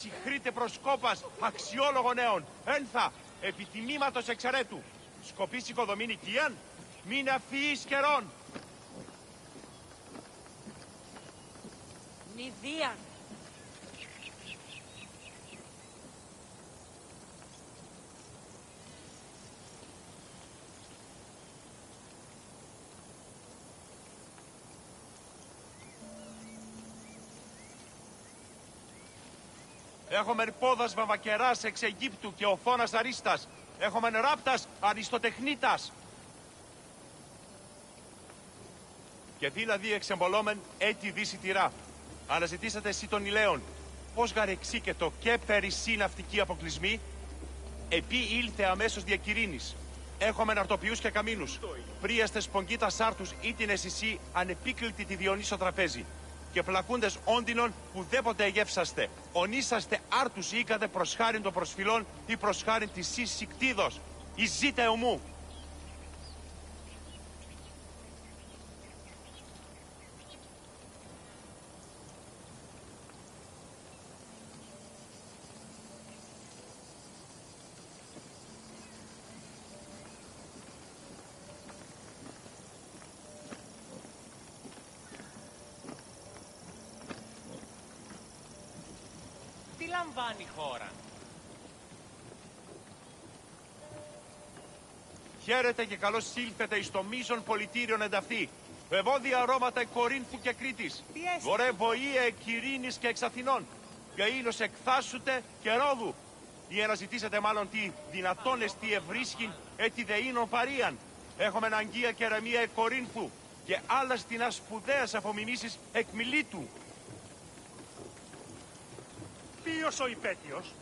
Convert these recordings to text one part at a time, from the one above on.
Συγχρήτε προσκόπας αξιόλογων νέων, ένθα, επιτιμήματος εξαιρέτου. Σκοπής οικοδομήν οικίαν, μην αφιείς καιρών. Νηδίαν. Έχομεν πόδας βαβακεράς εξ Αιγύπτου και ο φώνας αρίστας. Έχομεν ράπτας αριστοτεχνίτας. Και δηλαδή εξεμπολόμεν έτη δύση τυρά. Αναζητήσατε εσύ των ηλαίων. Πώς γαρεξίκετο και περισσή ναυτική αποκλεισμή. Επί ήλθε αμέσως διακυρήνης. Έχομεν αρτοποιούς και καμίνους. Πρίαστες σπογγίτας άρτους ή την εσυσή ανεπίκλητη τη Διονύσο τραπέζι. Και πλακούντες όντινων που δέποτε εγεύσαστε. Ονίσαστε άρτους ήκατε προς χάριν των προσφυλών ή προς χάριν της εις συκτίδος. Εις ζήτε ομού. Τι λαμβάνει η χώρα? Χαίρετε και καλώς ήλθετε εις το μείζον πολιτήριον ενταυτή. Ευώδια αρώματα Κορίνθου και Κρήτης. Βορέ βοήε Κυρίνης και εξ Αθηνών. Γαΐλος εκθάσουτε και Ρόδου. Ή αναζητήσετε μάλλον τι δυνατόν εστί ευρίσκην έτι δεΐνον παρίαν. Έχομεν αγγεία και ραμία εκ Κορίνθου και άλλα στινά σπουδαίας απομιμήσεις εκ Μιλήτου. Ποιος ο υπέτειος?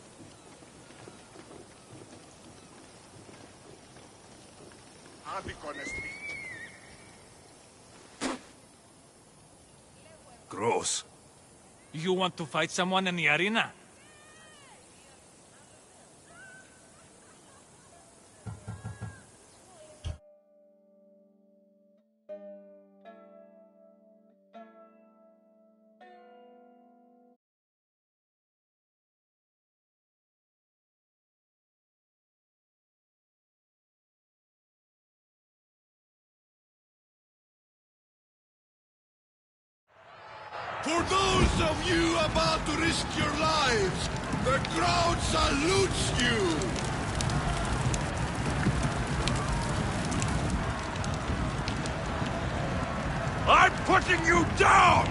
Άδικον εστί. Gross. You want to fight someone in the arena? For those of you about to risk your lives, the crowd salutes you! I'm putting you down!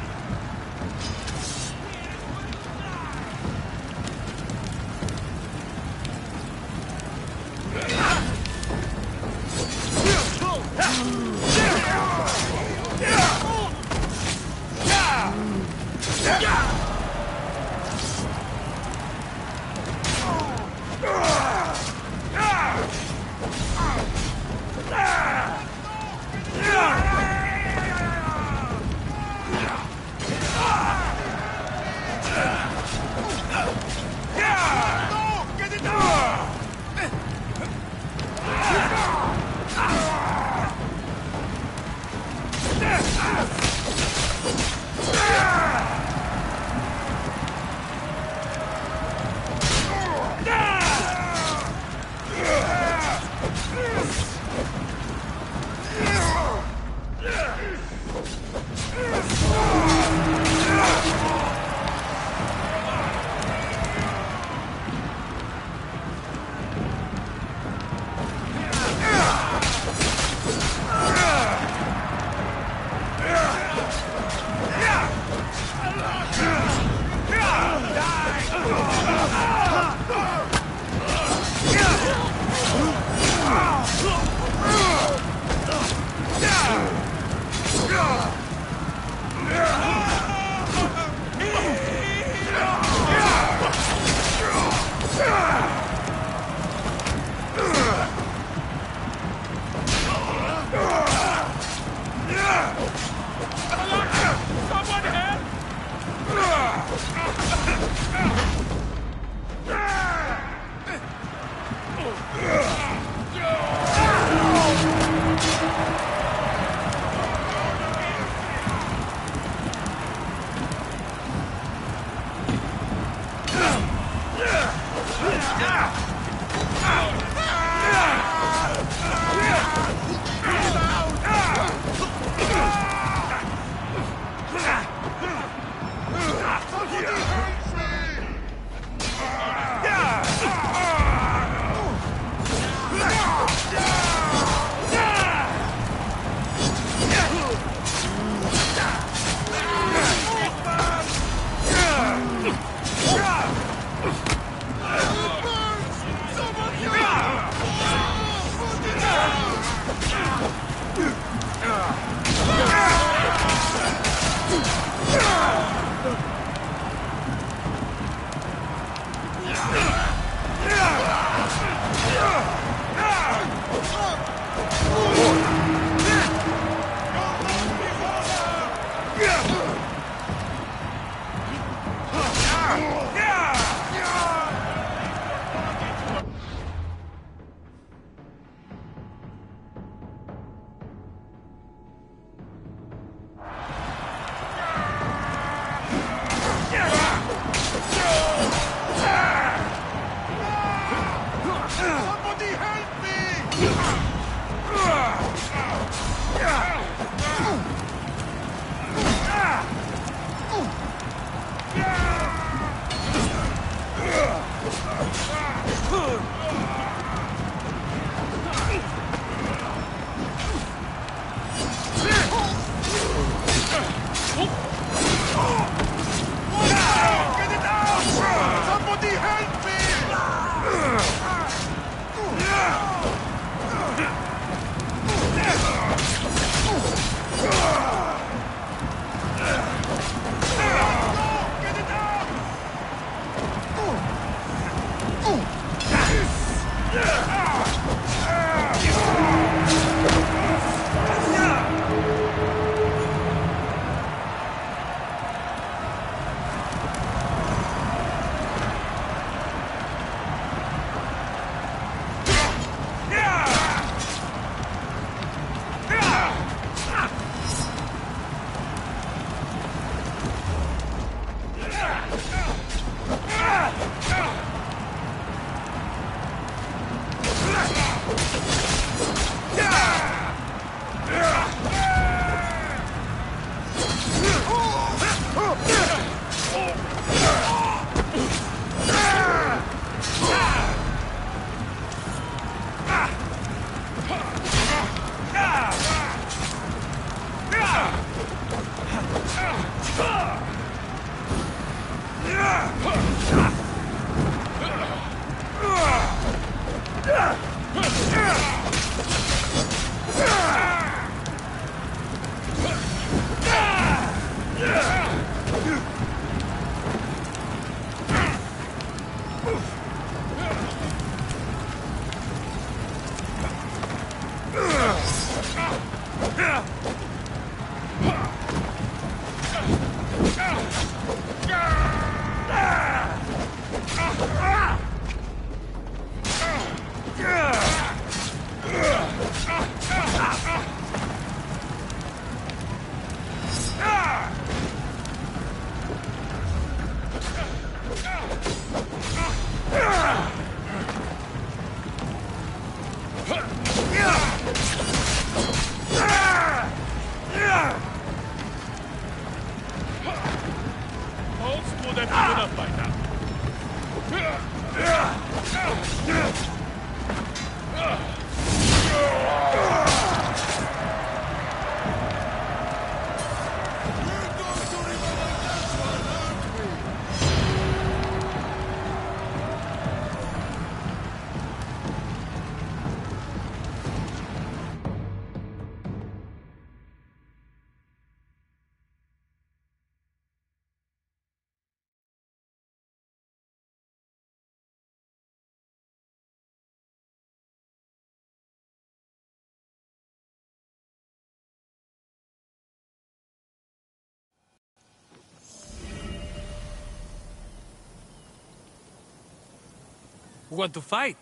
Want to fight?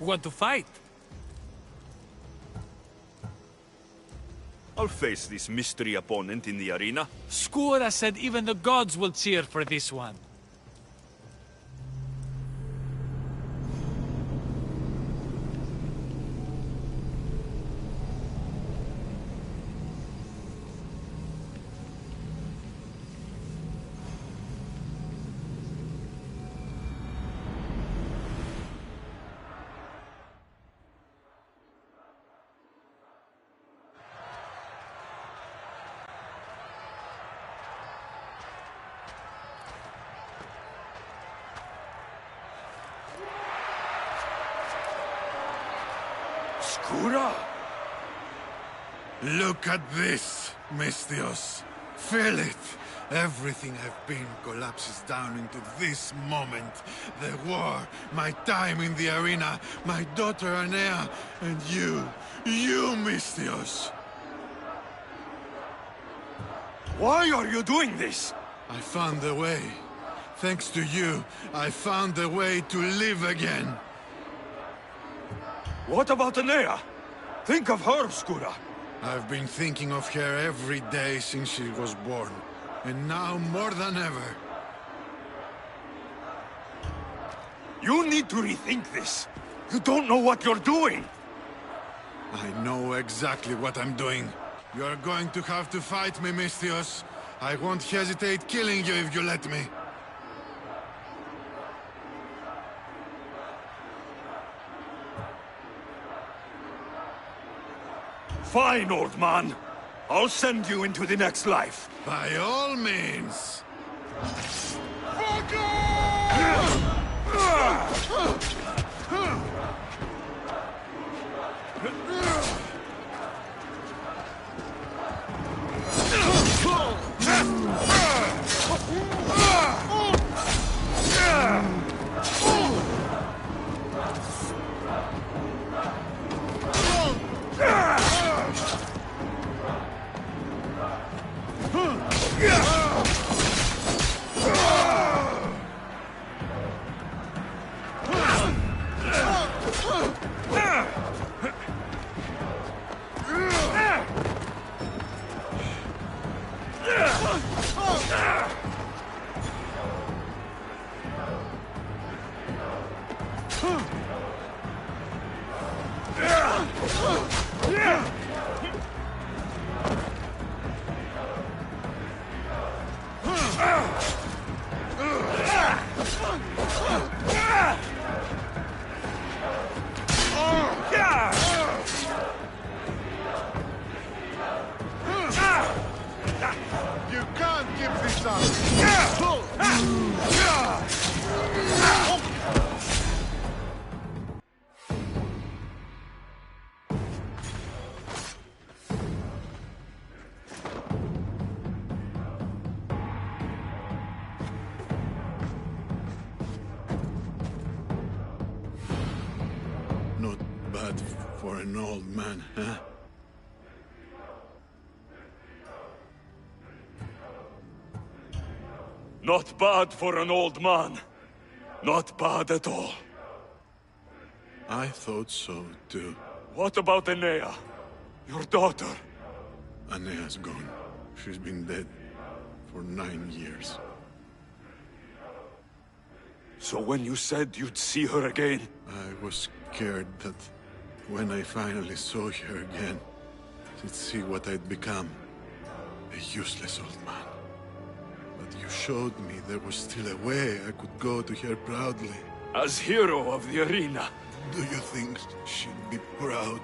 Want to fight? I'll face this mystery opponent in the arena. Skura said even the gods will cheer for this one. Skura! Look at this, Misthios. Feel it. Everything I've been collapses down into this moment. The war, my time in the arena, my daughter Anea, and you, Misthios. Why are you doing this? I found a way. Thanks to you, I found a way to live again. What about Anea? Think of her, Skura. I've been thinking of her every day since she was born. And now more than ever. You need to rethink this. You don't know what you're doing. I know exactly what I'm doing. You're going to have to fight me, Misthios. I won't hesitate killing you if you let me. Fine, old man. I'll send you into the next life. By all means. You can't give this up! bad for an old man, huh? Not bad for an old man. Not bad at all. I thought so, too. What about Enea? Your daughter? Aenea's gone. She's been dead for 9 years. So when you said you'd see her again... I was scared that when I finally saw her again, she'd see what I'd become. A useless old man. But you showed me there was still a way I could go to her proudly. As hero of the arena. Do you think she'd be proud?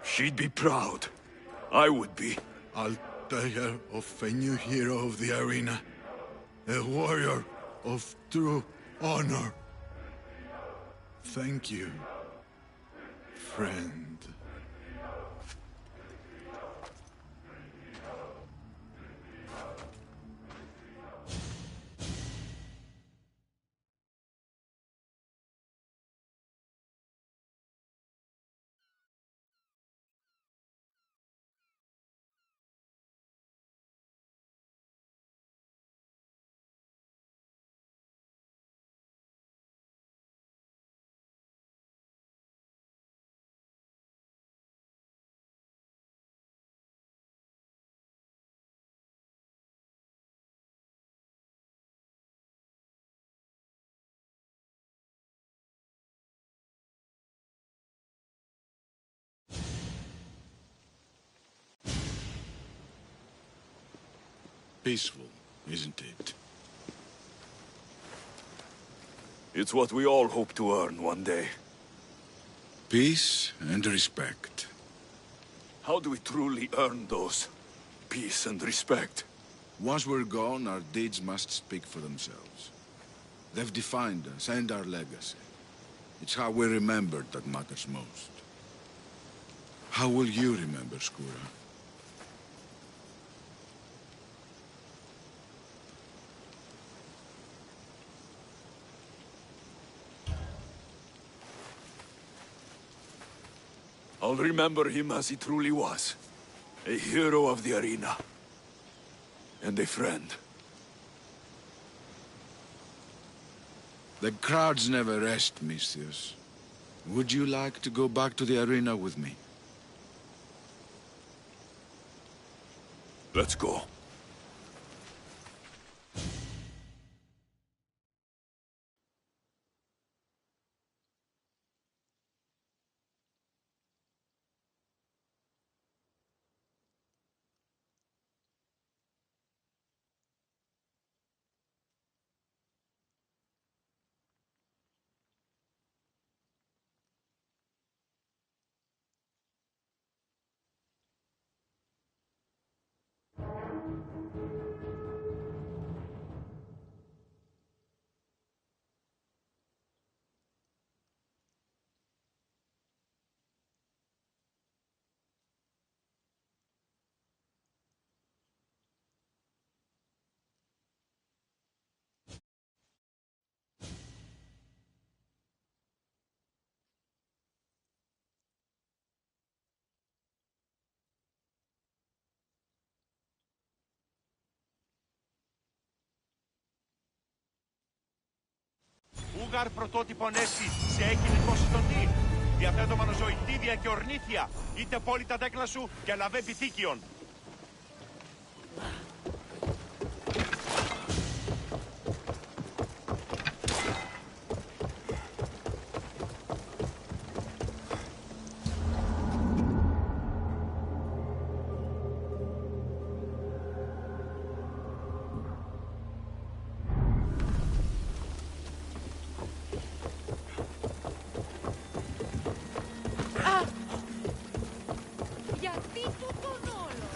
She'd be proud. I would be. I'll tell her of a new hero of the arena. A warrior of true honor. Thank you, friend. Peaceful, isn't it? It's what we all hope to earn one day. Peace and respect. How do we truly earn those? Peace and respect. Once we're gone, our deeds must speak for themselves. They've defined us and our legacy. It's how we're remembered that matters most. How will you remember, Skura? I'll remember him as he truly was. A hero of the arena. And a friend. The crowds never rest, Misthios. Would you like to go back to the arena with me? Let's go. Ούγαρ πρωτότυπον έσυ σε έκυλικο συντονή. Διαθέτω μανοζωητήδια και ορνήθια. Είτε πόλητα τέκνα σου και λαβέ πυθίκιον. Γιατί τούτον όλο.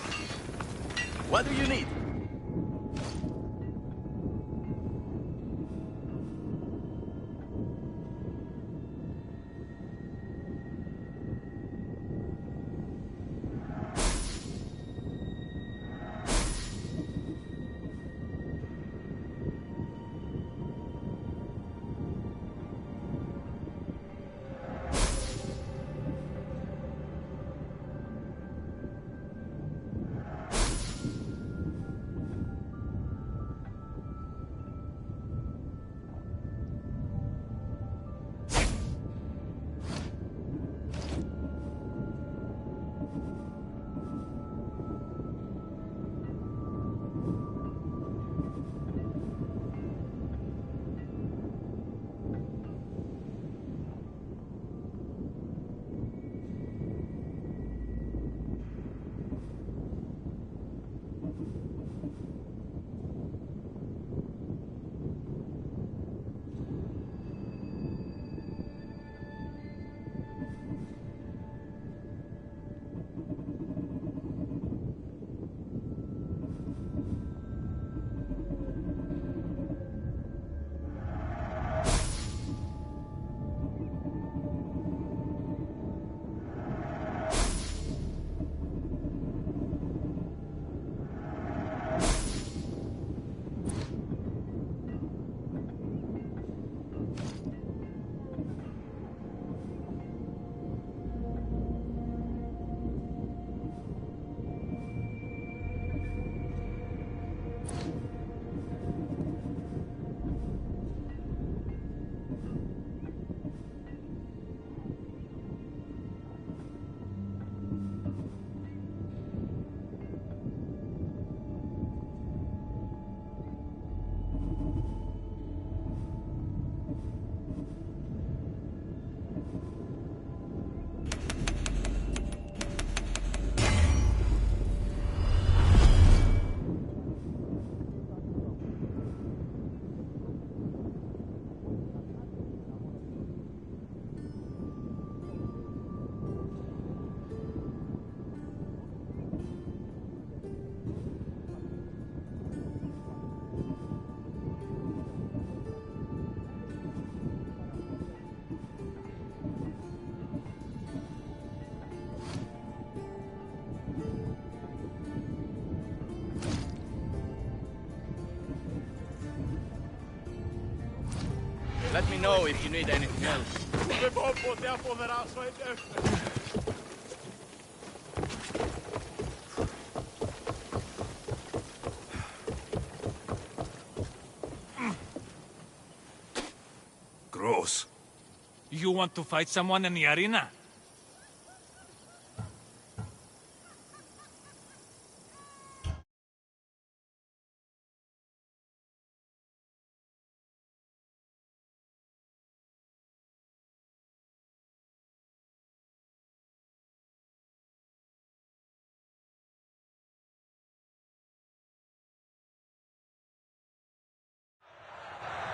Let me know if you need anything else. Δεν μπορώ ποτέ να αποδράσω εντεύθυνο. Gross. You want to fight someone in the arena?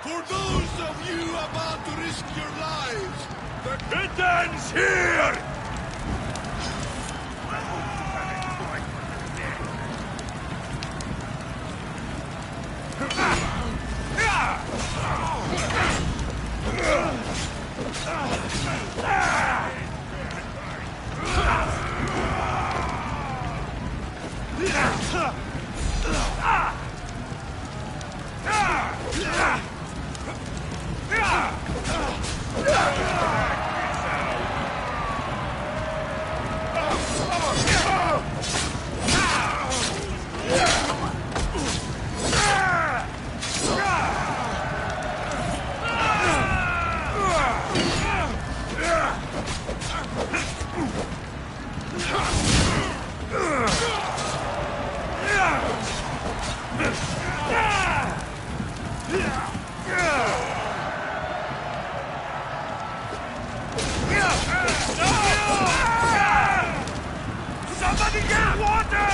For those of you about to risk your lives, The kitten's here! Somebody get water!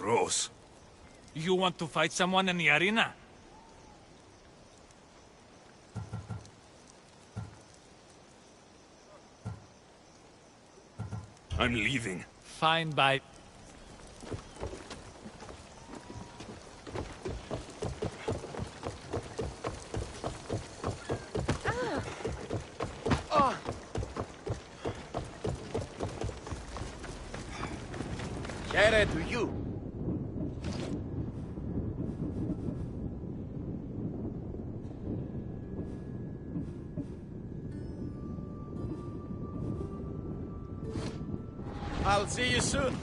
Gross. You want to fight someone in the arena? I'm leaving. Fine by... Here to you. I'll see you soon.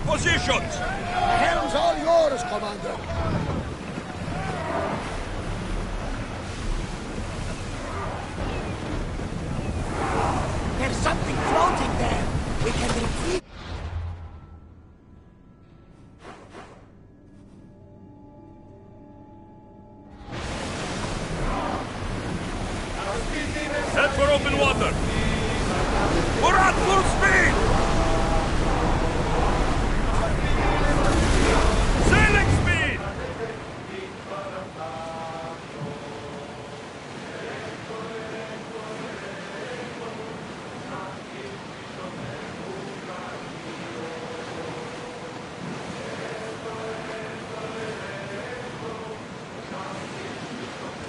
Positions! Helm's all yours, Commander. Set for open water! We're at full speed! Sailing speed!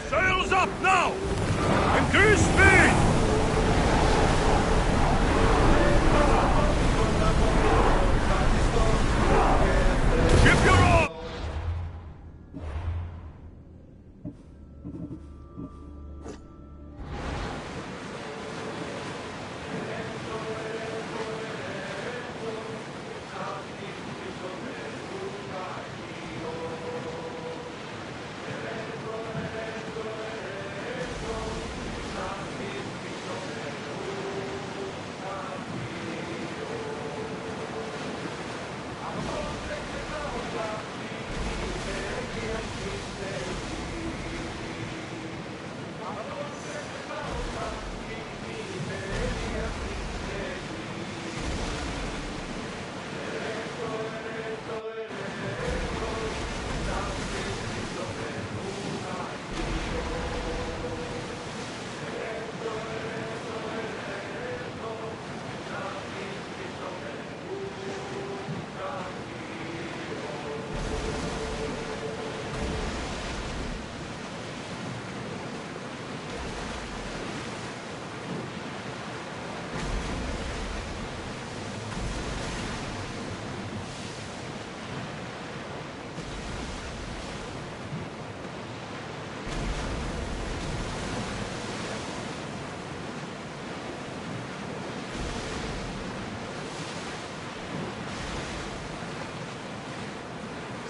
Sails up now! Increase speed! Ship your oar!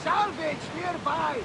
Salvage nearby!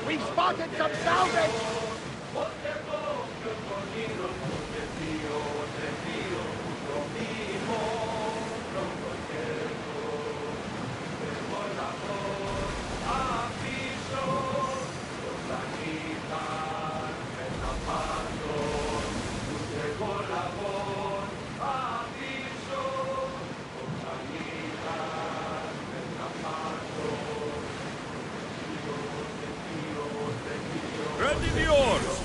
We've spotted some salvage! Ready the oars!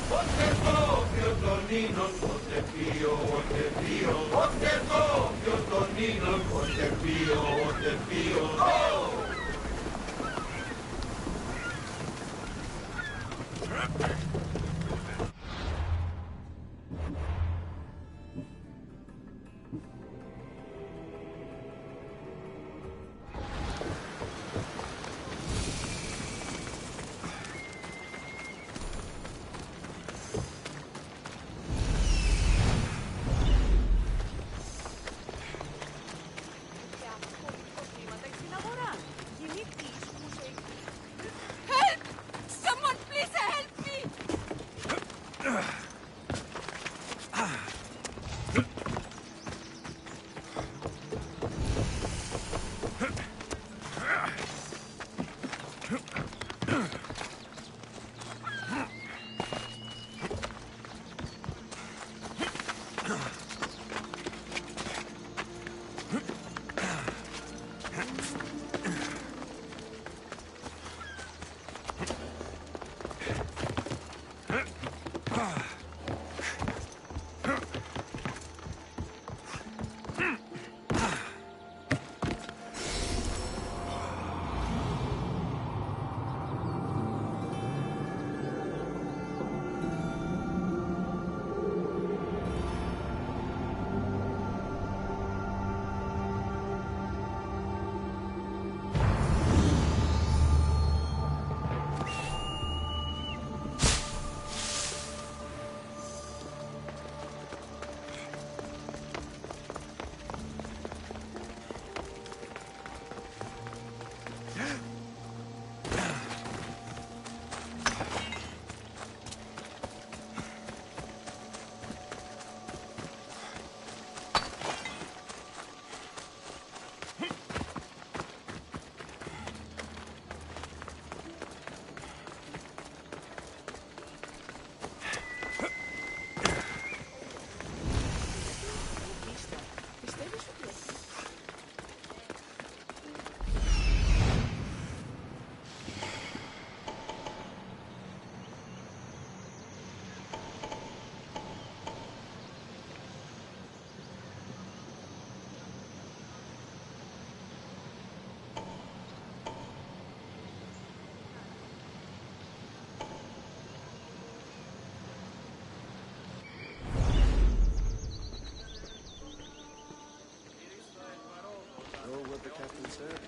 said,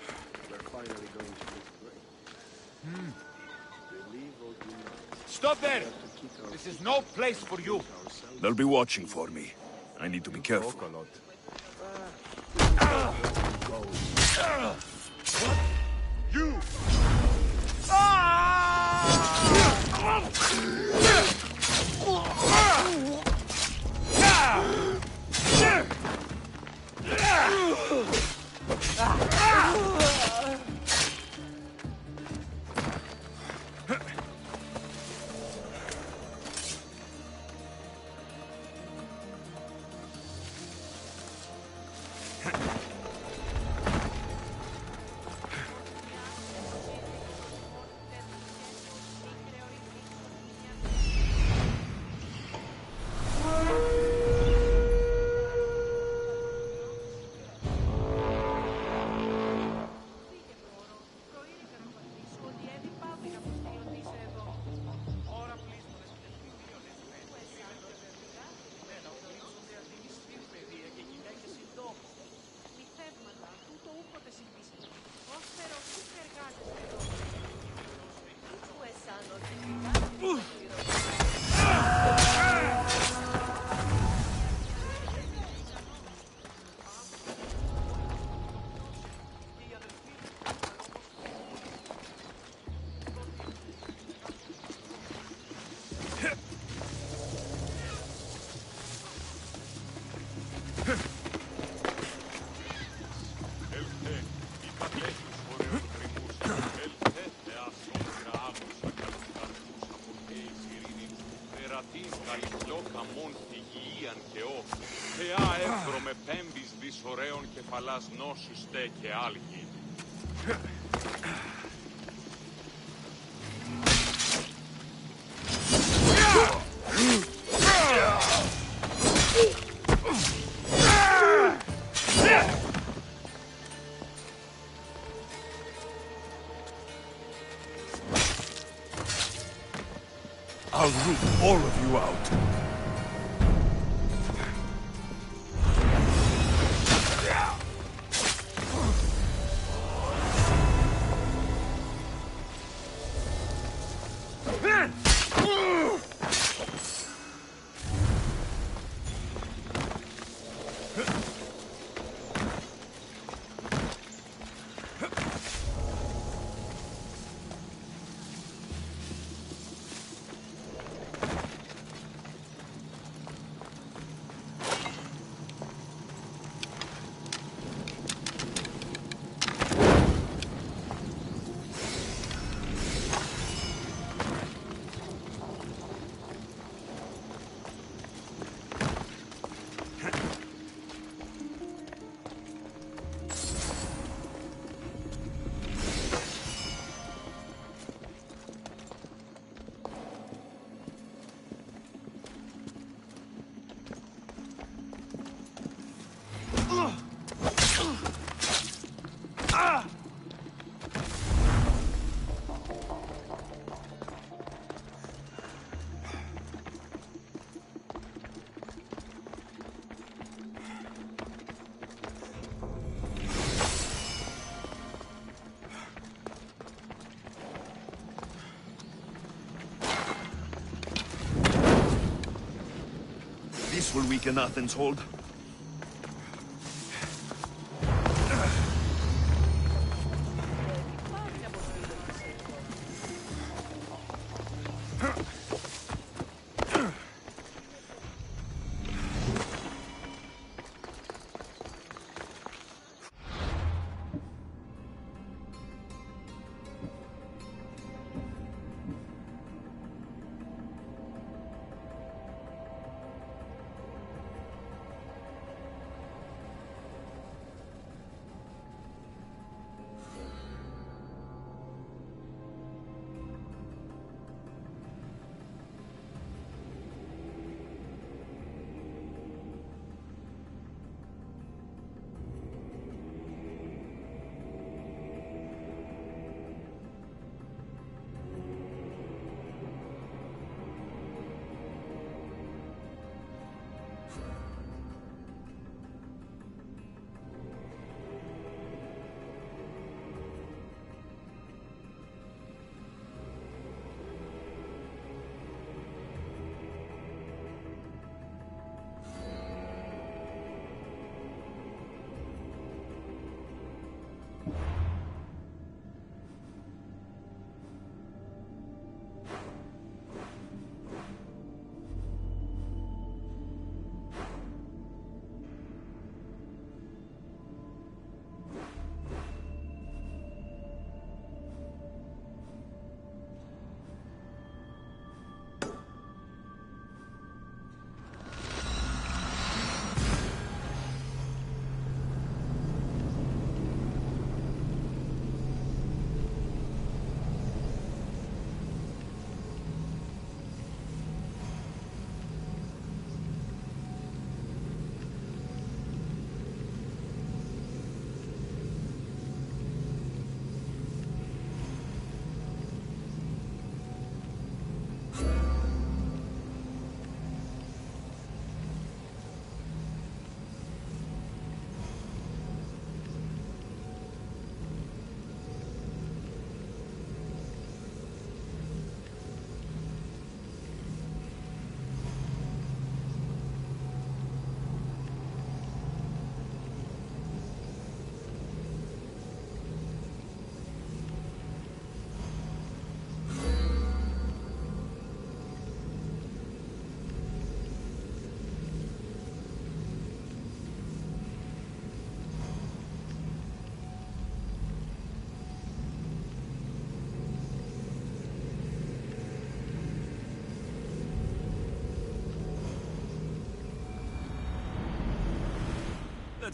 we're finally going to look great. Believe or do not. Stop there! This is no place for you. They'll be watching for me. I need to be careful. You! Κεφαλάς νόσους τε και άλγη. I'll root all of you out. This will weaken Athens' hold.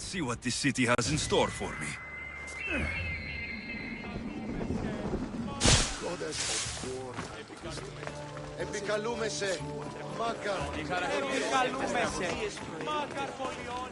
Let's see what this city has in store for me. Goddess of war. Επικαλούμεσαι, Μάκαρ. Επικαλούμεσαι. Μάκαρ πολιών.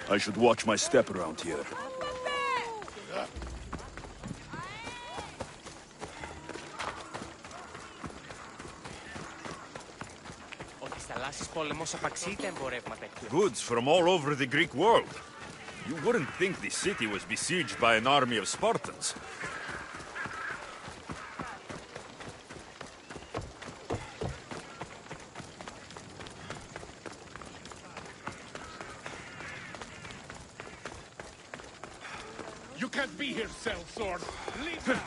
I should watch my step around here. Goods from all over the Greek world. You wouldn't think the city was besieged by an army of Spartans. You can't be here, sellsword. Leave now.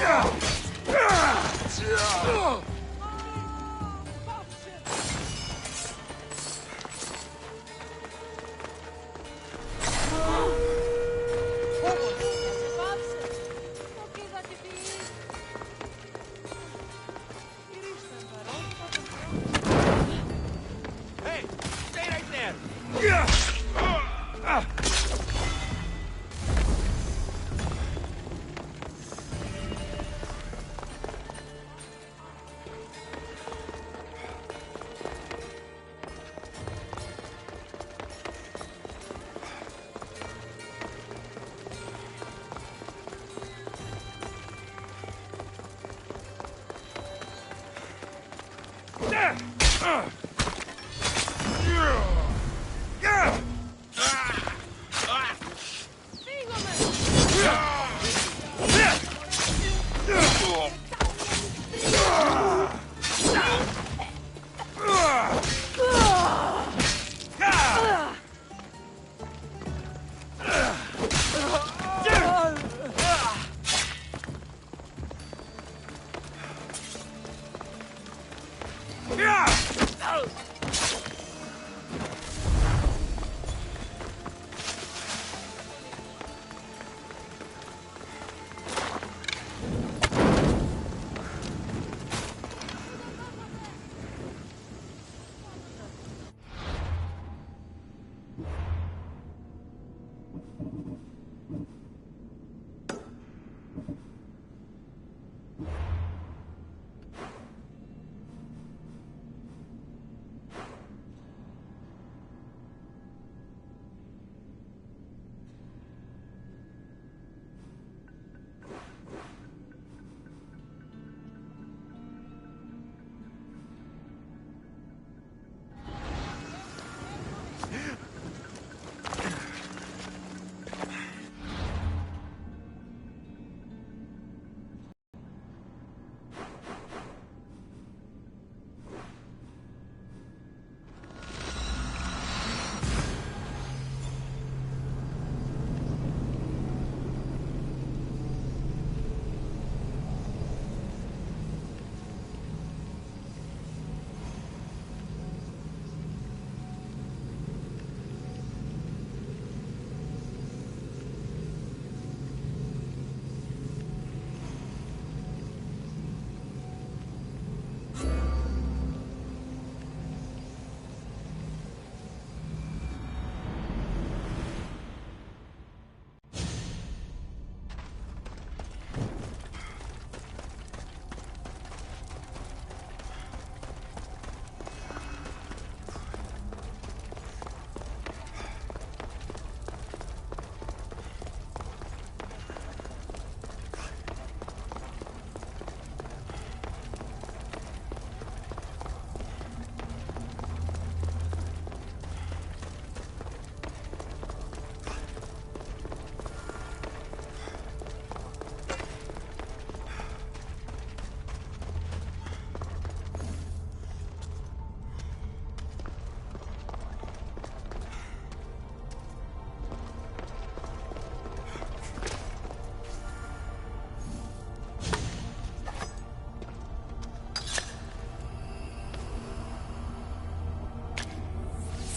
Hey, stay right there!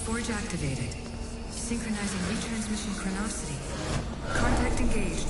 Forge activated. Synchronizing retransmission chronicity. Contact engaged.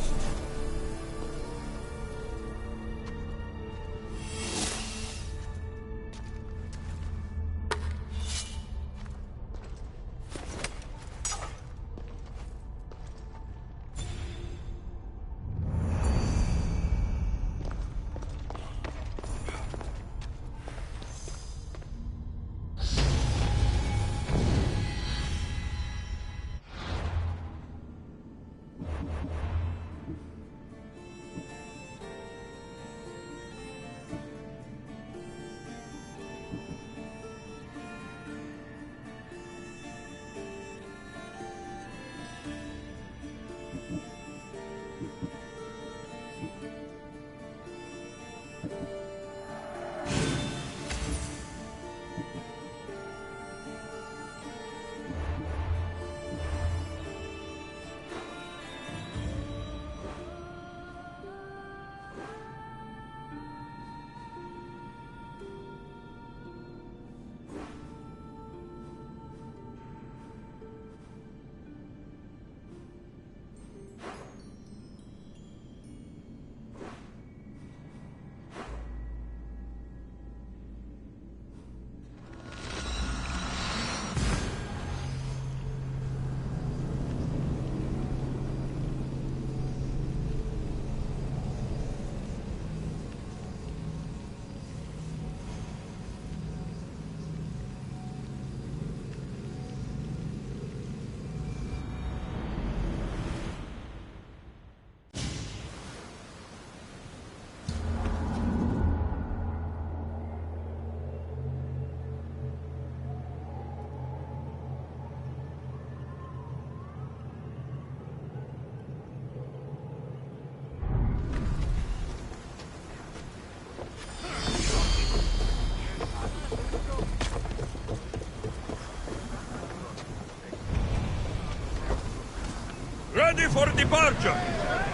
ready for departure!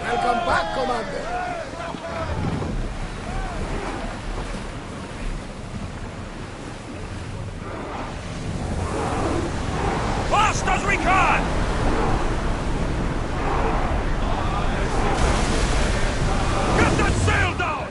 Welcome back, Commander. Fast as we can! Get that sail down!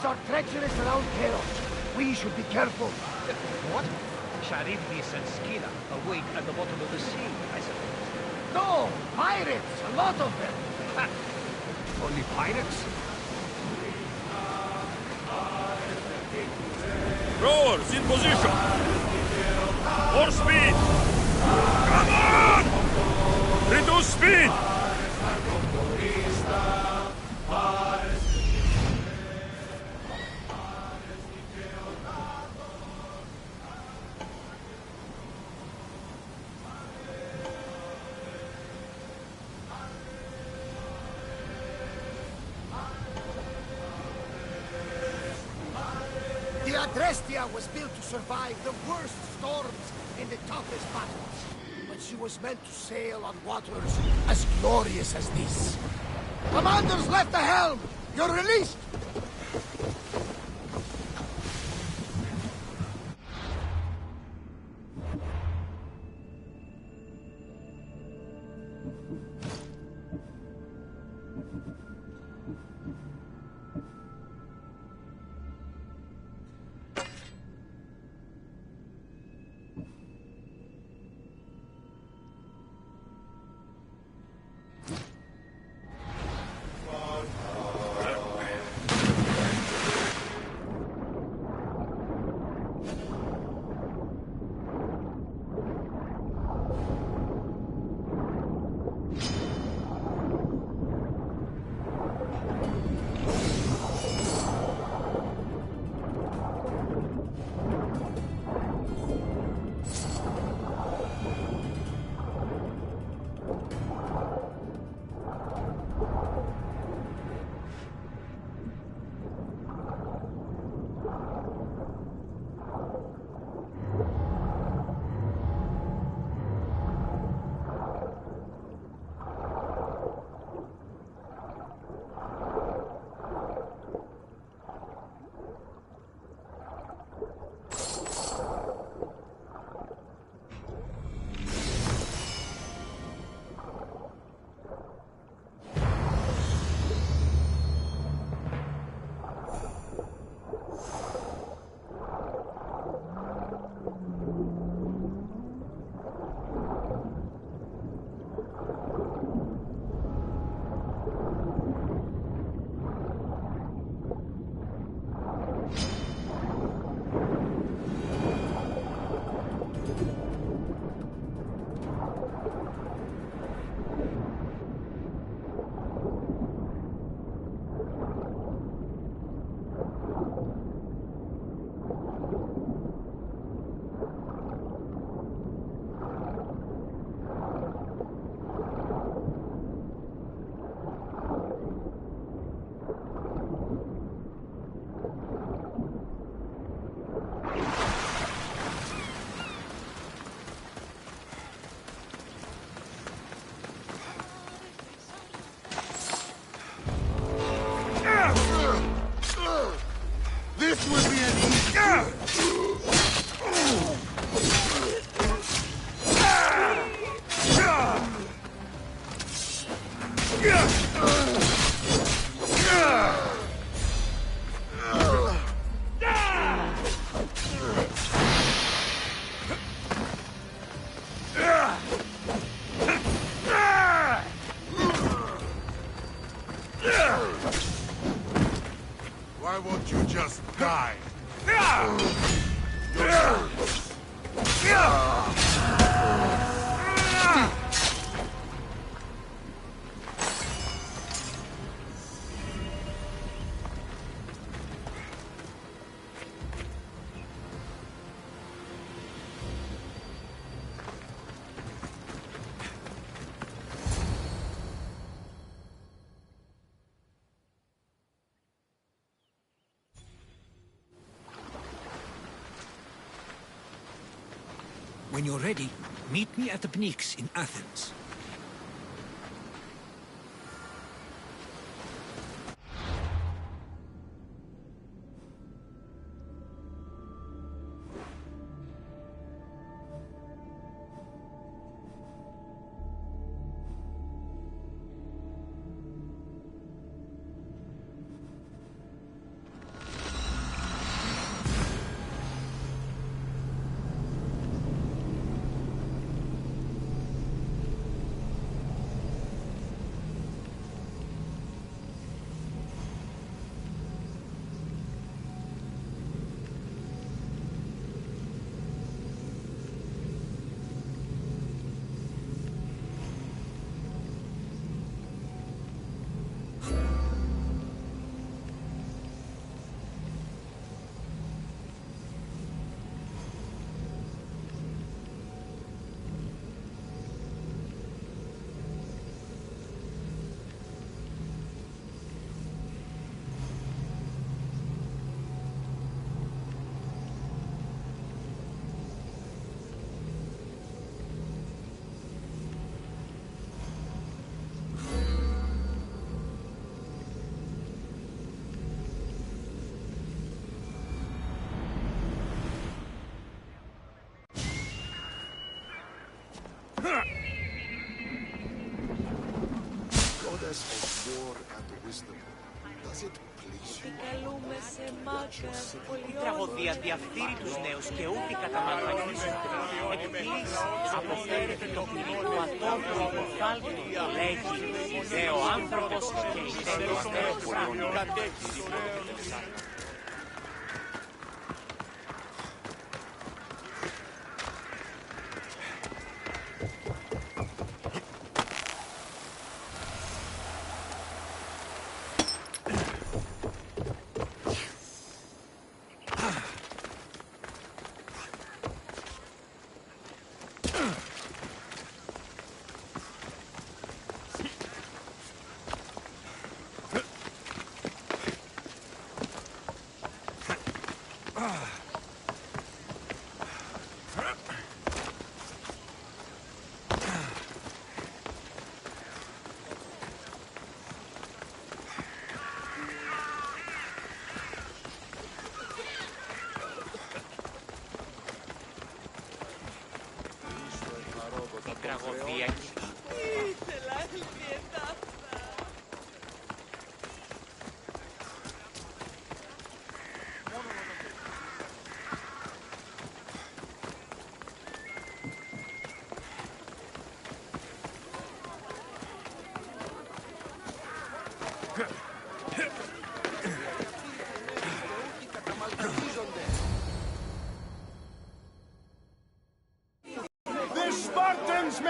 Are treacherous around Chaos. We should be careful. What? Charybdis and Scylla await at the bottom of the sea, I suppose. No! Pirates! A lot of them! Ha! Only pirates? Rowers in position! More speed! Come on! Reduce speed! The Adrestia was built to survive the worst storms in the toughest battles. But she was meant to sail on waters as glorious as this. Commander's left the helm! You're released! This will be an easy... Why won't you just die? When you're ready, meet me at the Pnyx in Athens. Goddess of war and wisdom, does it please you? Η τραγωδία διαφθείρει τους νέους και ούτε καταμαλφακίζουν. Εκπλήσει, αποφέρεται το πλήρη του ατόμου του υποφάλτου, λέγει νέο άνθρωπος και η τέλος νέο πράγμα.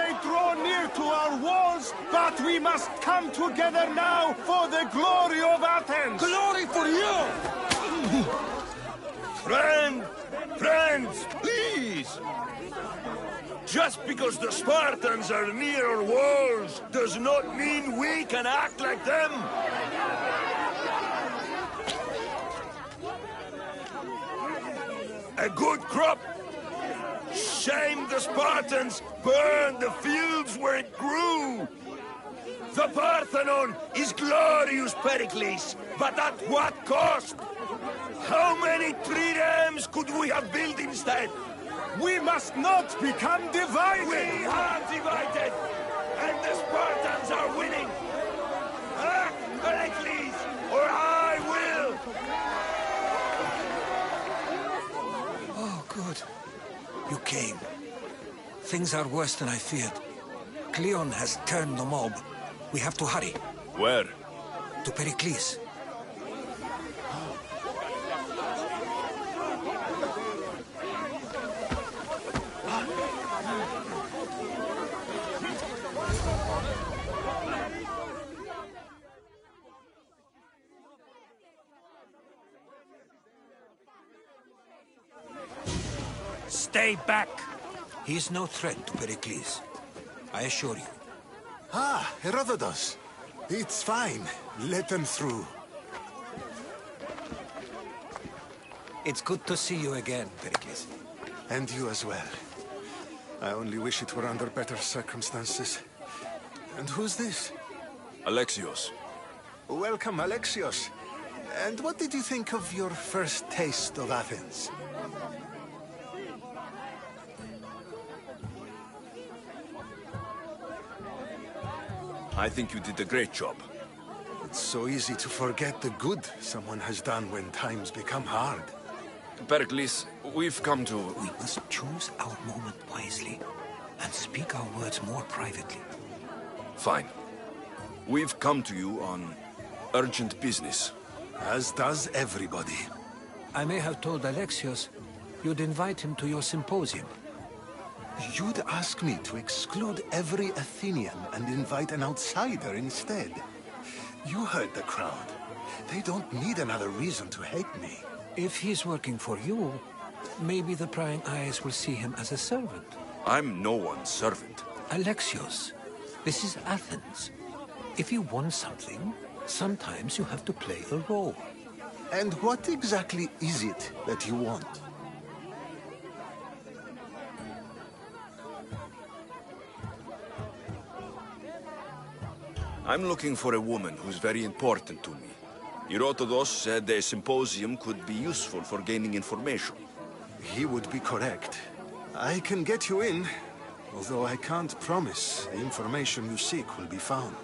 May draw near to our walls, but we must come together now for the glory of Athens! Glory for you! Friends, please! Just because the Spartans are near our walls does not mean we can act like them! A good crop! Shame the Spartans burned the fields where it grew! The Parthenon is glorious, Pericles, but at what cost? How many triremes could we have built instead? We must not become divided! We are divided! And the Spartans are winning! Act, Pericles, or I will! Oh, good. You came. Things are worse than I feared. Cleon has turned the mob. We have to hurry. Where? To Pericles. Stay back! He is no threat to Pericles. I assure you. Ah, Herodotus. It's fine. Let them through. It's good to see you again, Pericles. And you as well. I only wish it were under better circumstances. And who's this? Alexios. Welcome, Alexios. And what did you think of your first taste of Athens? I think you did a great job. It's so easy to forget the good someone has done when times become hard. Pericles, we've come to... We must choose our moment wisely and speak our words more privately. Fine. We've come to you on urgent business. As does everybody. I may have told Alexios you'd invite him to your symposium. You'd ask me to exclude every Athenian and invite an outsider instead. You heard the crowd. They don't need another reason to hate me. If he's working for you, maybe the prying eyes will see him as a servant. I'm no one's servant. Alexios, this is Athens. If you want something, sometimes you have to play a role. And what exactly is it that you want? I'm looking for a woman who's very important to me. Herodotus said a symposium could be useful for gaining information. He would be correct. I can get you in, although I can't promise the information you seek will be found.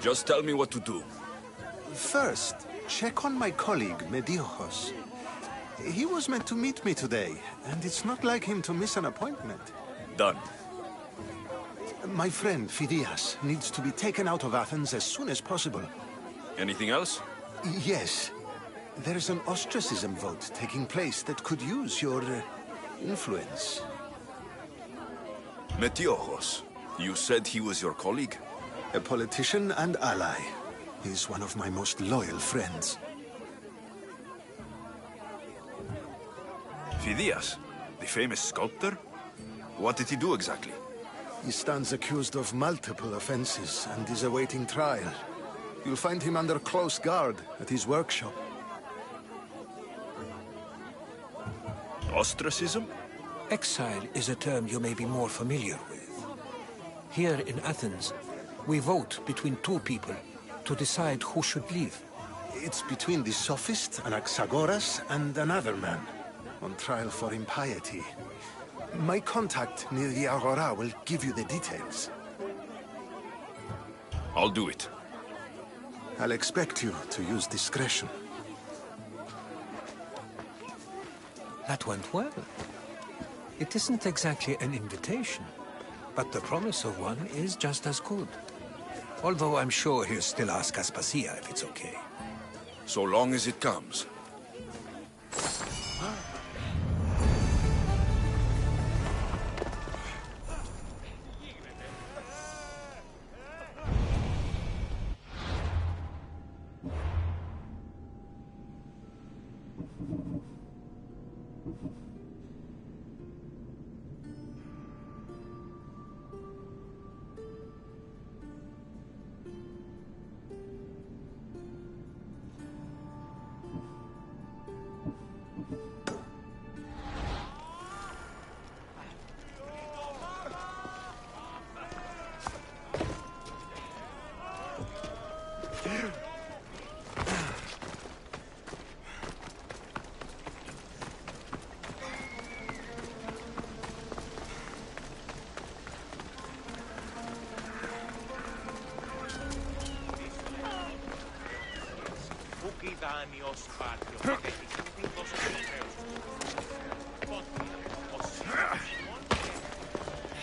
Just tell me what to do. First, check on my colleague, Mediochos. He was meant to meet me today, and it's not like him to miss an appointment. Done. My friend, Phidias, needs to be taken out of Athens as soon as possible. Anything else? Yes. There's an ostracism vote taking place that could use your influence. Metiochos. You said he was your colleague? A politician and ally. He's one of my most loyal friends. Phidias, the famous sculptor? What did he do exactly? He stands accused of multiple offenses and is awaiting trial. You'll find him under close guard at his workshop. Ostracism? Exile is a term you may be more familiar with. Here in Athens, we vote between two people to decide who should leave. It's between the sophist Anaxagoras and another man, on trial for impiety. My contact near the Agora will give you the details. I'll do it. I'll expect you to use discretion. That went well. It isn't exactly an invitation, but the promise of one is just as good. Although I'm sure he'll still ask Aspasia if it's okay. So long as it comes.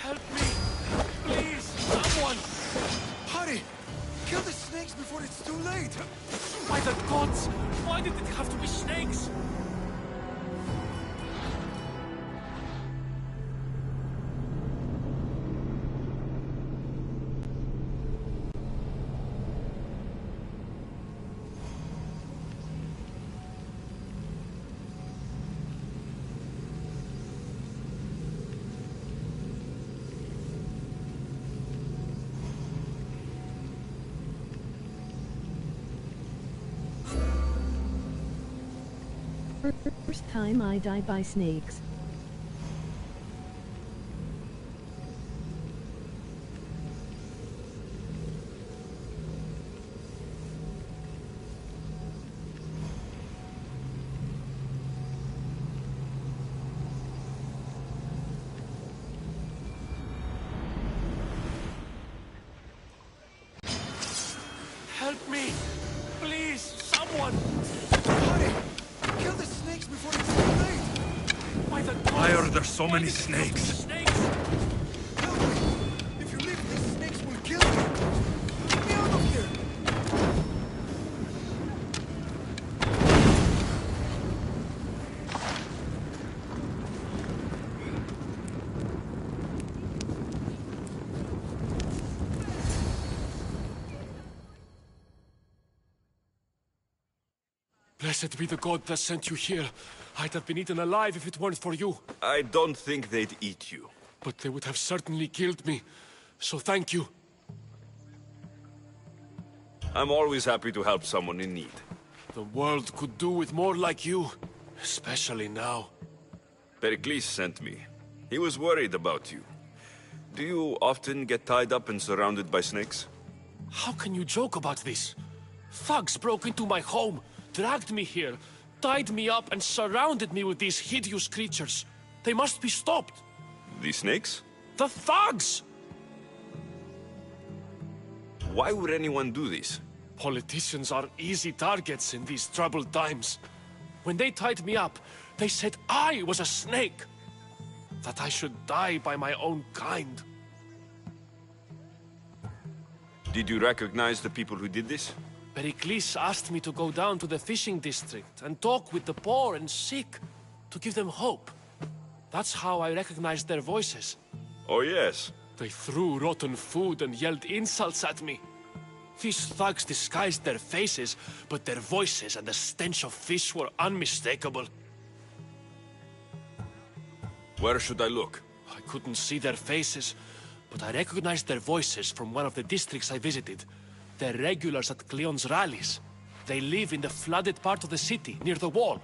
Help me! Please! Someone! Hurry! Kill the snakes before it's too late! By the gods! Why did it have to be snakes? First time I die by snakes. Help me! Please, someone! Hurry! Kill the snakes before it's too late! By the Why are there so many snakes? Snakes! Help me! If you leave, these snakes will kill me! Get me out of here! Blessed be the god that sent you here. I'd have been eaten alive if it weren't for you. I don't think they'd eat you. But they would have certainly killed me. So thank you. I'm always happy to help someone in need. The world could do with more like you. Especially now. Pericles sent me. He was worried about you. Do you often get tied up and surrounded by snakes? How can you joke about this? Thugs broke into my home, dragged me here, tied me up and surrounded me with these hideous creatures. They must be stopped. The snakes? The thugs! Why would anyone do this? Politicians are easy targets in these troubled times. When they tied me up, they said I was a snake. That I should die by my own kind. Did you recognize the people who did this? Pericles asked me to go down to the fishing district and talk with the poor and sick, to give them hope. That's how I recognized their voices. Oh yes. They threw rotten food and yelled insults at me. These thugs disguised their faces, but their voices and the stench of fish were unmistakable. Where should I look? I couldn't see their faces, but I recognized their voices from one of the districts I visited. They're regulars at Cleon's rallies. They live in the flooded part of the city, near the wall.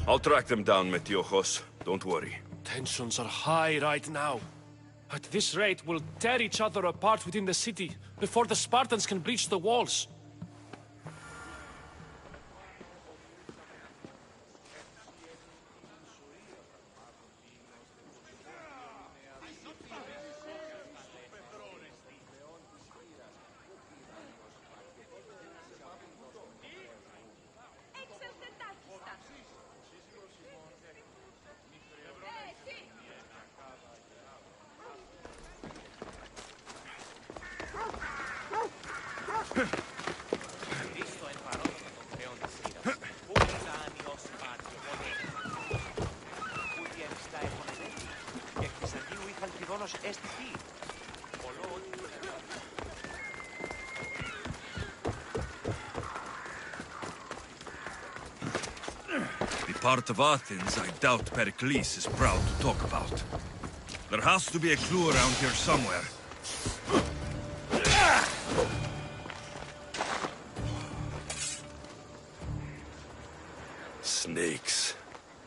I'll track them down, Metiojos. Don't worry. Tensions are high right now. At this rate, we'll tear each other apart within the city, before the Spartans can breach the walls. The part of Athens I doubt Pericles is proud to talk about. There has to be a clue around here somewhere. Snakes.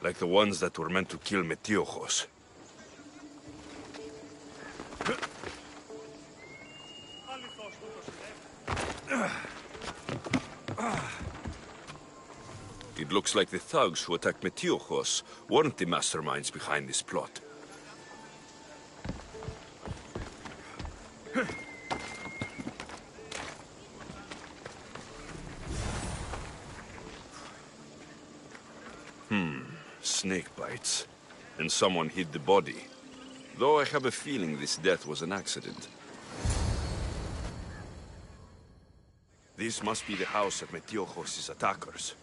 Like the ones that were meant to kill Metiojos. It looks like the thugs who attacked Metiojos weren't the masterminds behind this plot. Snake bites. And someone hid the body. Though I have a feeling this death was an accident. This must be the house of Metiojos' attackers.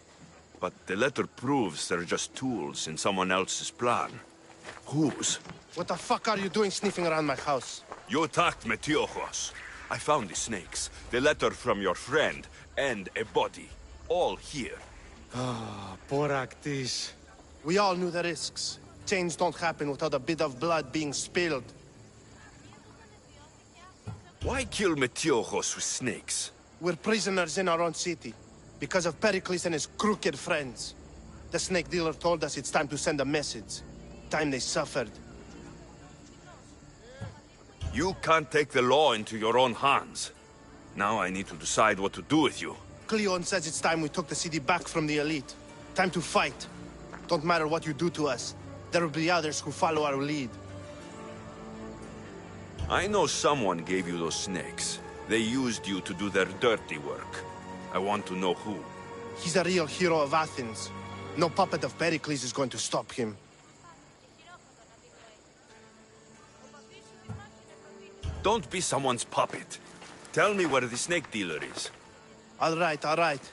But the letter proves they're just tools in someone else's plan. Whose? What the fuck are you doing sniffing around my house? You attacked Metiojos. I found the snakes, the letter from your friend, and a body. All here. Ah, poor Actis. We all knew the risks. Change don't happen without a bit of blood being spilled. Why kill Metiojos with snakes? We're prisoners in our own city, because of Pericles and his crooked friends. The snake dealer told us it's time to send a message. Time they suffered. You can't take the law into your own hands. Now I need to decide what to do with you. Cleon says it's time we took the city back from the elite. Time to fight. Don't matter what you do to us. There will be others who follow our lead. I know someone gave you those snakes. They used you to do their dirty work. I want to know who. He's a real hero of Athens. No puppet of Pericles is going to stop him. Don't be someone's puppet. Tell me where the snake dealer is. All right, all right.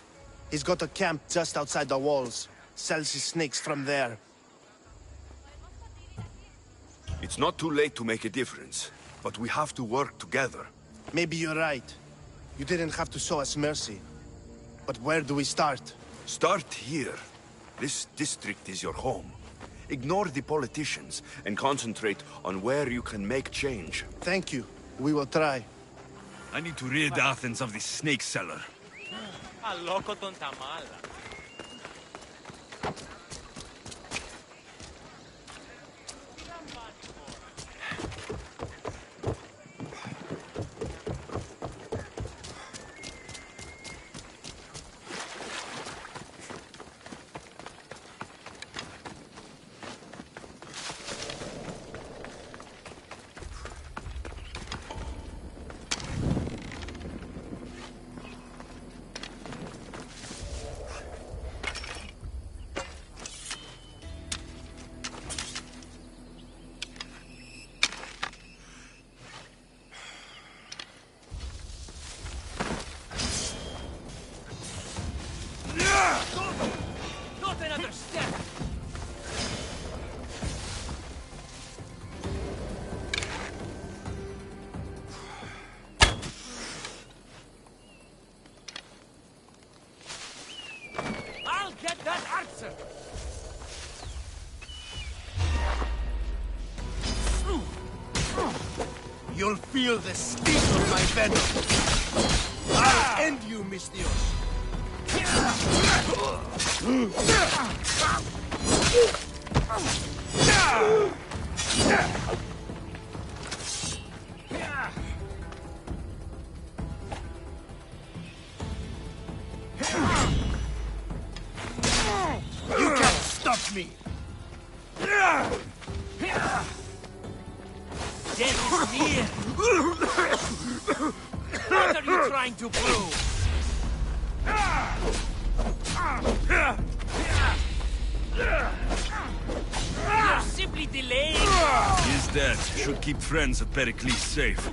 He's got a camp just outside the walls. Sells his snakes from there. It's not too late to make a difference, but we have to work together. Maybe you're right. You didn't have to show us mercy. But where do we start? Start here. This district is your home. Ignore the politicians and concentrate on where you can make change. Thank you. We will try. I need to rid Athens of this snake seller. Αλόκο τον τα μάλα. Not another step! I'll get that answer! You'll feel the sting of my venom. I'll end you, Misthios. You can't stop me. Death is near! What are you trying to prove? You're simply delaying! His death should keep friends of Pericles safe.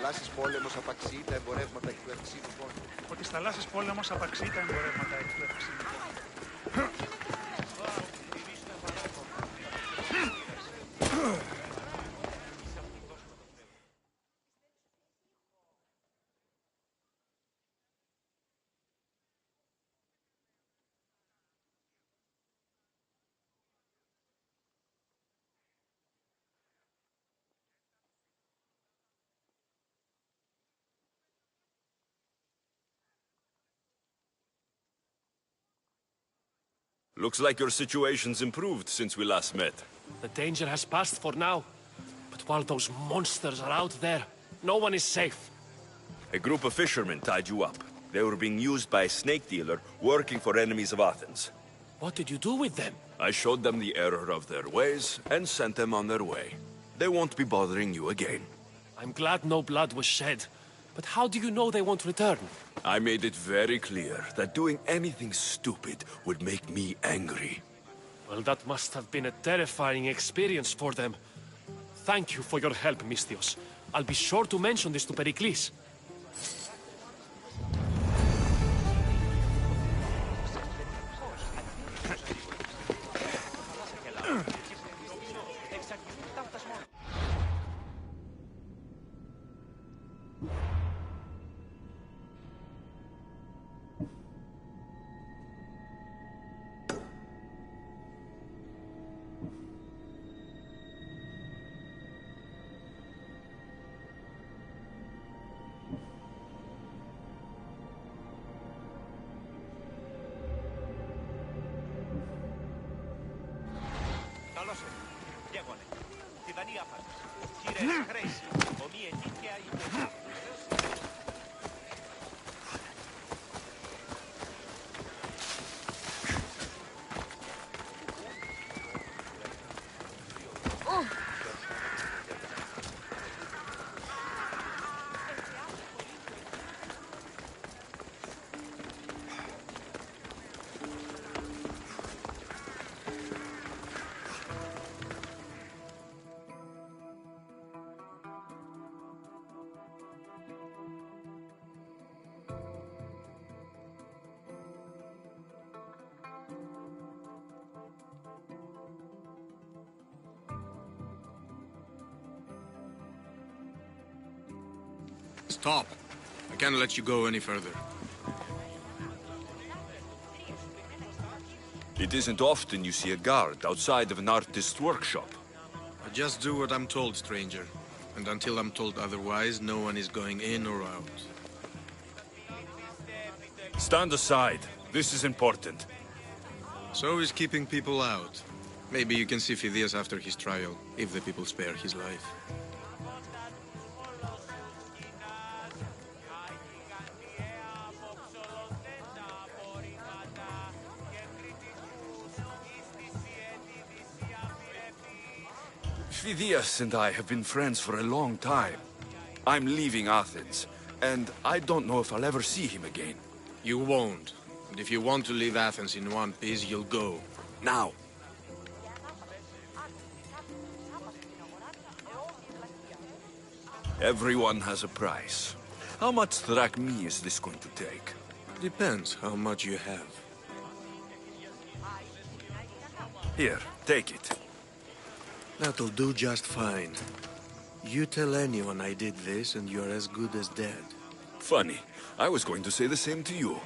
θαλάσσης πόλεμος απαξιεί τα εμπορεύματα εκ του Ευξήνου πόντου. Ότι στις θαλάσσης πόλεμος απαξιεί τα εμπορεύματα εκ του Ευξήνου πόντου. Looks like your situation's improved since we last met. The danger has passed for now. But while those monsters are out there, no one is safe. A group of fishermen tied you up. They were being used by a snake dealer working for enemies of Athens. What did you do with them? I showed them the error of their ways and sent them on their way. They won't be bothering you again. I'm glad no blood was shed. But how do you know they won't return? I made it very clear that doing anything stupid would make me angry. Well, that must have been a terrifying experience for them. Thank you for your help, Misthios. I'll be sure to mention this to Pericles. Stop. I can't let you go any further. It isn't often you see a guard outside of an artist's workshop. I just do what I'm told, stranger. And until I'm told otherwise, no one is going in or out. Stand aside. This is important. So is keeping people out. Maybe you can see Phidias after his trial, if the people spare his life. Phidias and I have been friends for a long time. I'm leaving Athens, and I don't know if I'll ever see him again. You won't. And if you want to leave Athens in one piece, you'll go. Now. Everyone has a price. How much drachmae is this going to take? Depends how much you have. Here, take it. That'll do just fine. You tell anyone I did this and you're as good as dead. Funny. I was going to say the same to you.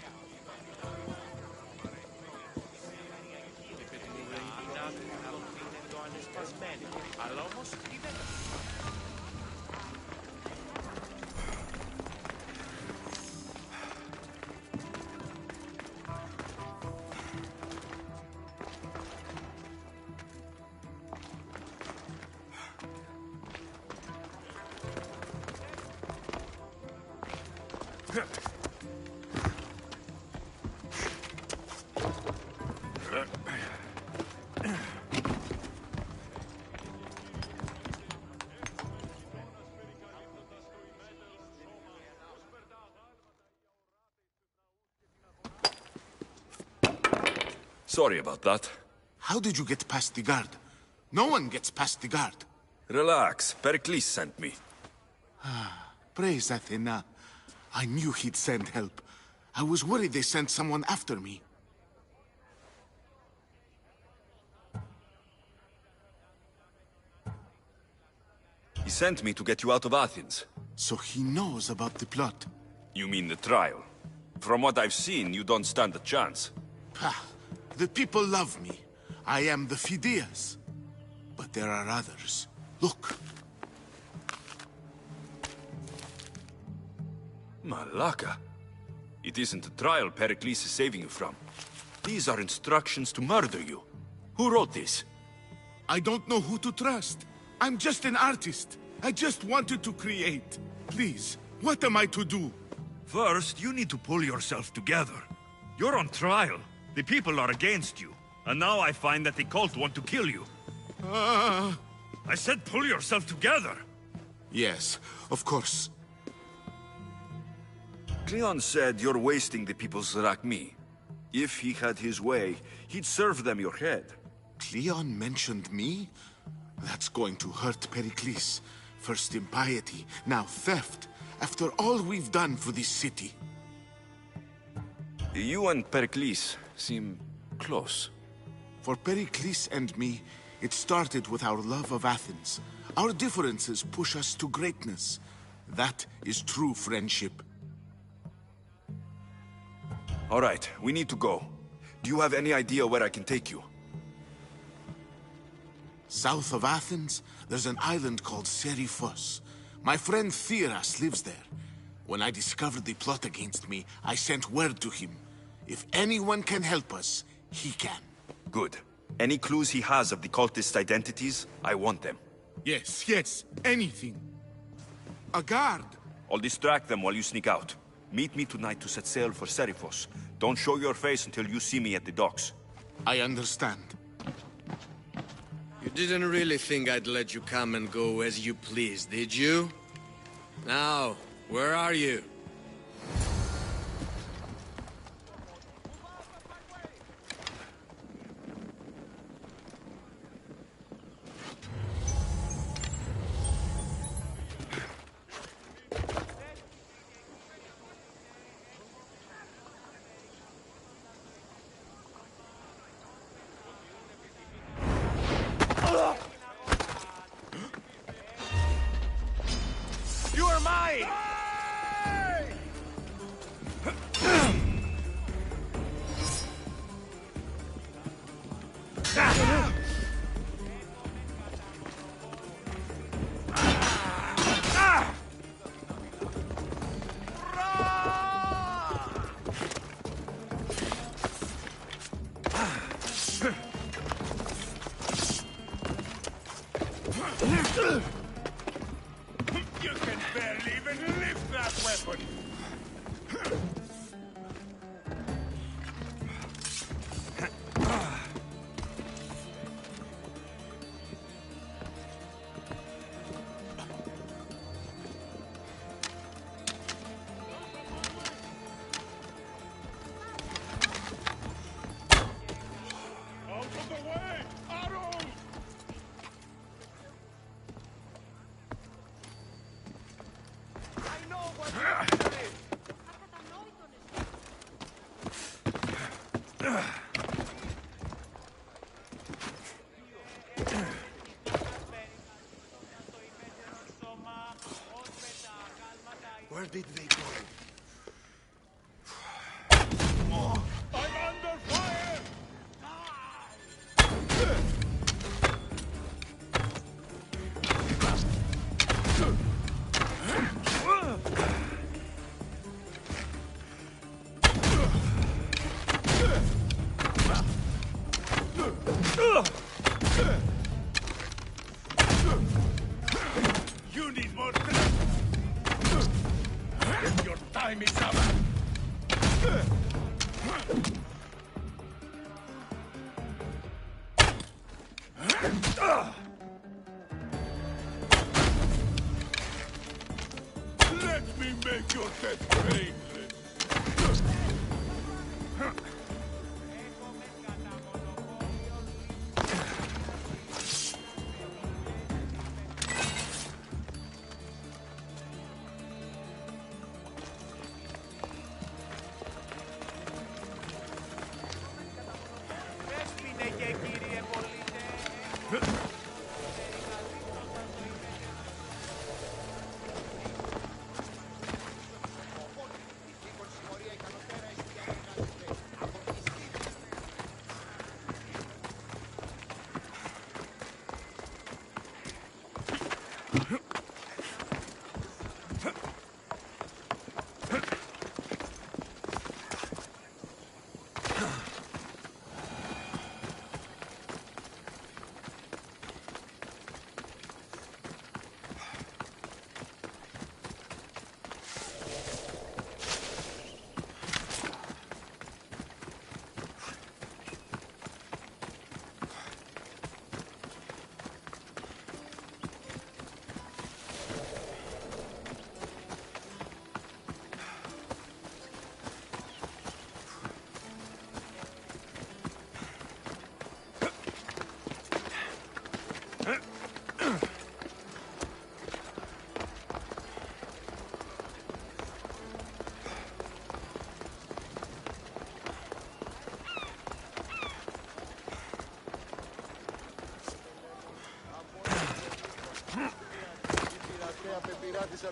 Sorry about that. How did you get past the guard? No one gets past the guard. Relax. Pericles sent me. Praise Athena. I knew he'd send help. I was worried they sent someone after me. He sent me to get you out of Athens. So he knows about the plot. You mean the trial? From what I've seen, you don't stand a chance. Pah. The people love me. I am the Phidias. But there are others. Look. Malaka. It isn't the trial Pericles is saving you from. These are instructions to murder you. Who wrote this? I don't know who to trust. I'm just an artist. I just wanted to create. Please, what am I to do? First, you need to pull yourself together. You're on trial. The people are against you. And now I find that the cult want to kill you. I said pull yourself together. Yes, of course. Cleon said you're wasting the people's Zrakmi. If he had his way, he'd serve them your head. Cleon mentioned me? That's going to hurt Pericles. First impiety, now theft. After all we've done for this city. You and Pericles seem close. For Pericles and me, it started with our love of Athens. Our differences push us to greatness. That is true friendship. All right, we need to go. Do you have any idea where I can take you? South of Athens, there's an island called Seriphos. My friend Theras lives there. When I discovered the plot against me, I sent word to him. If anyone can help us, he can. Good. Any clues he has of the cultists' identities, I want them. Yes, anything. A guard! I'll distract them while you sneak out. Meet me tonight to set sail for Seriphos. Don't show your face until you see me at the docks. I understand. You didn't really think I'd let you come and go as you please, did you? Now, where are you? You are mine! You can barely even lift that weapon! Out of the way! Arrows! I know what you're doing! Where did they go? I'm under fire! You need more strength! Your time is up! Let me make your death painless!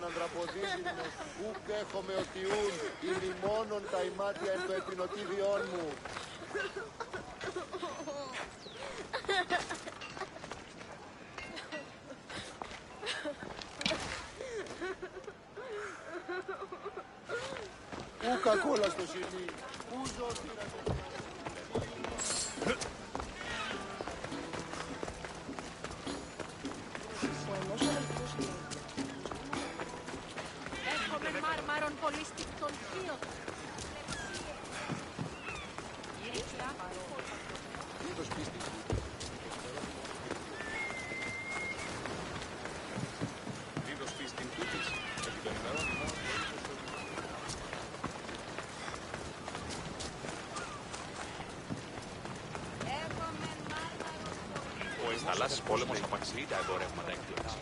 ανδραποδίζυμνος, ουκ έχομαι οτιούν, ημιμόνον τα ημάτια εν το επινοτίδιόν μου. Ου κακόλα στο σημείο, ου ζώστηρα στο Έχουμε μάρμαρον πολύστικτον θείων. Ο θαλάσσης πόλεμος απαξιεί τα εμπορεύματα εκπλήρωση.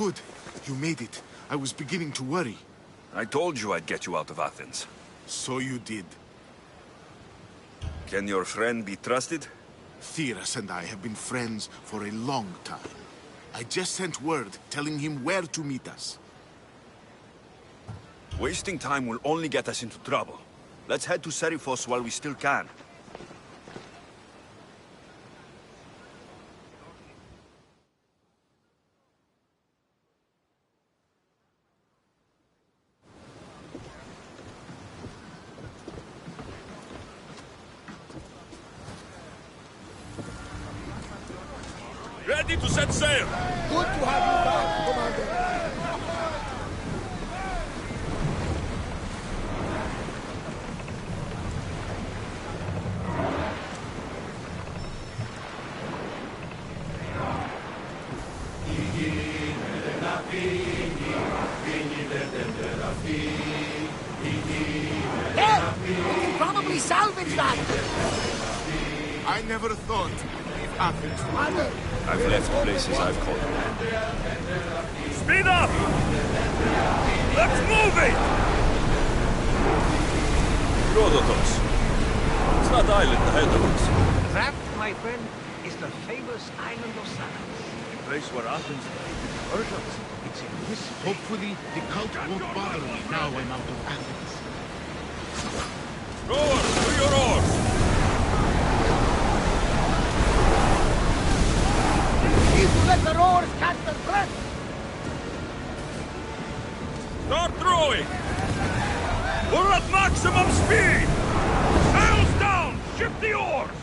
Good. You made it. I was beginning to worry. I told you I'd get you out of Athens. So you did. Can your friend be trusted? Theras and I have been friends for a long time. I just sent word telling him where to meet us. Wasting time will only get us into trouble. Let's head to Serifos while we still can. Ready to set sail! Good to have you back, Commander. There! We can probably salvage that! I never thought if Athens Commander! I've left places I've called. Speed up! Let's move it! Rhodotos. It's that island ahead of us. That, my friend, is the famous island of Salas. The place where Athens died. Persians, it's in this place. Hopefully, the cult won't bother me now I'm out of Athens. Rowers, to your oars! Need to let the rowers catch their breath! Start rowing! We're at maximum speed! Sails down! Ship the oars!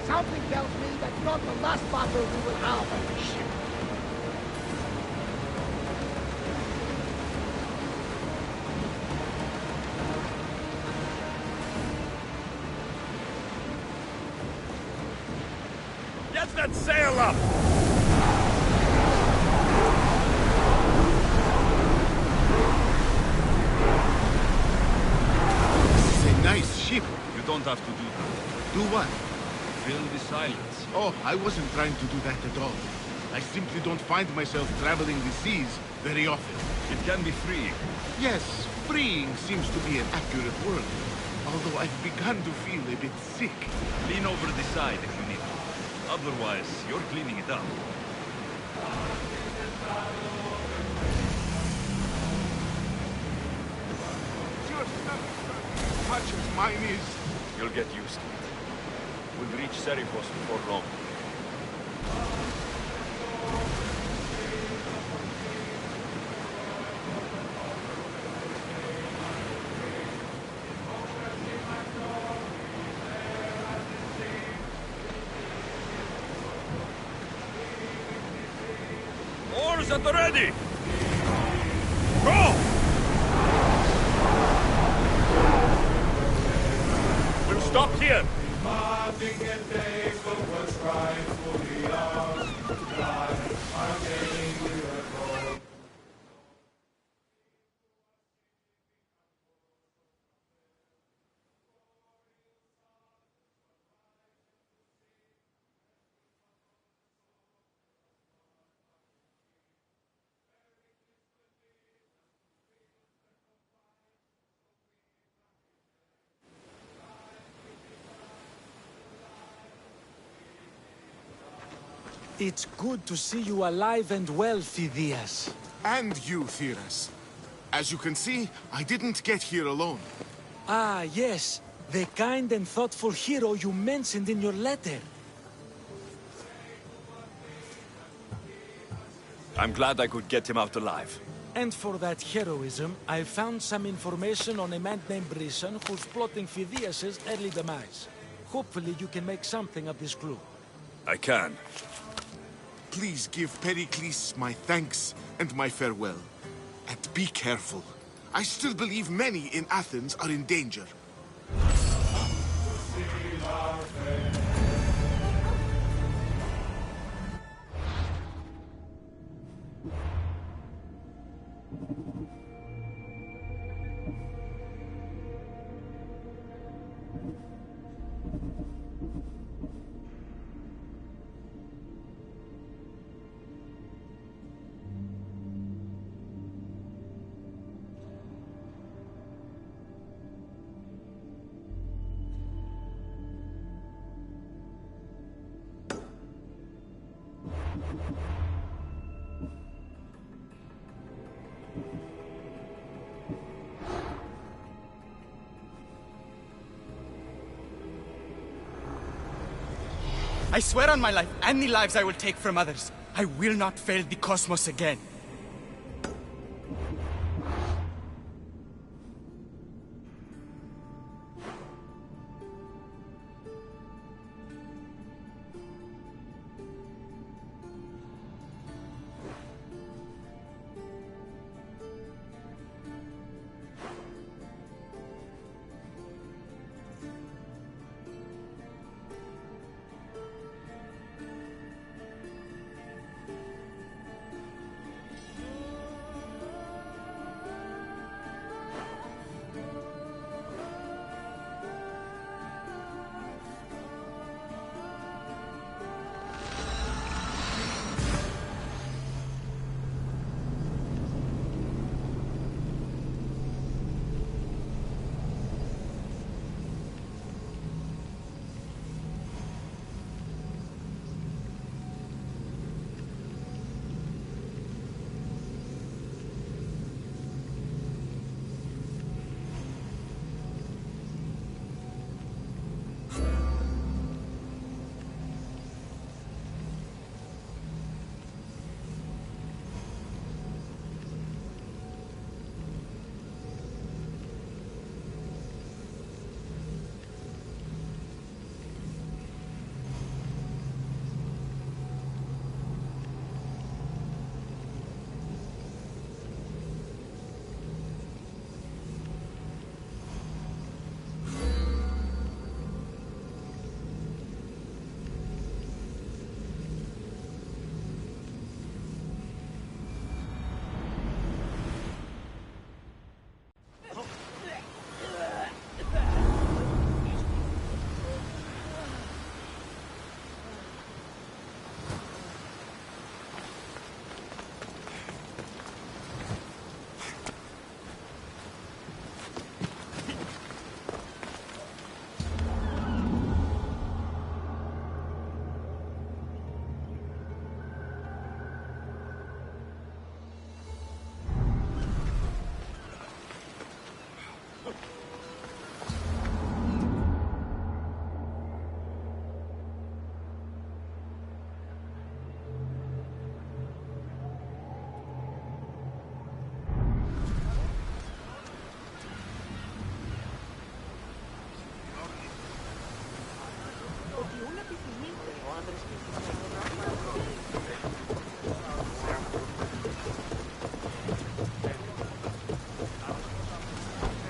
Something tells me that's not the last battle we will have on the ship. Get that sail up! This is a nice ship. You don't have to do that. Do what? Fill the silence. Oh, I wasn't trying to do that at all. I simply don't find myself traveling the seas very often. It can be freeing. Yes, freeing seems to be an accurate word. Although I've begun to feel a bit sick. Lean over the side if you need to. Otherwise, you're cleaning it up. Just as much as mine is. You'll get used to it. We'll reach Serifos before long. Oars at the ready! Go! We'll stop here. Nothing can take from what's rightfully ours. God, our gain we are told. It's good to see you alive and well, Phidias. And you, Theras. As you can see, I didn't get here alone. Ah, yes. The kind and thoughtful hero you mentioned in your letter. I'm glad I could get him out alive. And for that heroism, I found some information on a man named Brisson who's plotting Phidias' early demise. Hopefully you can make something of this clue. I can. Please give Pericles my thanks and my farewell. And be careful. I still believe many in Athens are in danger. I swear on my life and the lives I will take from others, I will not fail the cosmos again.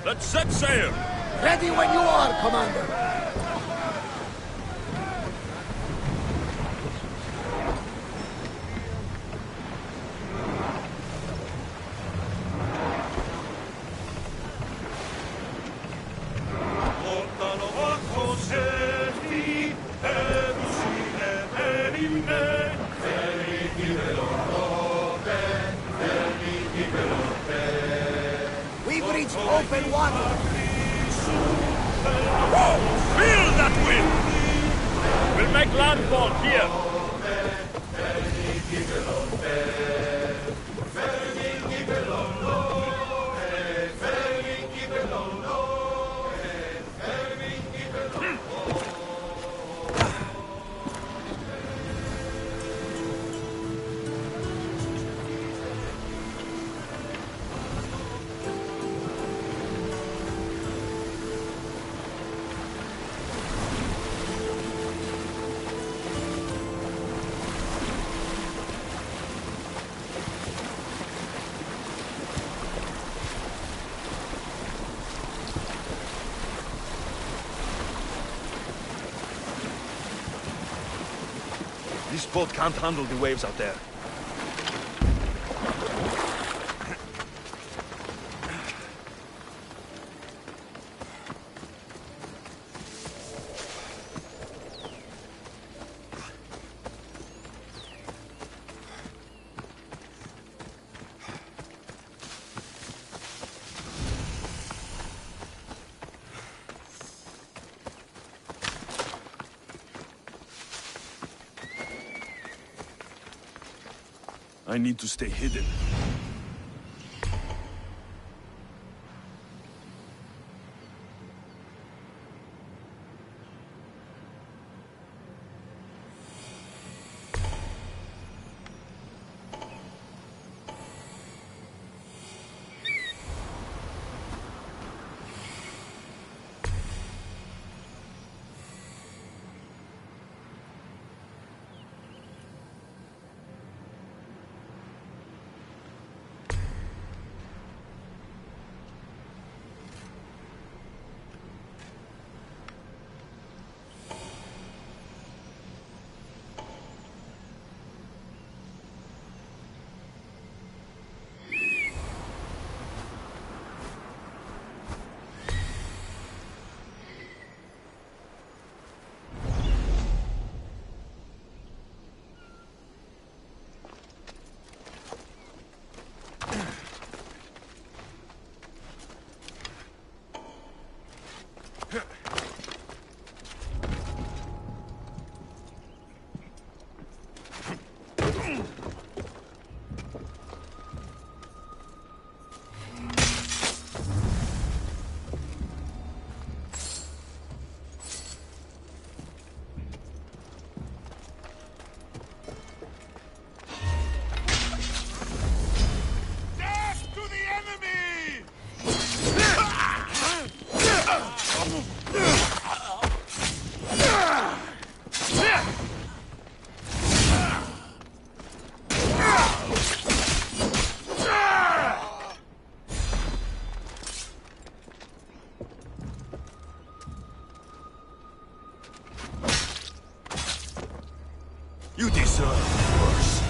Let's set sail! Ready when you are, Commander! towards open water. Feel that wind! We'll make landfall here. This boat can't handle the waves out there. I need to stay hidden. You deserve worse.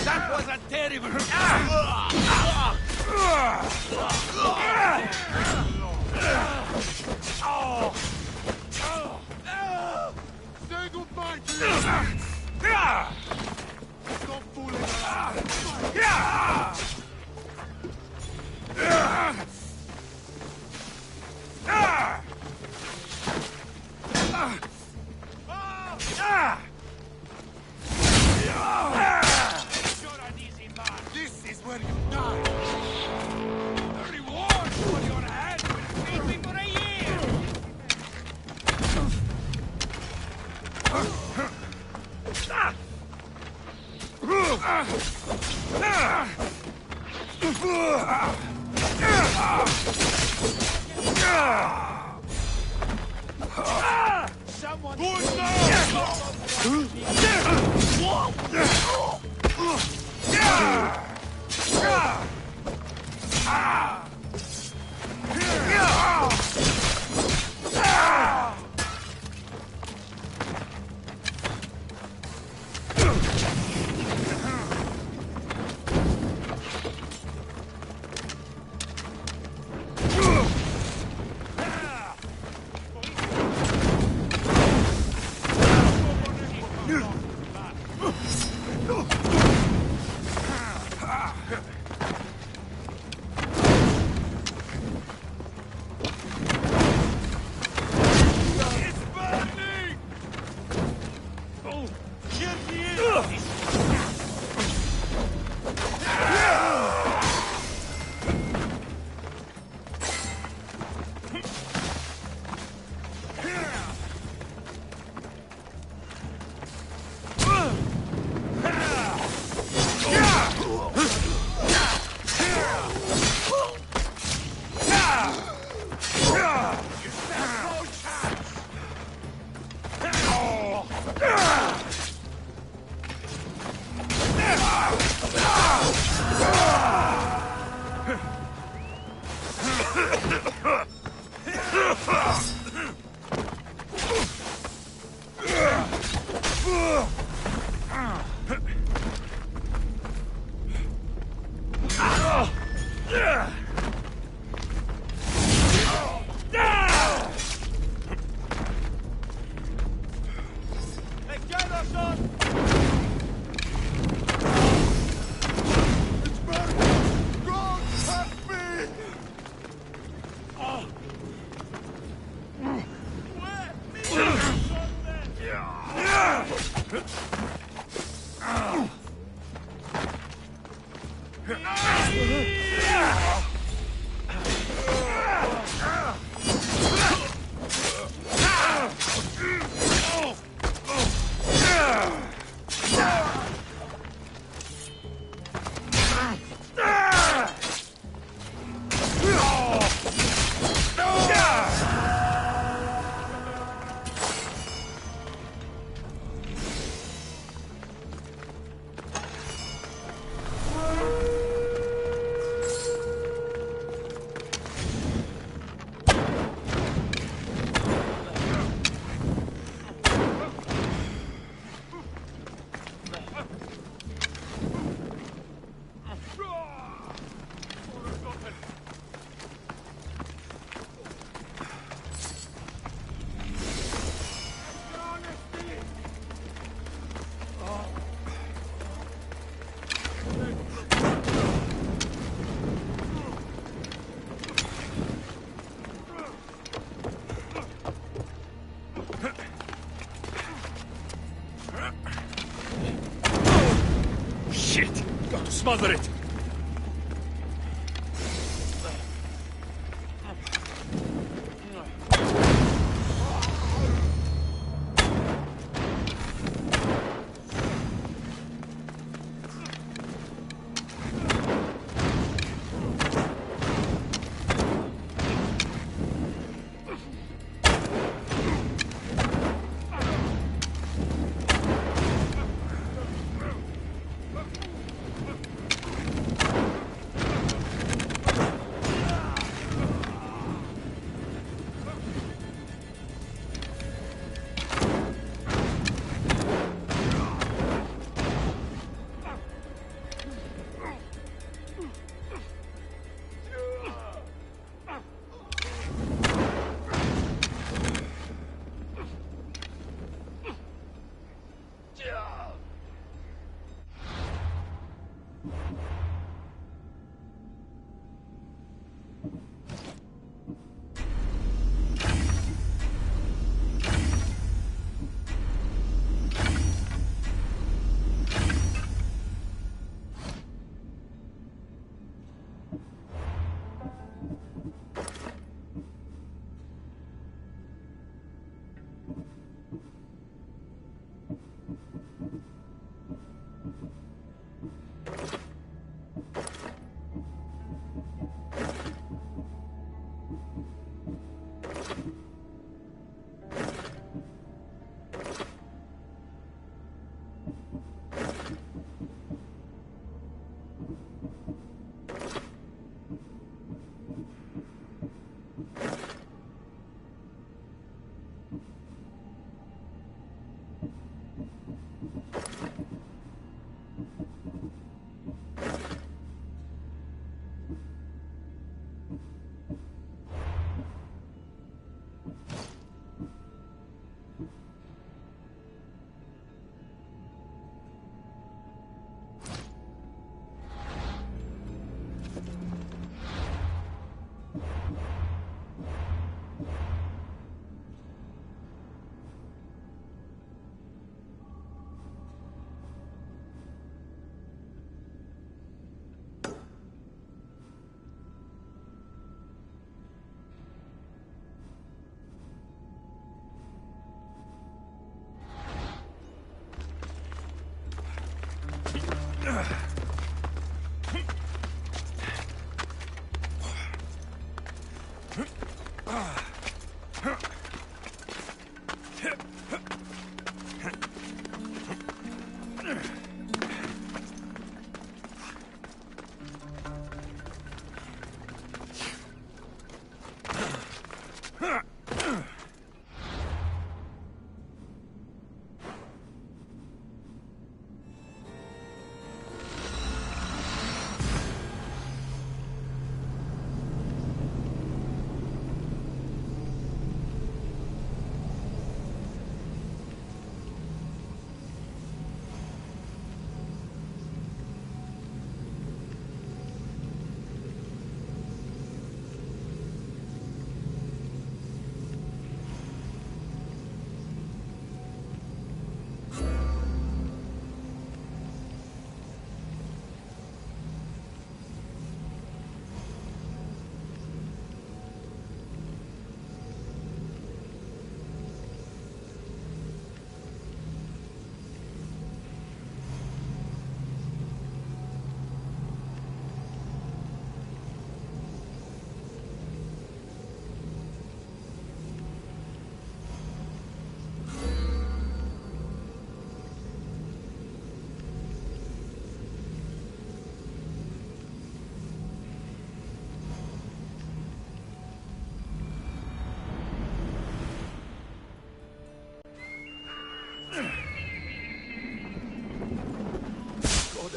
That was a terrible... Say goodbye to you! Stop fooling around! This is where you die! The reward for your hand will feed me for a year! Someone... Shit! Got to smother it!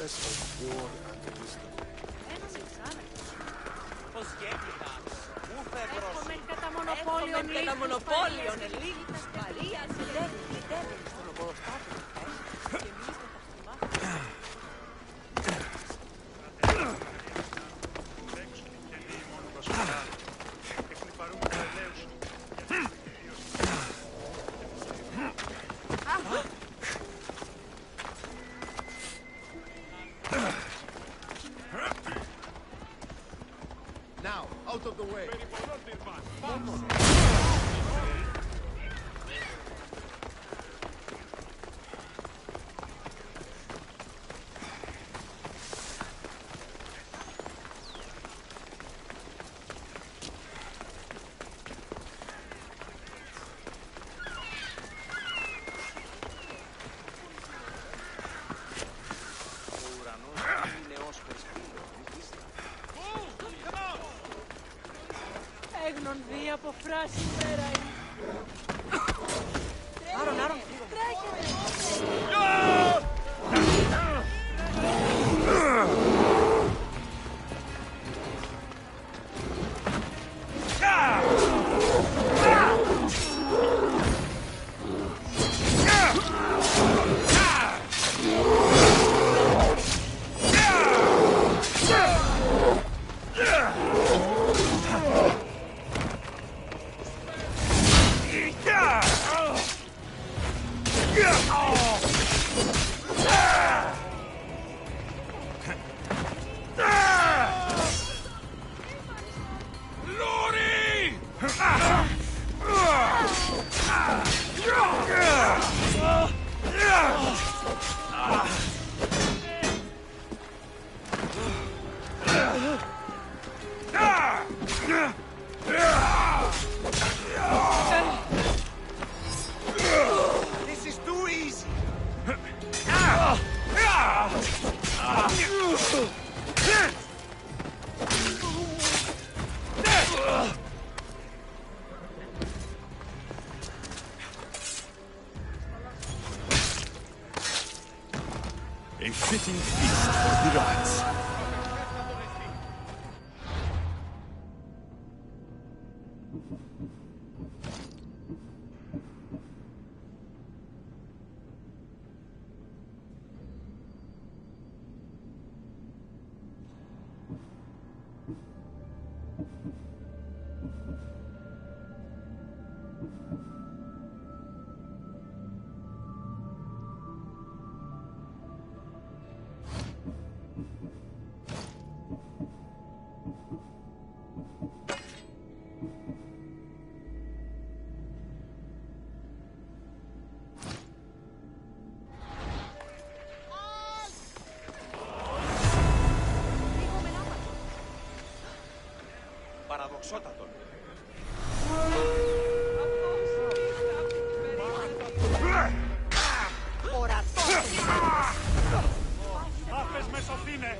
less of war and wisdom. Έχουμε κατά μονοπόλιον ελίγης Μαρίας. Στον οποδοστάτο. Now, out of the way. Έγνον δει από φράση μέρα. Άρον. This is too easy. A fitting feast for the rats. Παραδοξότατον. Άφες με σωθήνε!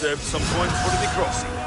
served some points for the crossing.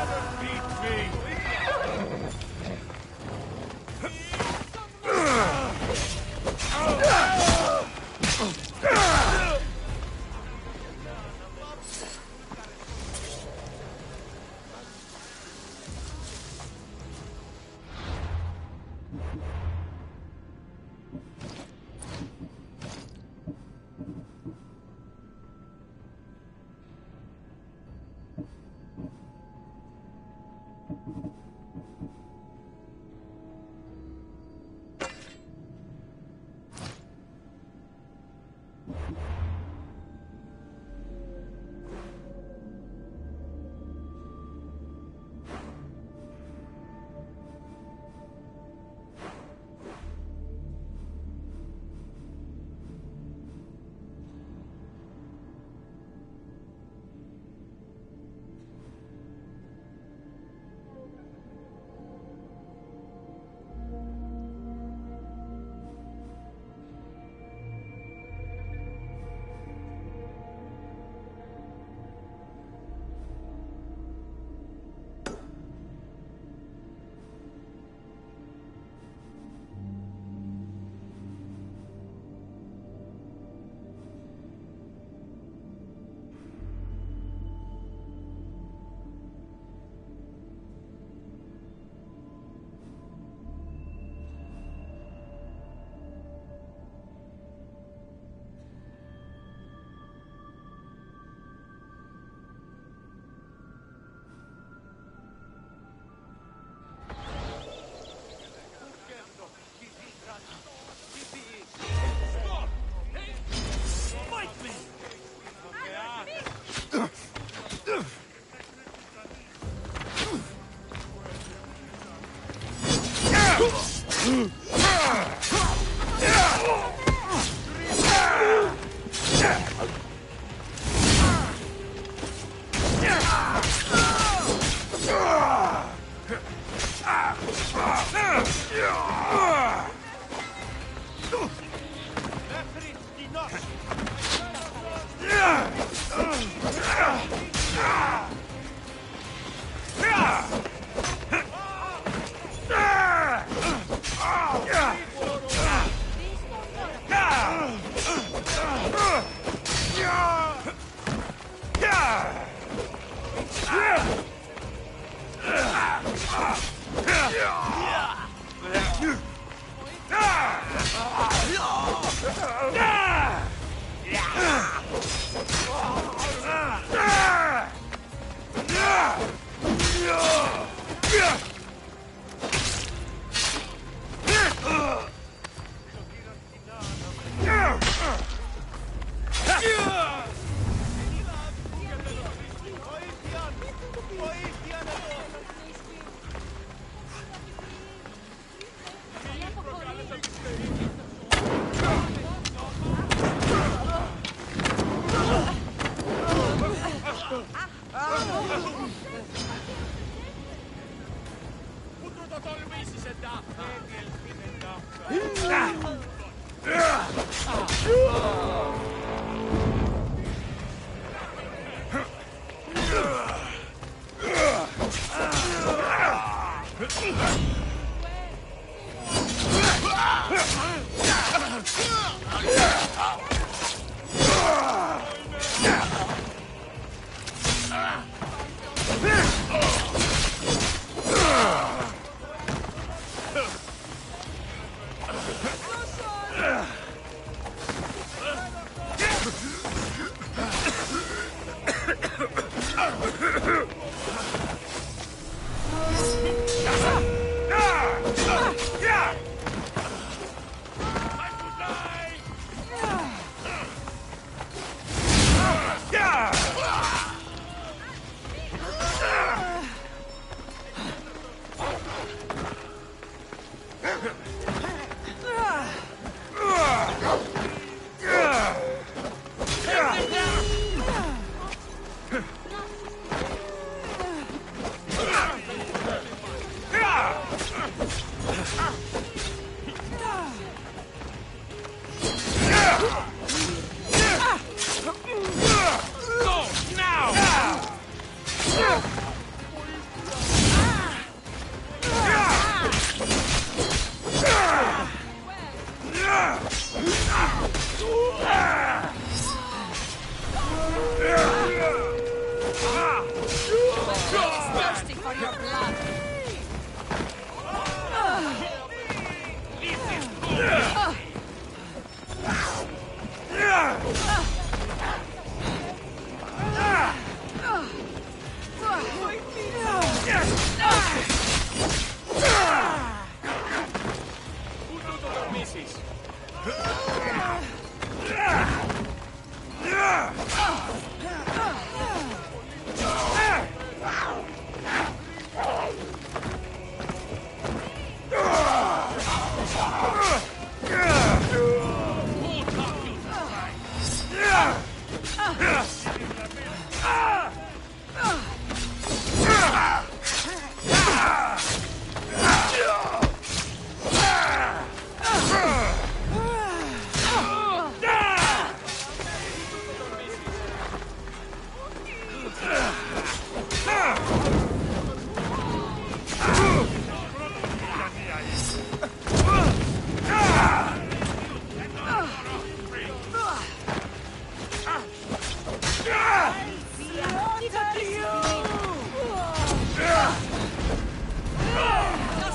Just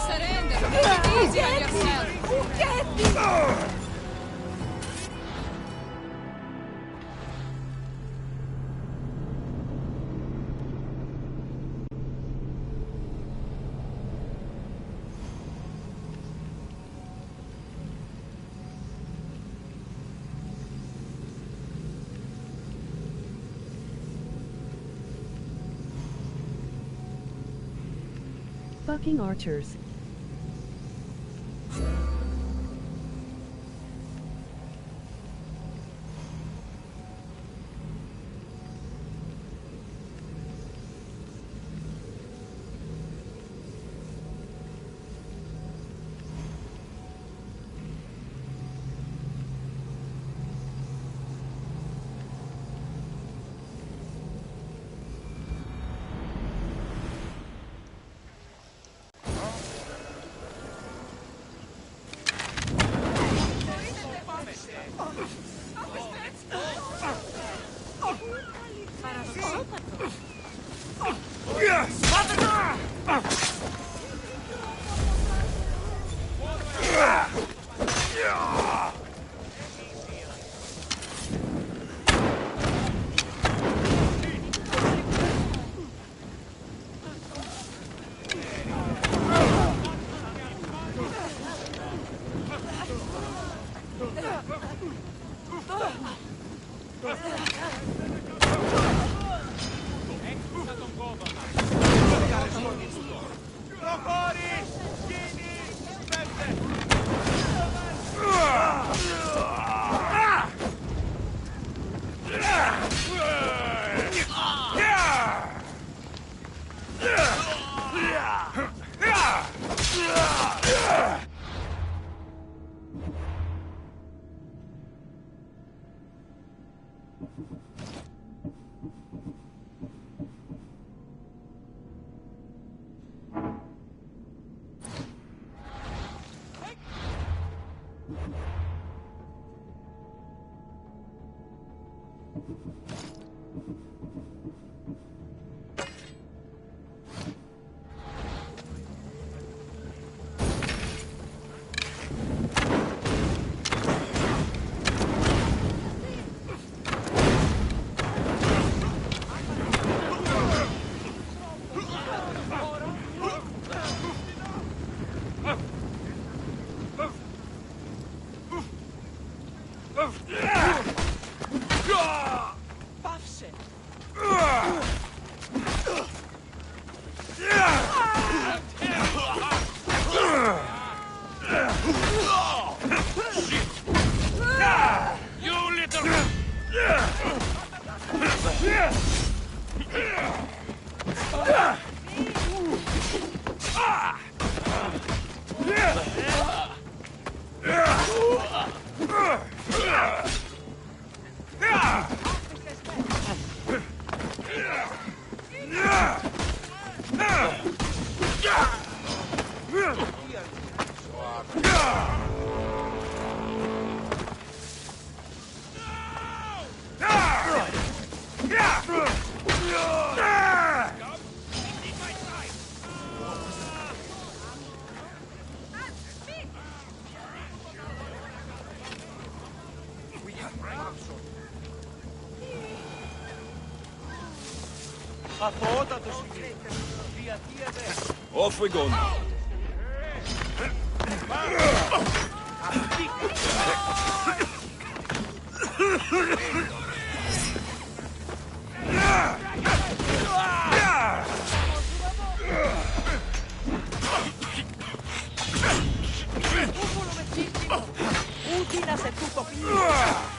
surrender. Make it easy on yourself. Fucking archers. Off we go now. Utina se tutto finito.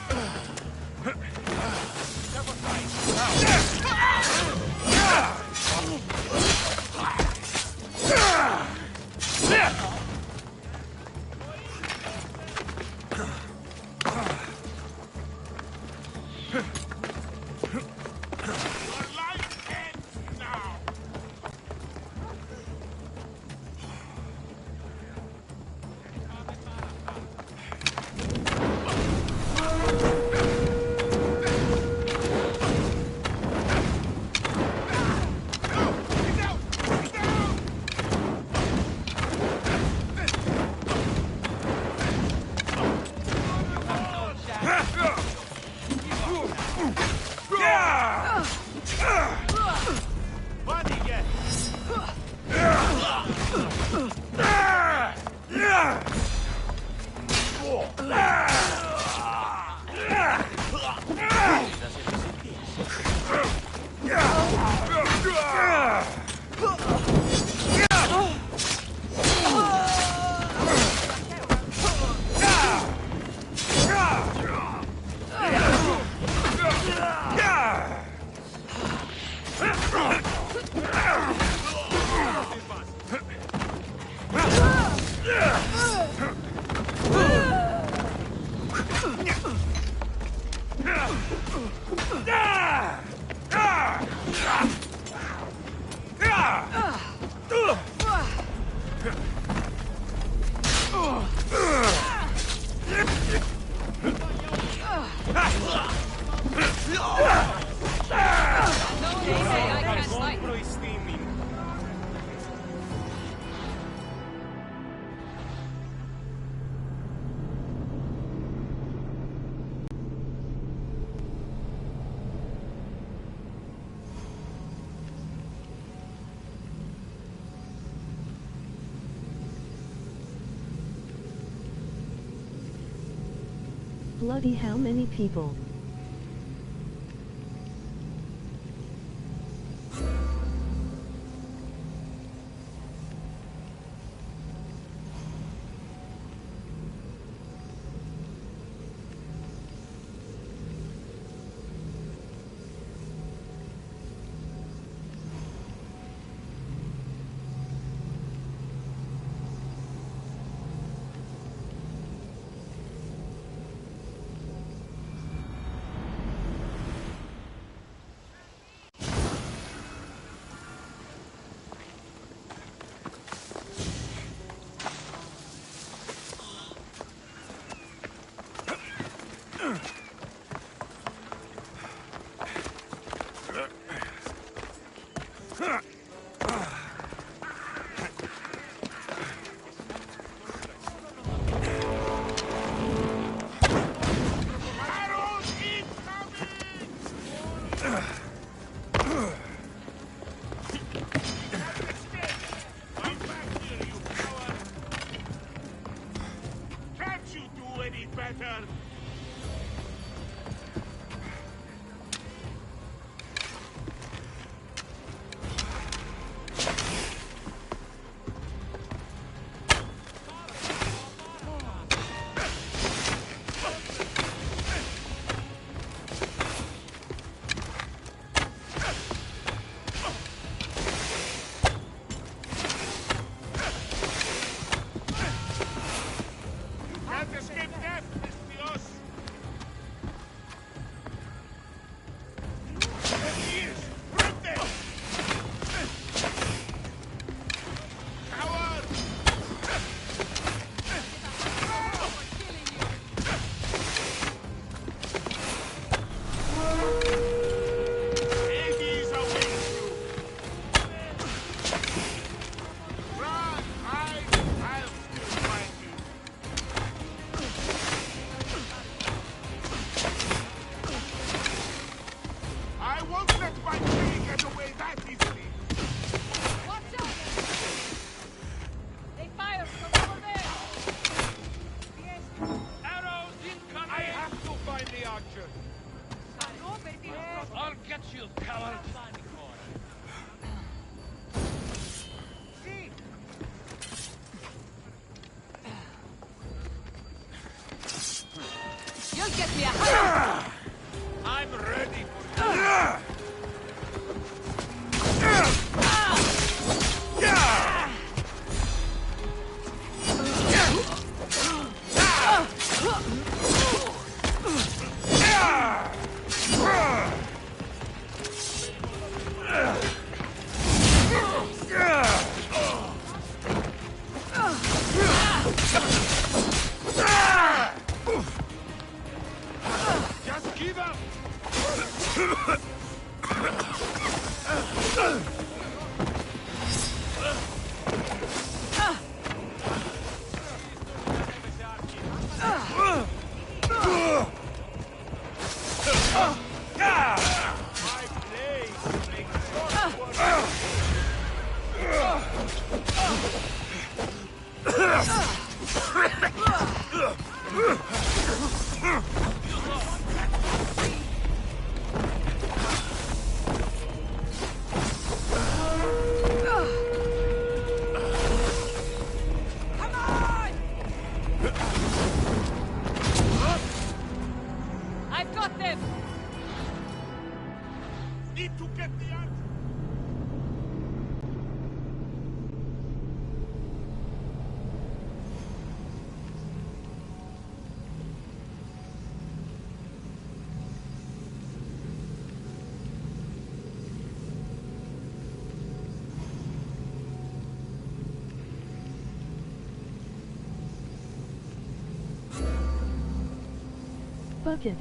Bloody how many people? You'll get me a hug. I'm ready for you. Just give up! I've got them. Need to get the answer. Bucket.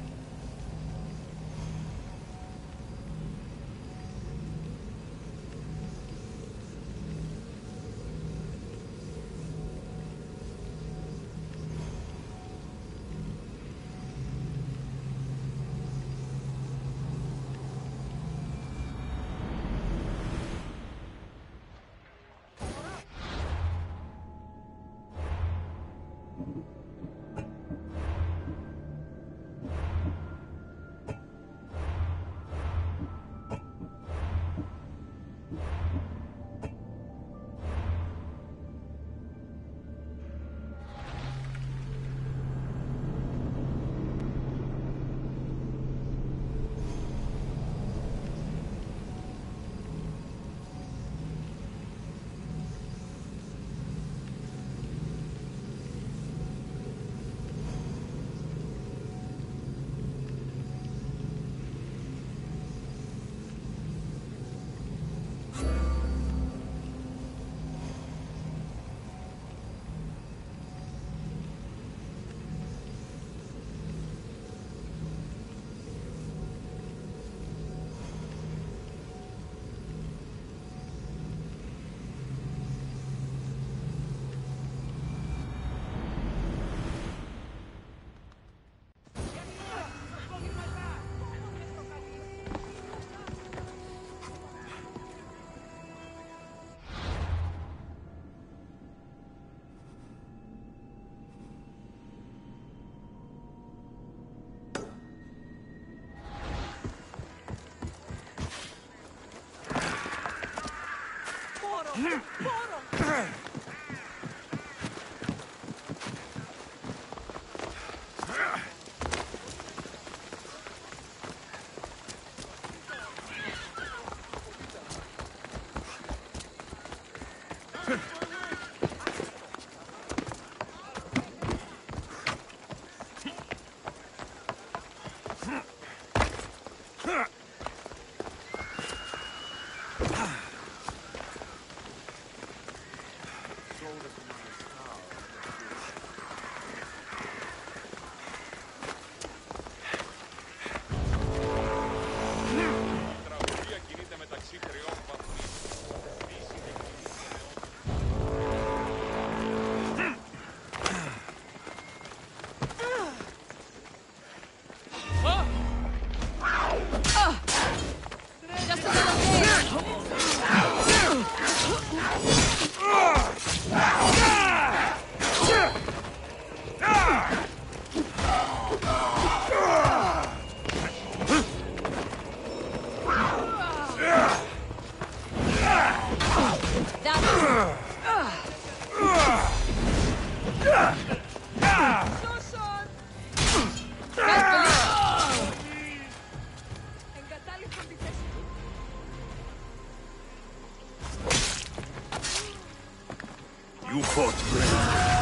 You fought bravely.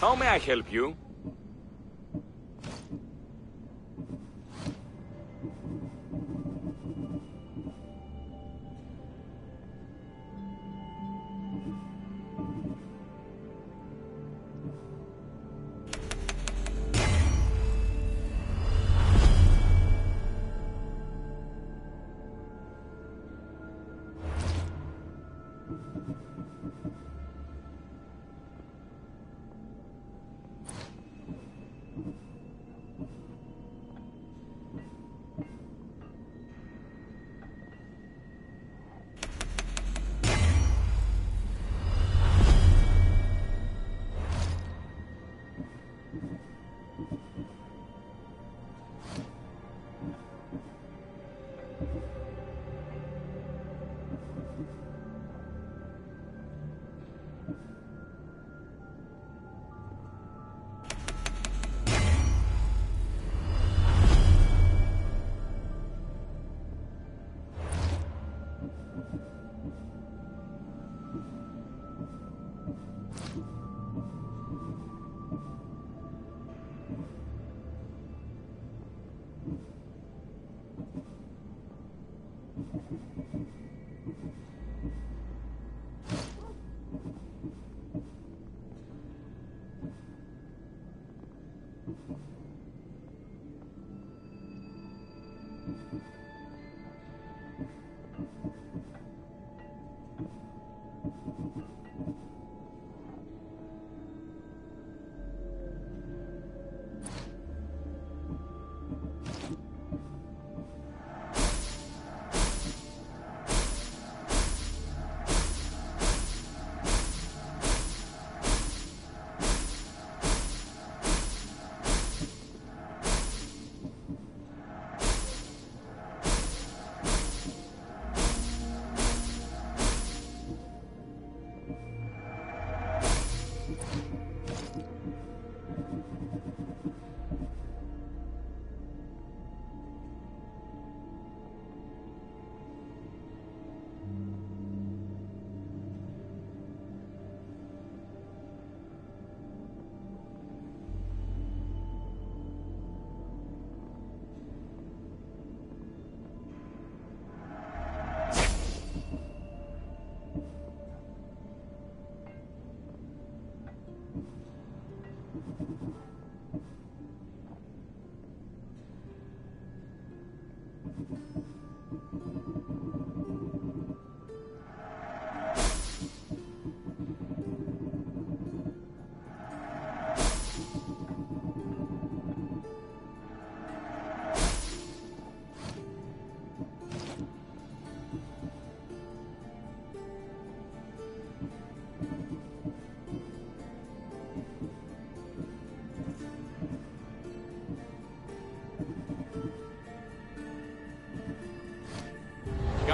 How may I help you?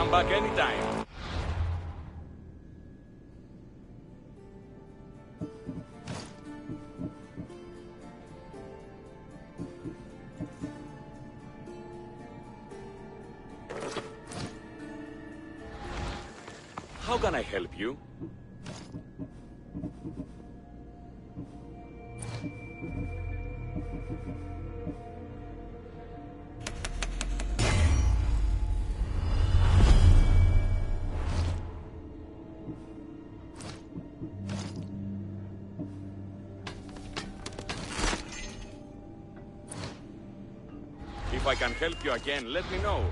Come back anytime. How can I help you? If I can help you again, let me know.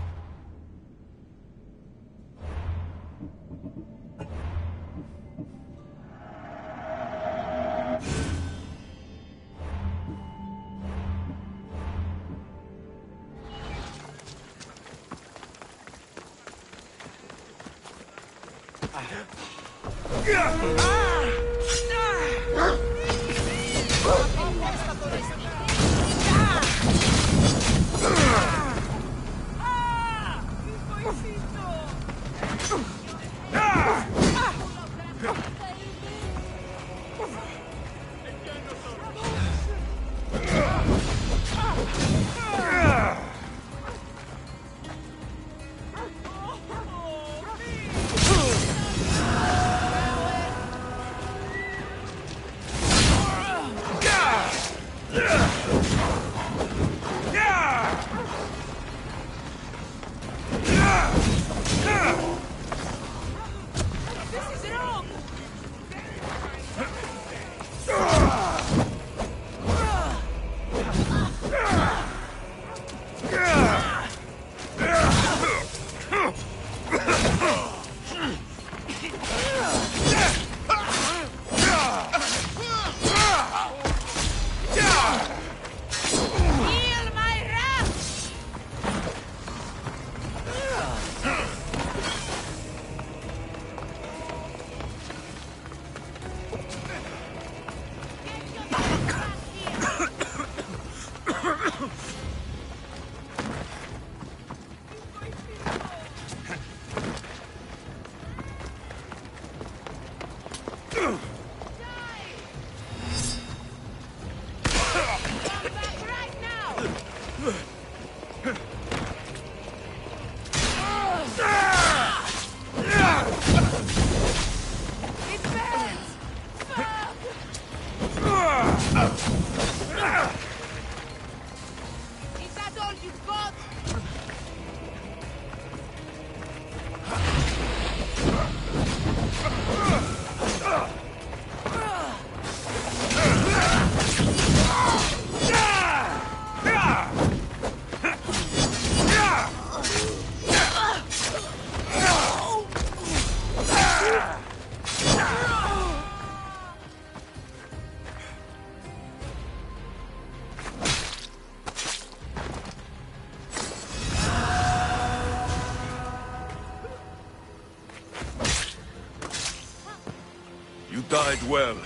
You died well.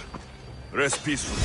Rest peacefully.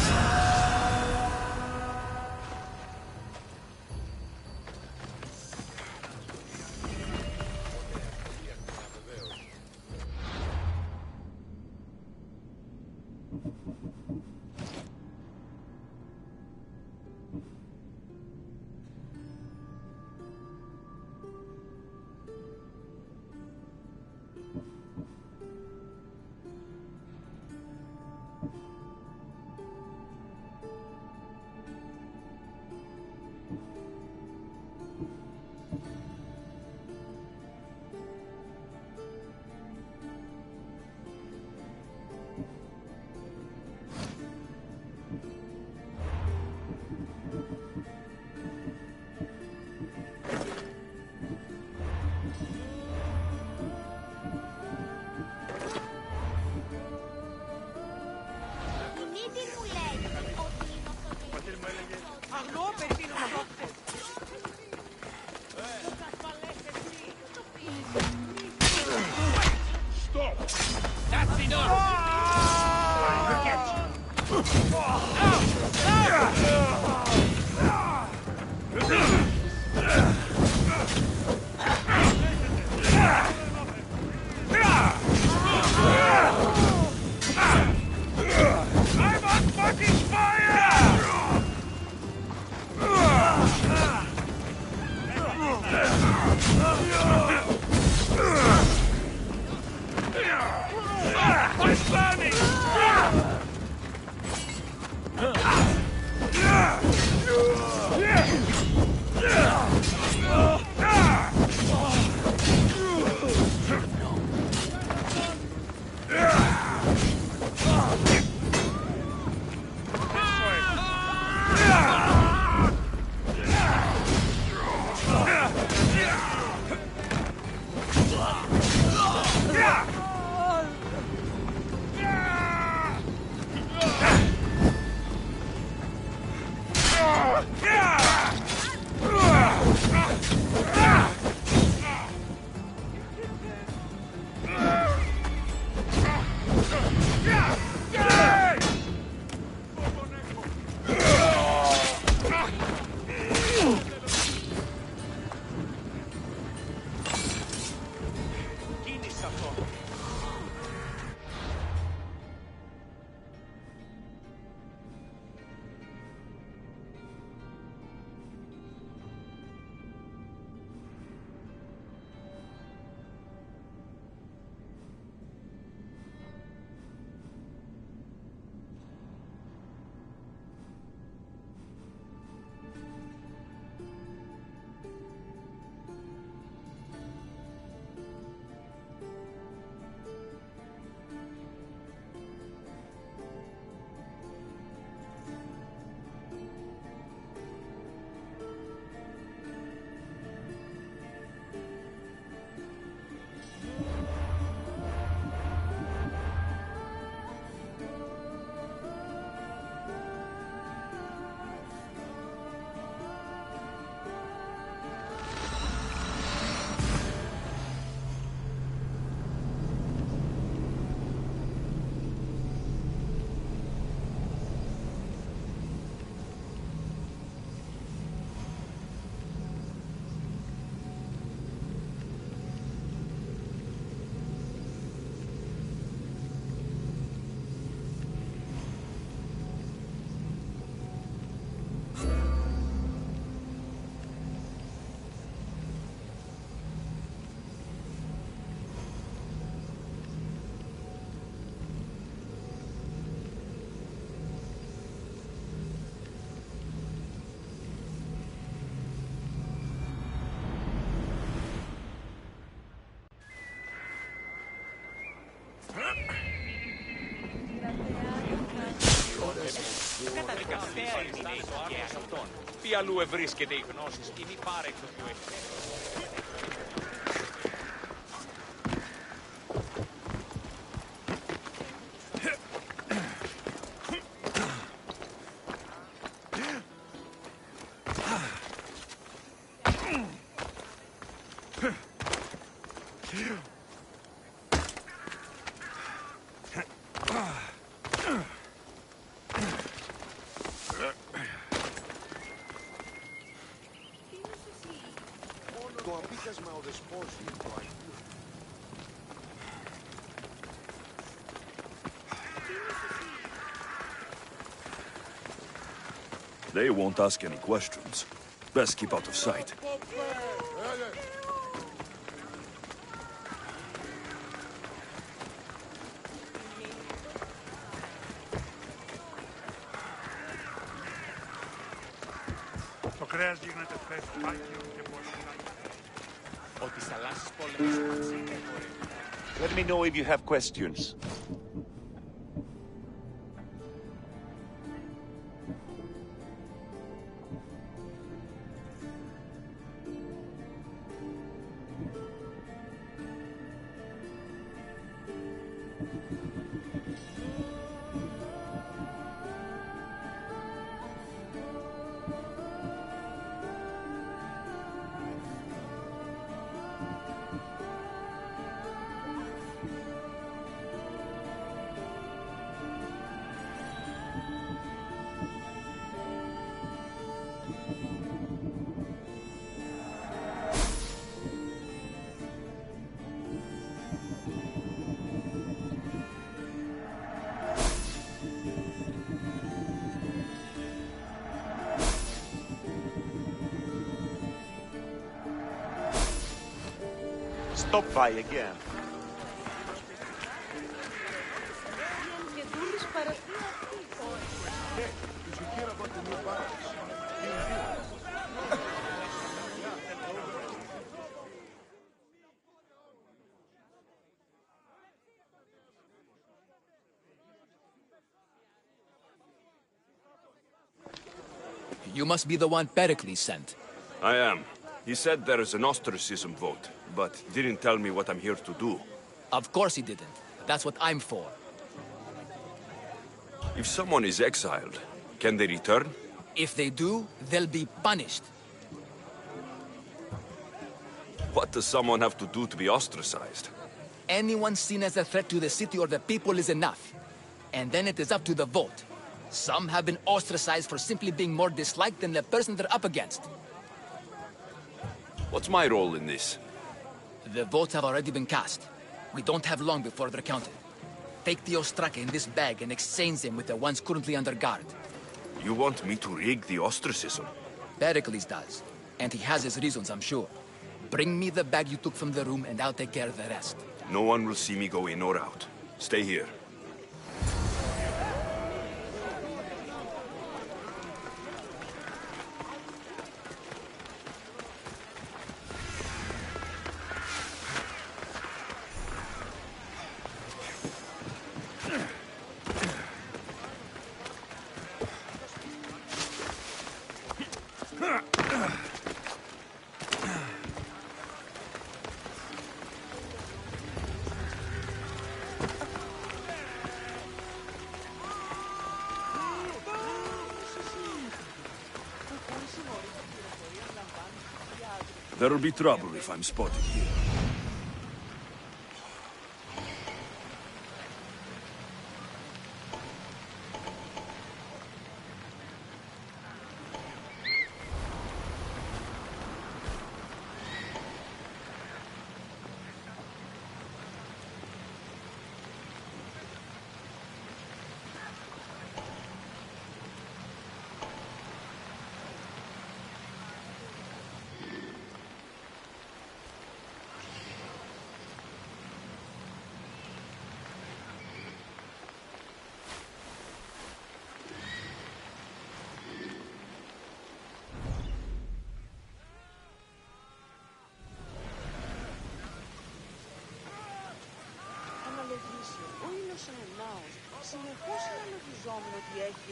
That's enough! Forget you! Καταδικασμένη είναι η γείας αυτών. Τι αλλού ευρίσκεται η γνώση ή μη πάρεξο του εχθρού. Το απίκασμα ο δεσπόζει το αγγείο. They won't ask any questions. Best keep out of sight. Το κρέας γίνεται φάκιο και πορτοκάλι. Ο της θαλάσσης πόλεμος Let me know if you have questions. Stop by again. You must be the one Pericles sent. I am. He said there is an ostracism vote, but didn't tell me what I'm here to do. Of course he didn't. That's what I'm for. If someone is exiled, can they return? If they do, they'll be punished. What does someone have to do to be ostracized? Anyone seen as a threat to the city or the people is enough. And then it is up to the vote. Some have been ostracized for simply being more disliked than the person they're up against. What's my role in this? The votes have already been cast. We don't have long before they're counted. Take the ostraka in this bag and exchange them with the ones currently under guard. You want me to rig the ostracism? Pericles does. And he has his reasons, I'm sure. Bring me the bag you took from the room and I'll take care of the rest. No one will see me go in or out. Stay here. There'll be trouble if I'm spotted here. Ο ήλιος είναι ναός. Συνεχώς αναλογιζόμουν ότι έχει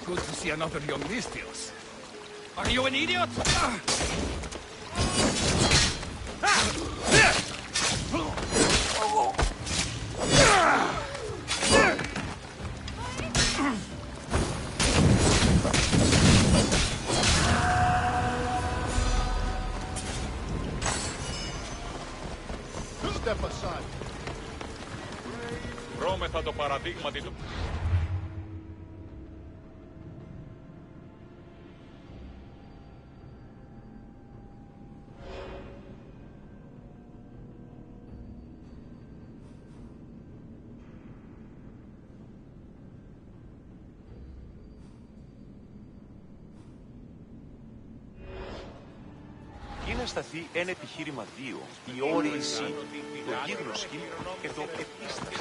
Good to see another young Misthios. Are you an idiot? Step aside. Βρώμεθα το παραδείγματι του... Είναι σταθεί ένα επιχείρημα 2, η Odyssey, το γίγνωσχη και το επίσταστη.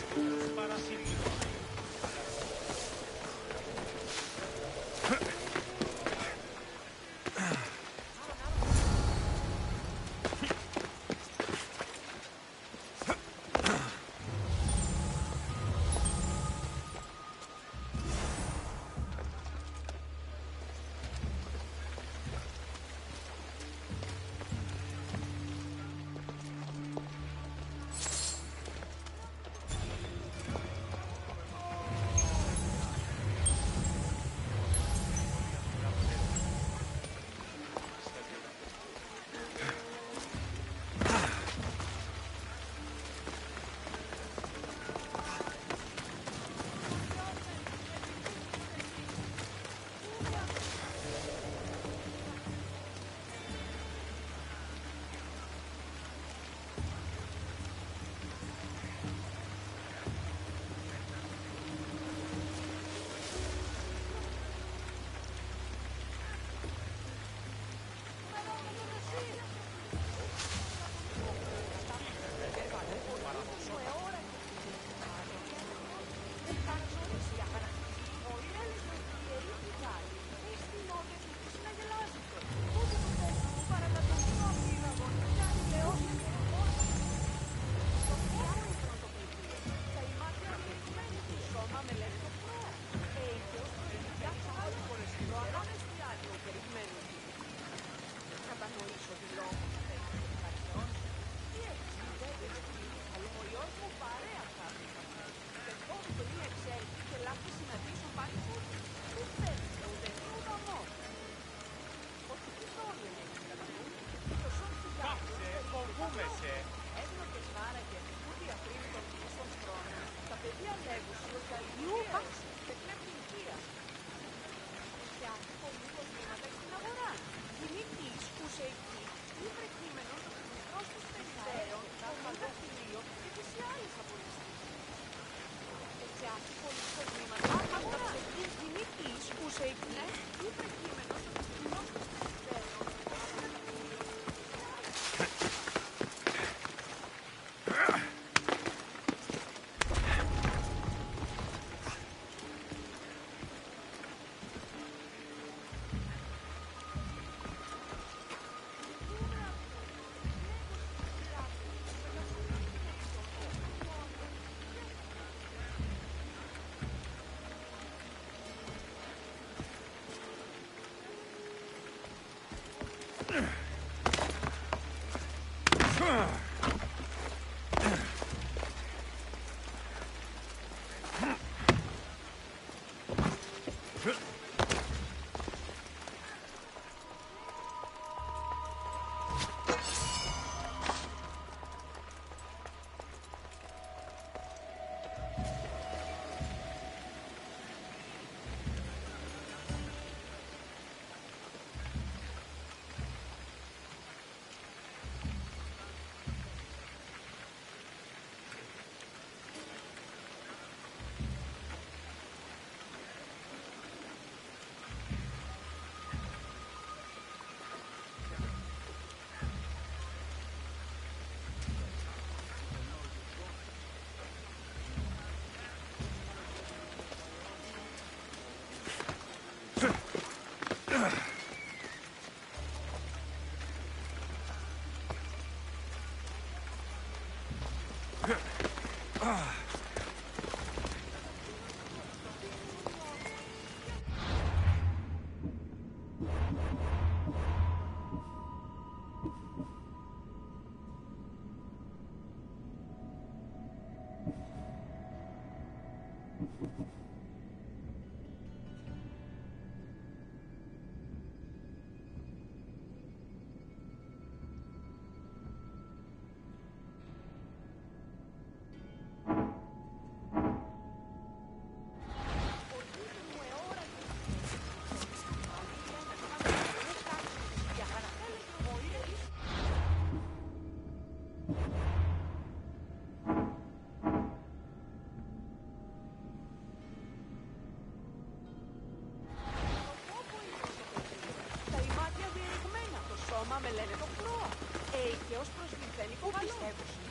ως προσβληθέν υποπαλός.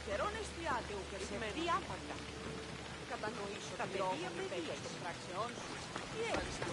Καιρόν εστιάται ο και σε διάπαγα. Κατανοήσω τα παιδιά με δίες των πράξεών σου. Τι έχεις να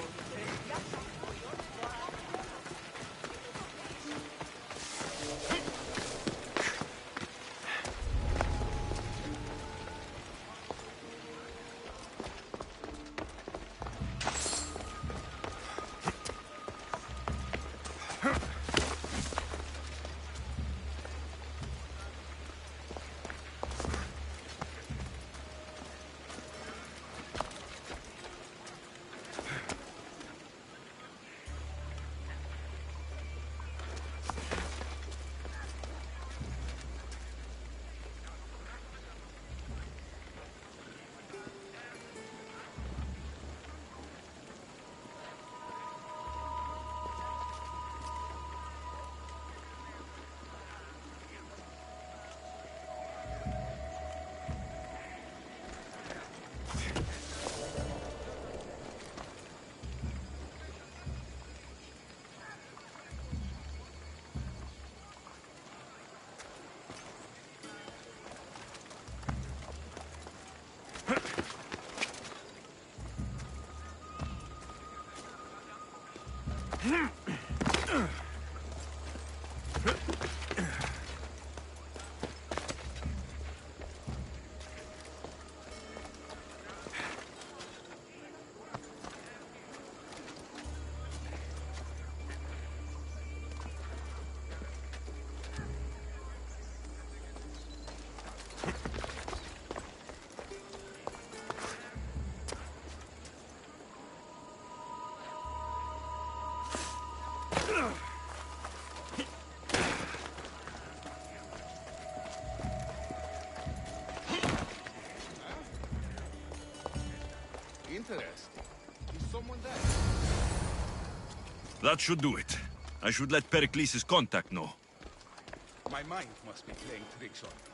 Interesting. Is someone there? That should do it. I should let Pericles' contact know. My mind must be playing tricks on me.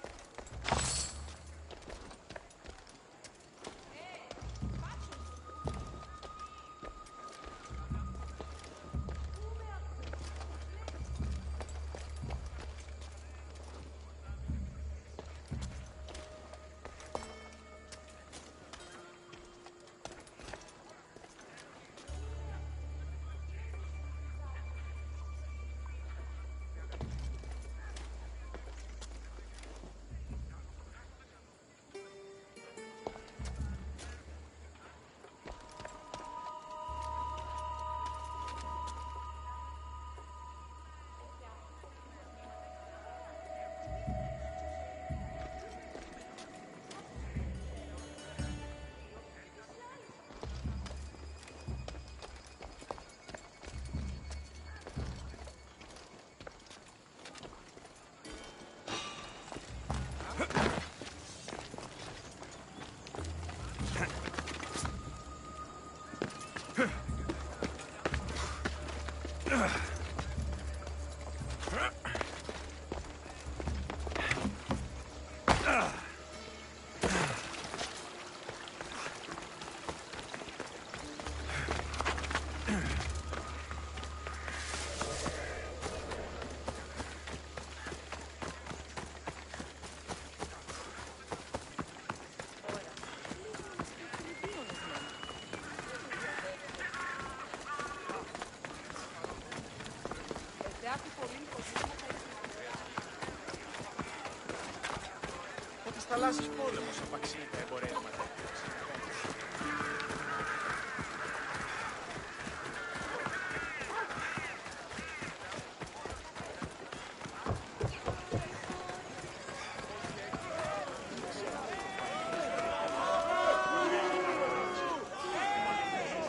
Ότι θαλάσσης πόλεμος απαξίει τα εμπορεύματα.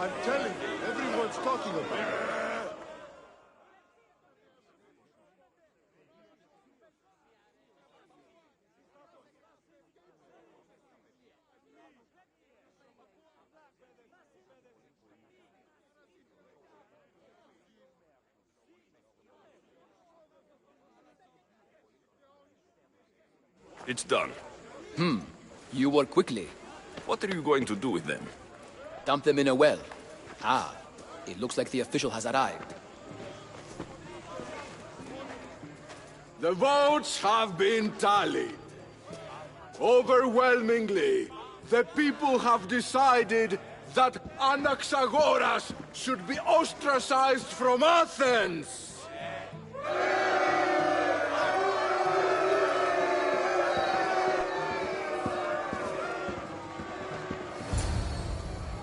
I'm telling you, everyone's talking about it. It's done. You work quickly. What are you going to do with them? Dump them in a well. Ah, it looks like the official has arrived. The votes have been tallied. Overwhelmingly, the people have decided that Anaxagoras should be ostracized from Athens!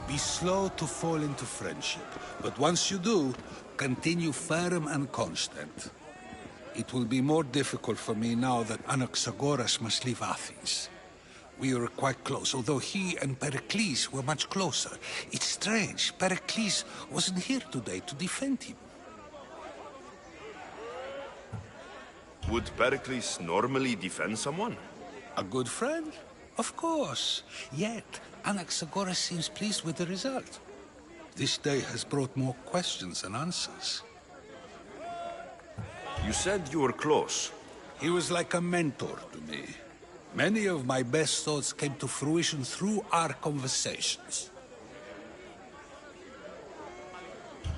Be slow to fall into friendship, but once you do, continue firm and constant. It will be more difficult for me now that Anaxagoras must leave Athens. We were quite close, although he and Pericles were much closer. It's strange, Pericles wasn't here today to defend him. Would Pericles normally defend someone? A good friend? Of course. Yet, Anaxagoras seems pleased with the result. This day has brought more questions than answers. You said you were close. He was like a mentor to me. Many of my best thoughts came to fruition through our conversations.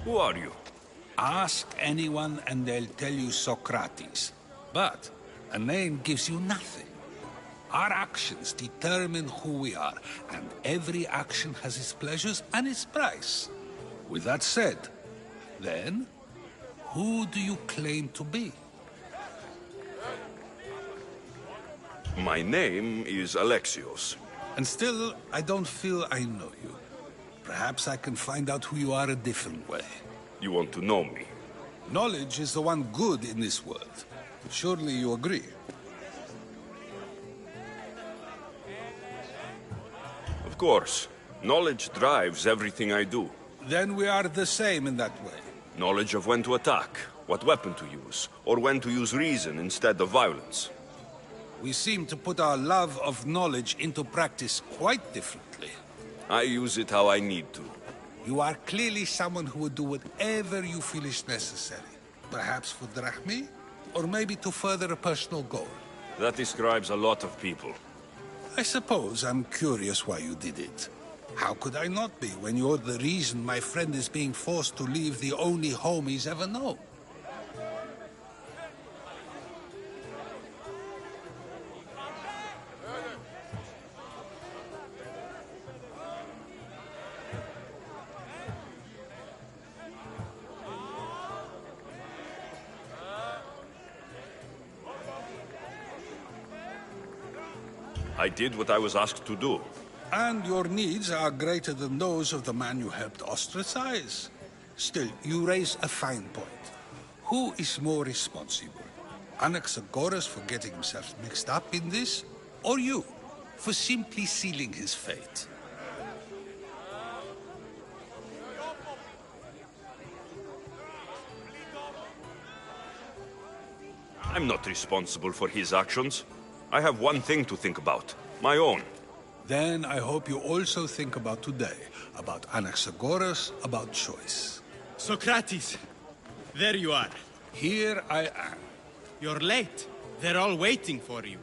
Who are you? Ask anyone and they'll tell you Socrates. But a name gives you nothing. Our actions determine who we are, and every action has its pleasures and its price. With that said, then, who do you claim to be? My name is Alexios. And still, I don't feel I know you. Perhaps I can find out who you are a different way. You want to know me? Knowledge is the one good in this world. Surely you agree? Of course. Knowledge drives everything I do. Then we are the same in that way. Knowledge of when to attack, what weapon to use, or when to use reason instead of violence. We seem to put our love of knowledge into practice quite differently. I use it how I need to. You are clearly someone who would do whatever you feel is necessary. Perhaps for drachmae, or maybe to further a personal goal. That describes a lot of people. I suppose I'm curious why you did it. How could I not be when you're the reason my friend is being forced to leave the only home he's ever known? I did what I was asked to do. And your needs are greater than those of the man you helped ostracize. Still, you raise a fine point. Who is more responsible? Anaxagoras for getting himself mixed up in this? Or you, for simply sealing his fate? I'm not responsible for his actions. I have one thing to think about. My own. Then I hope you also think about today. About Anaxagoras, about choice. Socrates! There you are. Here I am. You're late. They're all waiting for you.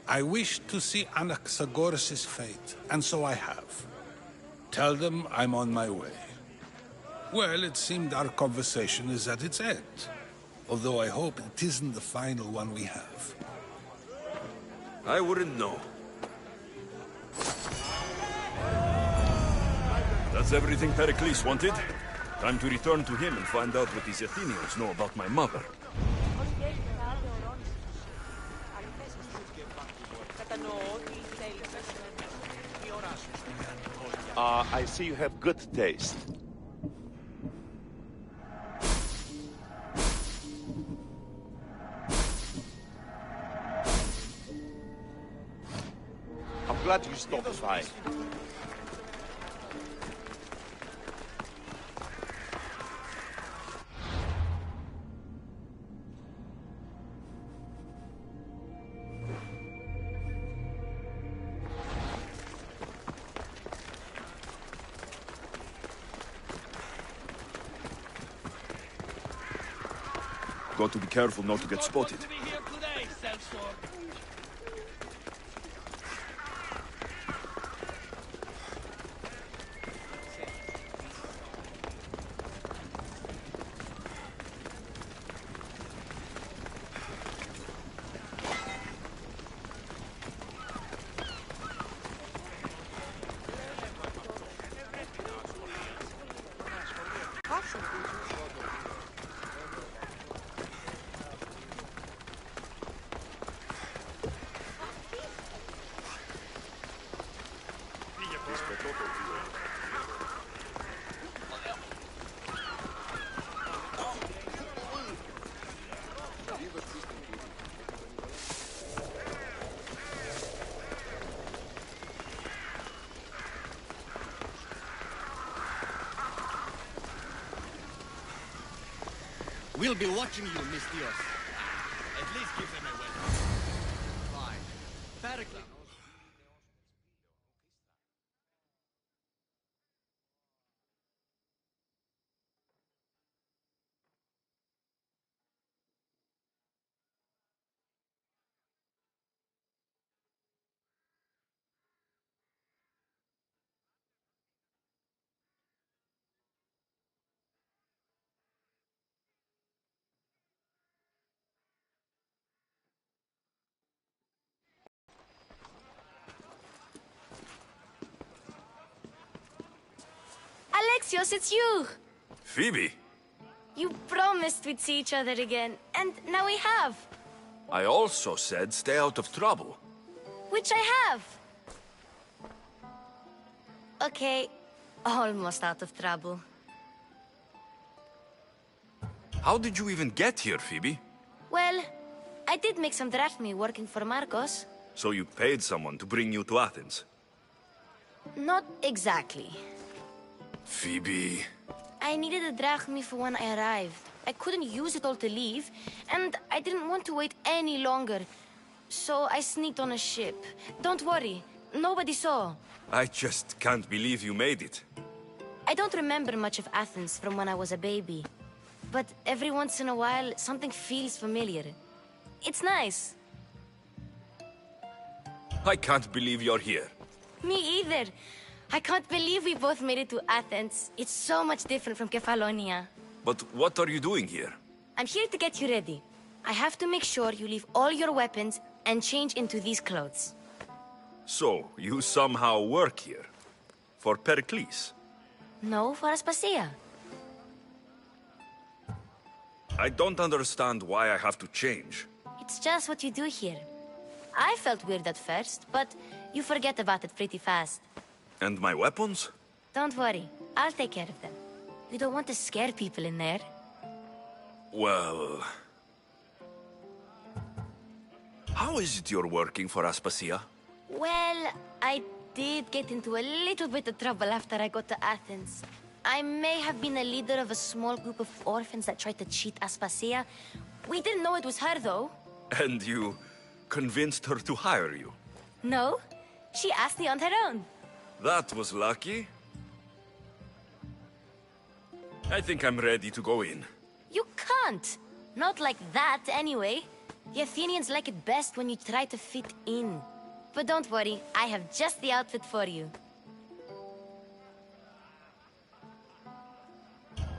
I wish to see Anaxagoras' fate, and so I have. Tell them I'm on my way. Well, it seemed our conversation is at its end. Although I hope it isn't the final one we have. I wouldn't know. That's everything Pericles wanted. Time to return to him and find out what these Athenians know about my mother. I see you have good taste. I'm glad you stopped by. Got to be careful not to get spotted. We'll be watching you, Mistios. At least give them a weapon. Fine. Pericles. Alexios, it's you! Phoebe, You promised we'd see each other again, and now we have. I also said stay out of trouble. Which I have. Okay, almost out of trouble. How did you even get here, Phoebe? Well, I did make some drachmae working for Marcos. So you paid someone to bring you to Athens? Not exactly. Phoebe... I needed a drachmae for when I arrived. I couldn't use it all to leave, and I didn't want to wait any longer. So I sneaked on a ship. Don't worry, nobody saw. I just can't believe you made it. I don't remember much of Athens from when I was a baby. But every once in a while, something feels familiar. It's nice. I can't believe you're here. Me either. I can't believe we both made it to Athens. It's so much different from Kefalonia. But what are you doing here? I'm here to get you ready. I have to make sure you leave all your weapons and change into these clothes. So, you somehow work here? For Pericles? No, for Aspasia. I don't understand why I have to change. It's just what you do here. I felt weird at first, but you forget about it pretty fast. And my weapons? Don't worry, I'll take care of them. You don't want to scare people in there. Well... How is it you're working for Aspasia? Well, I did get into a little bit of trouble after I got to Athens. I may have been a leader of a small group of orphans that tried to cheat Aspasia. We didn't know it was her, though. And you convinced her to hire you? No, she asked me on her own. That was lucky. I think I'm ready to go in. You can't. Not like that, anyway. The Athenians like it best when you try to fit in. But don't worry, I have just the outfit for you.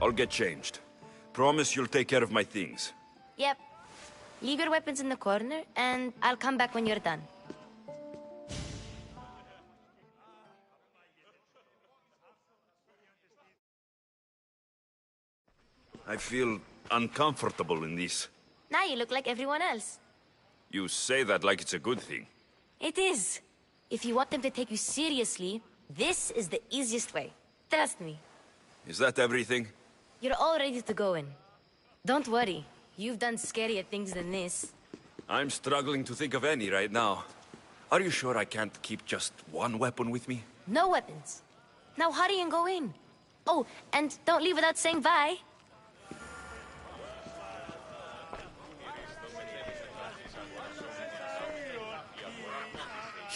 I'll get changed. Promise you'll take care of my things. Yep. Leave your weapons in the corner, and I'll come back when you're done. I feel uncomfortable in this. Now you look like everyone else. You say that like it's a good thing. It is. If you want them to take you seriously, this is the easiest way. Trust me. Is that everything? You're all ready to go in. Don't worry. You've done scarier things than this. I'm struggling to think of any right now. Are you sure I can't keep just one weapon with me? No weapons. Now hurry and go in. Oh, and don't leave without saying bye.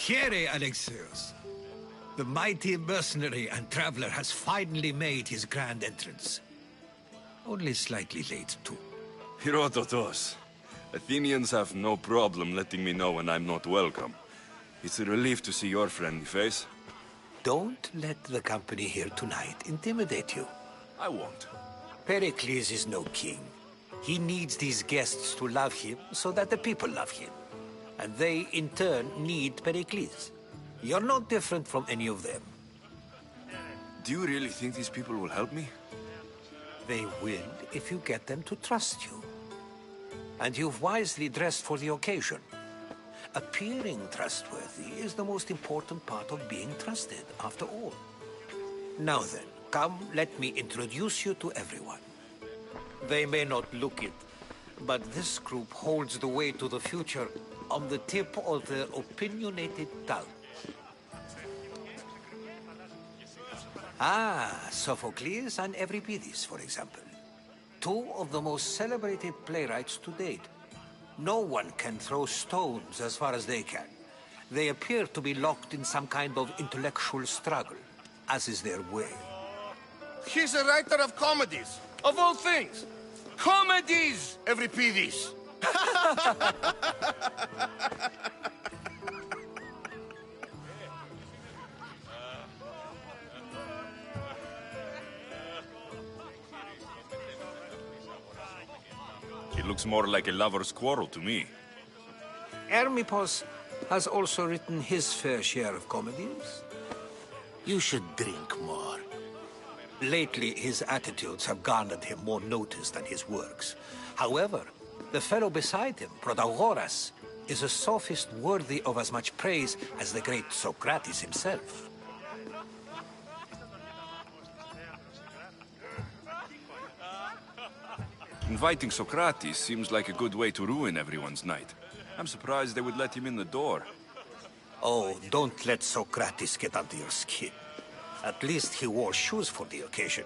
Here, Alexios. The mighty mercenary and traveler has finally made his grand entrance. Only slightly late, too. Herodotos. Athenians have no problem letting me know when I'm not welcome. It's a relief to see your friendly face. Don't let the company here tonight intimidate you. I won't. Pericles is no king. He needs these guests to love him so that the people love him. And they, in turn, need Pericles. You're not different from any of them. Do you really think these people will help me? They will if you get them to trust you. And you've wisely dressed for the occasion. Appearing trustworthy is the most important part of being trusted, after all. Now then, come, let me introduce you to everyone. They may not look it, but this group holds the way to the future on the tip of their opinionated tongue. Ah, Sophocles and Euripides, for example. Two of the most celebrated playwrights to date. No one can throw stones as far as they can. They appear to be locked in some kind of intellectual struggle, as is their way. He's a writer of comedies, of all things. Comedies, Euripides! It looks more like a lover's quarrel to me. Hermippos has also written his fair share of comedies. You should drink more. Lately, his attitudes have garnered him more notice than his works. However, the fellow beside him, Protagoras, is a sophist worthy of as much praise as the great Socrates himself. Inviting Socrates seems like a good way to ruin everyone's night. I'm surprised they would let him in the door. Oh, don't let Socrates get under your skin. At least he wore shoes for the occasion.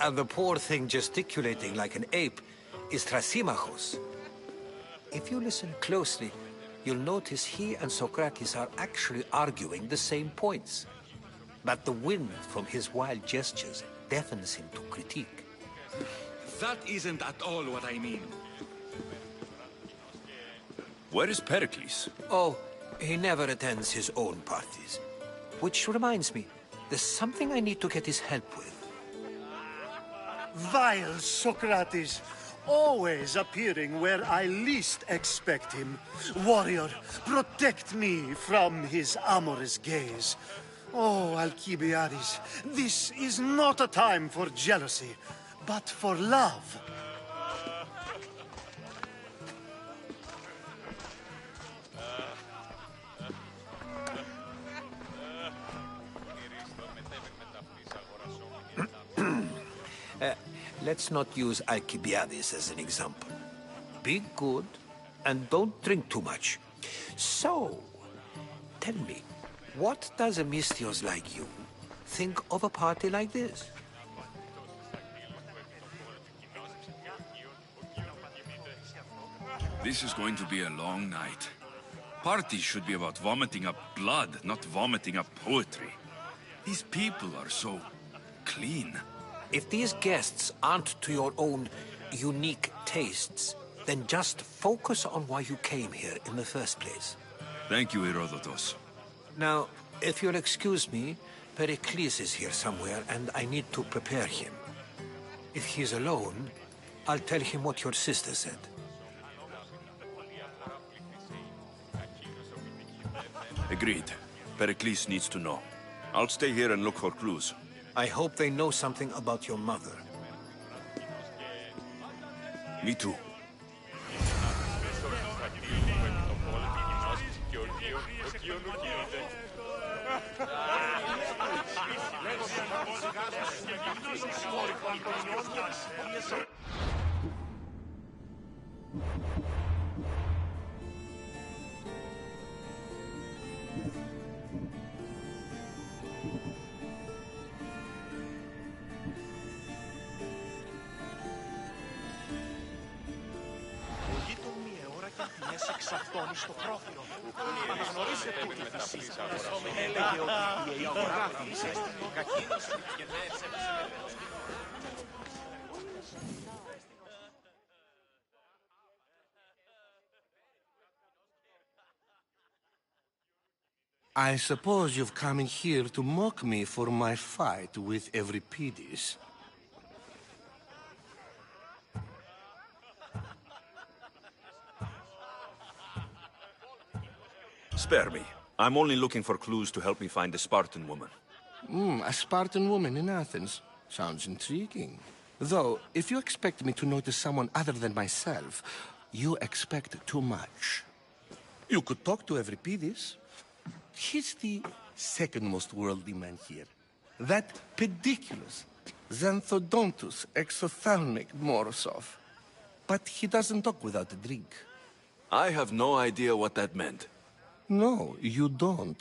And the poor thing gesticulating like an ape is Thrasymachos. If you listen closely, you'll notice he and Socrates are actually arguing the same points. But the wind from his wild gestures deafens him to critique. That isn't at all what I mean. Where is Pericles? Oh, he never attends his own parties. Which reminds me, there's something I need to get his help with. Vile Socrates, always appearing where I least expect him. Warrior, protect me from his amorous gaze. Oh, Alcibiades, this is not a time for jealousy, but for love. Let's not use Alcibiades as an example. Be good, and don't drink too much. So, tell me, what does a Misthios like you think of a party like this? This is going to be a long night. Parties should be about vomiting up blood, not vomiting up poetry. These people are so clean. If these guests aren't to your own unique tastes, then just focus on why you came here in the first place. Thank you, Herodotus. Now, if you'll excuse me, Pericles is here somewhere, and I need to prepare him. If he's alone, I'll tell him what your sister said. Agreed. Pericles needs to know. I'll stay here and look for clues. I hope they know something about your mother. Me too. Στο πρόφυλο. Αναγνωρίσετε τη φύση. Έλεγε ότι η αγορά της κακίνησε και I suppose you've come in here to mock me for my fight with Euripides. Spare me. I'm only looking for clues to help me find a Spartan woman. A Spartan woman in Athens. Sounds intriguing. Though, if you expect me to notice someone other than myself, you expect too much. You could talk to Euripides. He's the second most worldly man here. That pediculous, xanthodontus, exophthalmic Morosov. But he doesn't talk without a drink. I have no idea what that meant. No, you don't.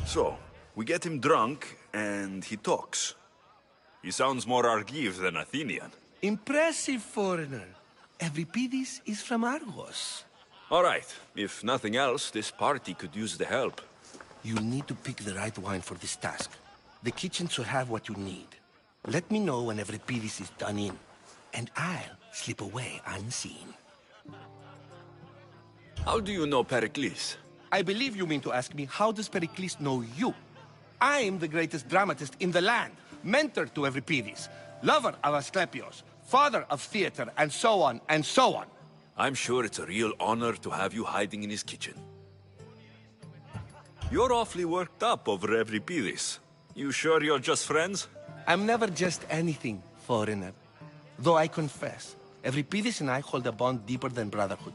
So, We get him drunk, and he talks. He sounds more Argive than Athenian. Impressive, foreigner. Euripides is from Argos. All right. If nothing else, this party could use the help. You'll need to pick the right wine for this task. The kitchen should have what you need. Let me know when Euripides is done in, and I'll slip away unseen. How do you know Pericles? I believe you mean to ask me, how does Pericles know you? I'm the greatest dramatist in the land, mentor to Euripides, lover of Asclepios, father of theater, and so on, and so on. I'm sure it's a real honor to have you hiding in his kitchen. You're awfully worked up over Euripides. You sure you're just friends? I'm never just anything, foreigner. Though I confess, Euripides and I hold a bond deeper than brotherhood.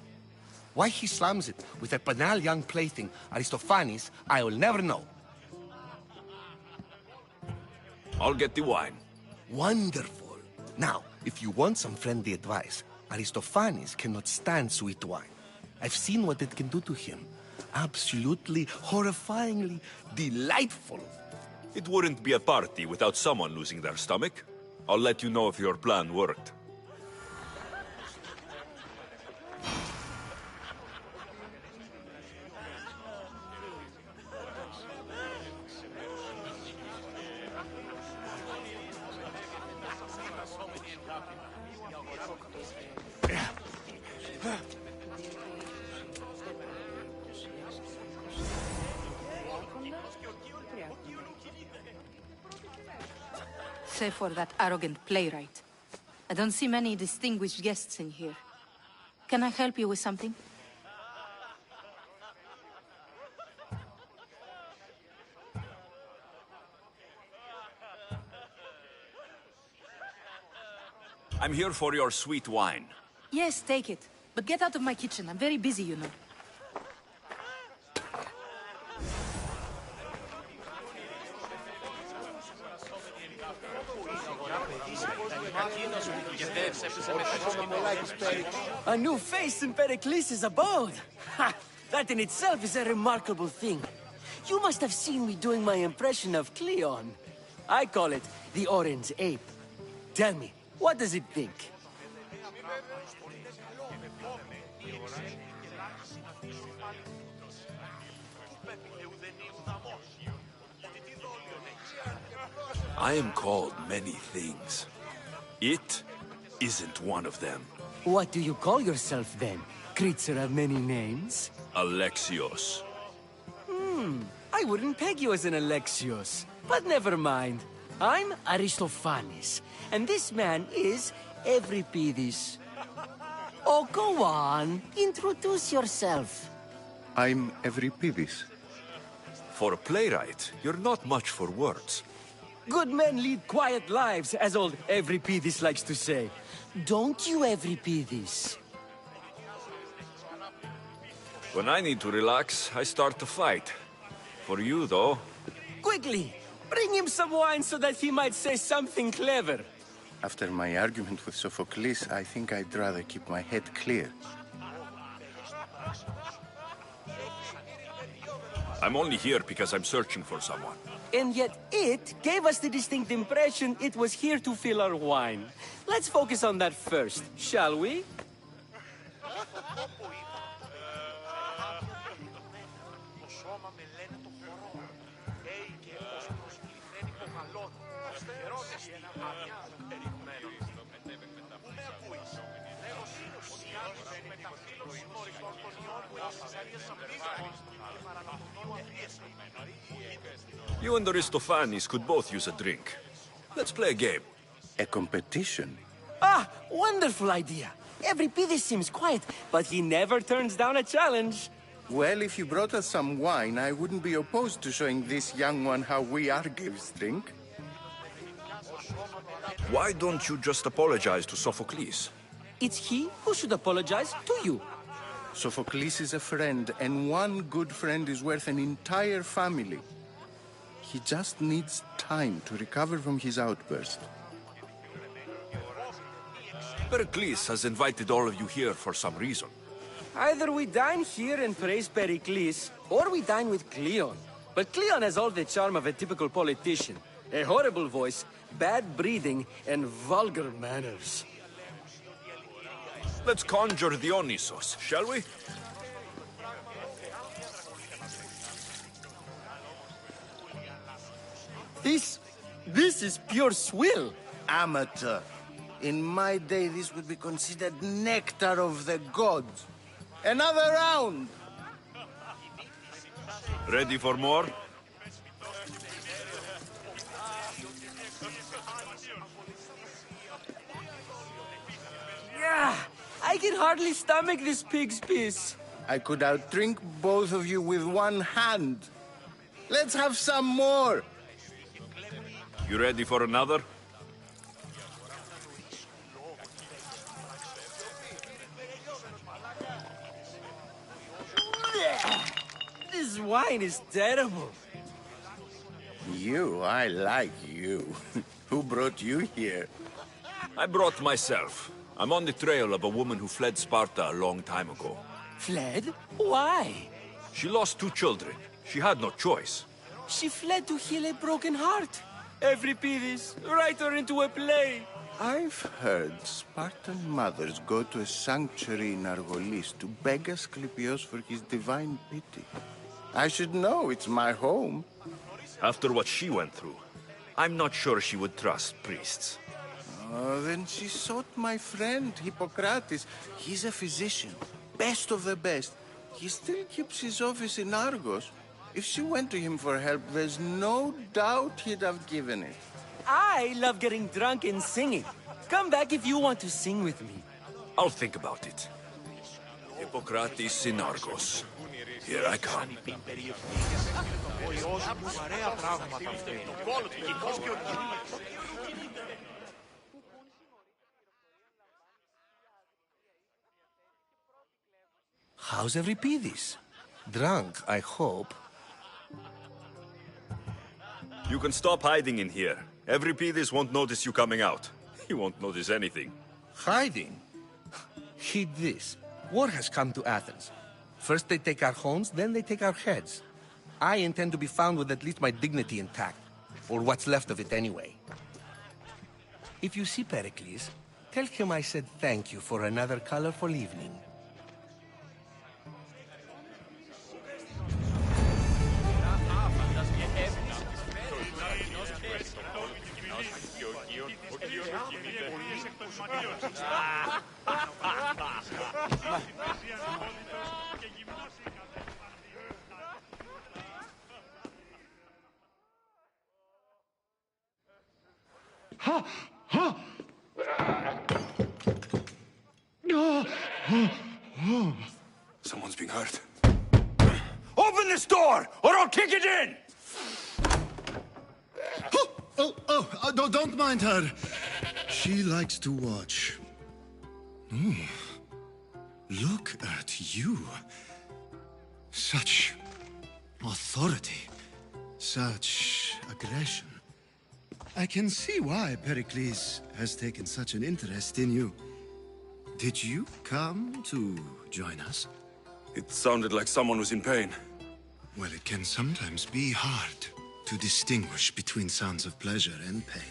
Why he slams it with a banal young plaything, Aristophanes, I will never know. I'll get the wine. Wonderful. Now, if you want some friendly advice, Aristophanes cannot stand sweet wine. I've seen what it can do to him. Absolutely, horrifyingly delightful. It wouldn't be a party without someone losing their stomach. I'll let you know if your plan worked. Save for that arrogant playwright. I don't see many distinguished guests in here. Can I help you with something? I'm here for your sweet wine. Yes, take it. But get out of my kitchen. I'm very busy, you know. A new face in Pericles' abode! Ha! That in itself is a remarkable thing. You must have seen me doing my impression of Cleon. I call it the Orange Ape. Tell me, what does it think? I am called many things. It isn't one of them. What do you call yourself then? Creature of many names? Alexios. I wouldn't peg you as an Alexios. But never mind. I'm Aristophanes, and this man is Euripides. Oh, go on. Introduce yourself. I'm Euripides. For a playwright, you're not much for words. Good men lead quiet lives, as old Euripides likes to say. Don't you, Euripides? When I need to relax, I start to fight. For you, though... Quickly! Bring him some wine so that he might say something clever. After my argument with Sophocles, I think I'd rather keep my head clear. I'm only here because I'm searching for someone. And yet it gave us the distinct impression it was here to fill our wine. Let's focus on that first, shall we? You and Aristophanes could both use a drink. Let's play a game. A competition? Ah, wonderful idea. Euripides seems quiet, but he never turns down a challenge. Well, if you brought us some wine, I wouldn't be opposed to showing this young one how we Argives drink. Why don't you just apologize to Sophocles? It's he who should apologize to you. Sophocles is a friend, and one good friend is worth an entire family. He just needs time to recover from his outburst. Pericles has invited all of you here for some reason. Either we dine here and praise Pericles, or we dine with Cleon. But Cleon has all the charm of a typical politician. A horrible voice, bad breeding, and vulgar manners. Let's conjure Dionysos, shall we? This is pure swill. Amateur. In my day, this would be considered nectar of the gods. Another round! Ready for more? Yeah, I can hardly stomach this pig's piss. I could outdrink both of you with one hand. Let's have some more. You ready for another? This wine is terrible. I like you. Who brought you here? I brought myself. I'm on the trail of a woman who fled Sparta a long time ago. Fled? Why? She lost 2 children. She had no choice. She fled to heal a broken heart. Euripides, write her into a play. I've heard Spartan mothers go to a sanctuary in Argolis to beg Asclepios for his divine pity. I should know, it's my home. After what she went through, I'm not sure she would trust priests. Oh, then she sought my friend, Hippocrates. He's a physician, best of the best. He still keeps his office in Argos. If she went to him for help, there's no doubt he'd have given it. I love getting drunk and singing. Come back if you want to sing with me. I'll think about it. Hippocrates in Argos. Here I come. How's Euripides? Drunk, I hope. You can stop hiding in here. Euripides won't notice you coming out. He won't notice anything. Hiding? Heed this. War has come to Athens. First they take our homes, then they take our heads. I intend to be found with at least my dignity intact. Or what's left of it anyway. If you see Pericles, tell him I said thank you for another colorful evening. Someone's being hurt. Open this door, or I'll kick it in! Don't mind her. She likes to watch. Oh, look at you. Such authority, such aggression. I can see why Pericles has taken such an interest in you. Did you come to join us? It sounded like someone was in pain. Well, it can sometimes be hard to distinguish between sounds of pleasure and pain.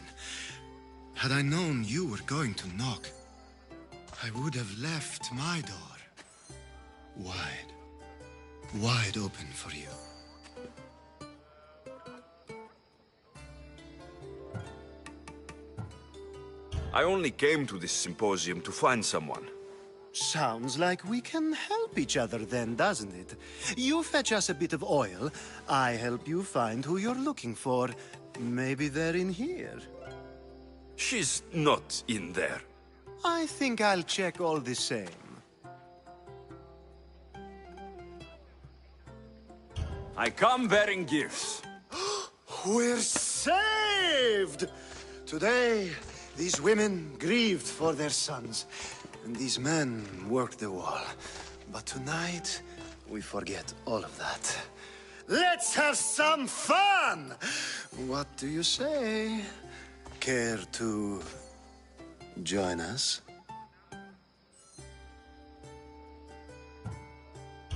Had I known you were going to knock, I would have left my door wide open for you. I only came to this symposium to find someone. Sounds like we can help each other then, doesn't it? You fetch us a bit of oil, I help you find who you're looking for. Maybe they're in here. She's not in there. I think I'll check all the same. I come bearing gifts. We're saved! Today, these women grieved for their sons, and these men worked the wall. But tonight, we forget all of that. Let's have some fun! What do you say? Care to join us?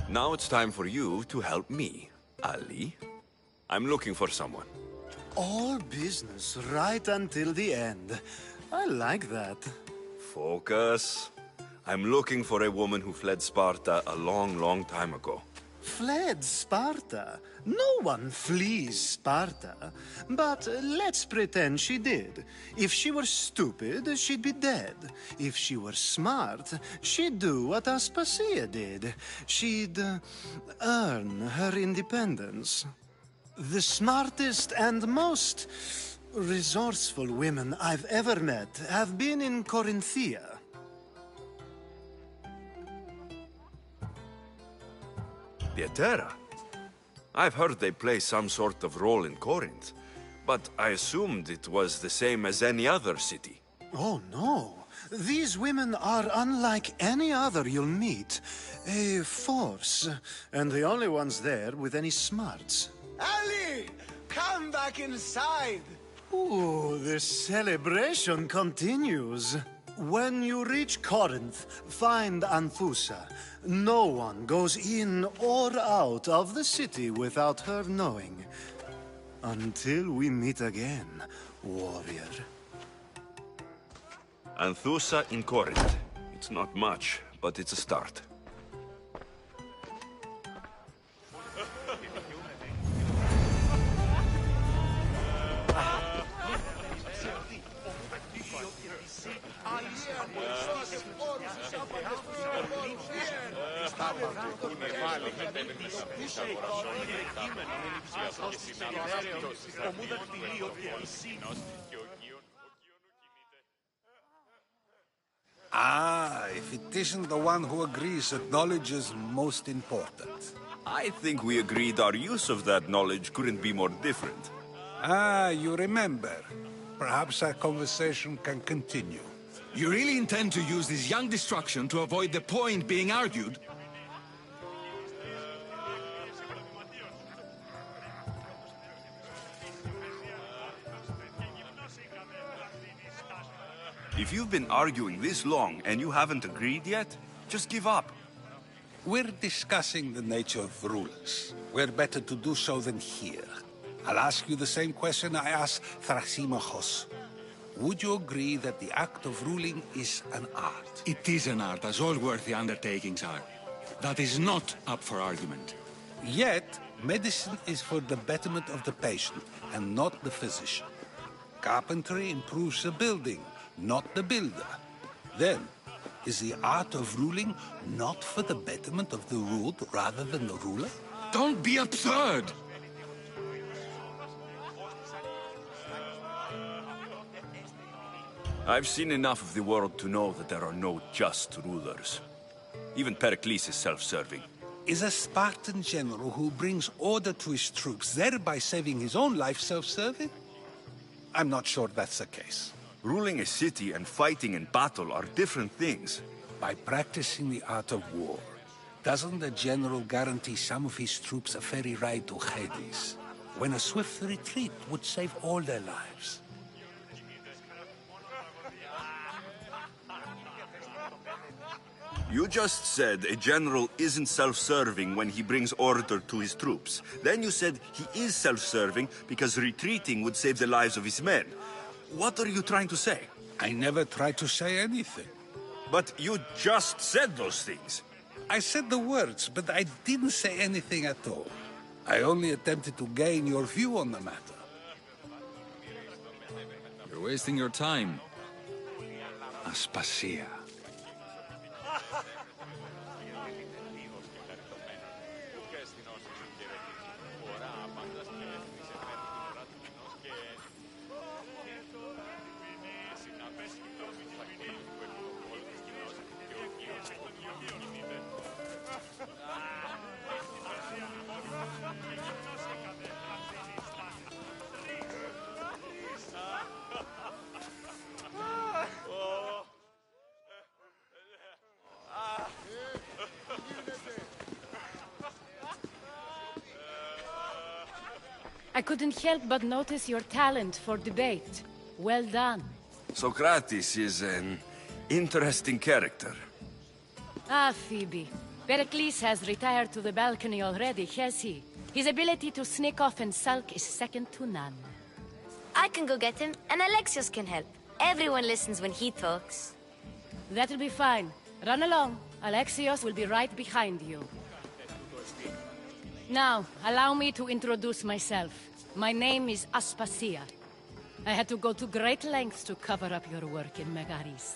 Now it's time for you to help me, Ali. I'm looking for someone. All business right until the end. I like that. Focus. I'm looking for a woman who fled Sparta a long, long time ago. Fled Sparta? No one flees Sparta. But let's pretend she did. If she were stupid, she'd be dead. If she were smart, she'd do what Aspasia did. She'd earn her independence. The smartest and most resourceful women I've ever met have been in Corinthia. Pieterra? I've heard they play some sort of role in Corinth, but I assumed it was the same as any other city. Oh, no. These women are unlike any other you'll meet. A force, and the only ones there with any smarts. Ali! Come back inside! Ooh, the celebration continues. When you reach Corinth, find Anthusa. No one goes in or out of the city without her knowing. Until we meet again, warrior. Anthusa in Corinth. It's not much, but it's a start. Ah, if it isn't the one who agrees that knowledge is most important. I think we agreed our use of that knowledge couldn't be more different. Ah, you remember. Perhaps our conversation can continue. You really intend to use this young destruction to avoid the point being argued? If you've been arguing this long and you haven't agreed yet, just give up. We're discussing the nature of rulers. Where better to do so than here? I'll ask you the same question I asked Thrasymachos. Would you agree that the act of ruling is an art? It is an art, as all worthy undertakings are. That is not up for argument. Yet, medicine is for the betterment of the patient, and not the physician. Carpentry improves the building, not the builder. Then, is the art of ruling not for the betterment of the ruled rather than the ruler? Don't be absurd! I've seen enough of the world to know that there are no just rulers. Even Pericles is self-serving. Is a Spartan general who brings order to his troops, thereby saving his own life, self-serving? I'm not sure that's the case. Ruling a city and fighting in battle are different things. By practicing the art of war, doesn't the general guarantee some of his troops a ferry ride to Hades, when a swift retreat would save all their lives? You just said a general isn't self-serving when he brings order to his troops. Then you said he is self-serving because retreating would save the lives of his men. What are you trying to say? I never tried to say anything. But you just said those things. I said the words, but I didn't say anything at all. I only attempted to gain your view on the matter. You're wasting your time. Aspasia. I couldn't help but notice your talent for debate. Well done. Socrates is an interesting character. Ah, Phoebe. Pericles has retired to the balcony already, has he? His ability to sneak off and sulk is second to none. I can go get him, and Alexios can help. Everyone listens when he talks. That'll be fine. Run along. Alexios will be right behind you. Now, allow me to introduce myself. My name is Aspasia. I had to go to great lengths to cover up your work in Megaris.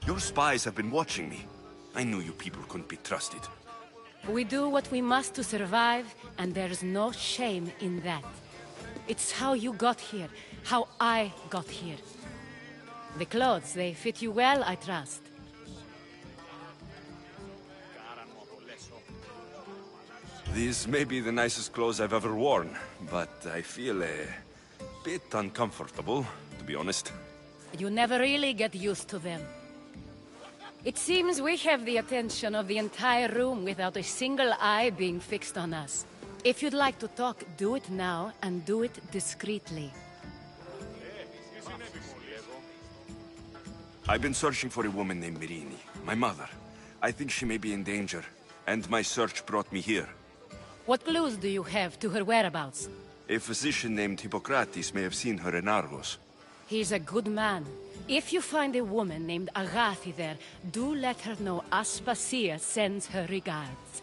Your spies have been watching me. I knew you people couldn't be trusted. We do what we must to survive, and there's no shame in that. It's how you got here, how I got here. The clothes, they fit you well, I trust. These may be the nicest clothes I've ever worn, but I feel a bit uncomfortable, to be honest. You never really get used to them. It seems we have the attention of the entire room without a single eye being fixed on us. If you'd like to talk, do it now, and do it discreetly. I've been searching for a woman named Mirini, my mother. I think she may be in danger, and my search brought me here. What clues do you have to her whereabouts? A physician named Hippocrates may have seen her in Argos. He's a good man. If you find a woman named Agathi there, do let her know Aspasia sends her regards.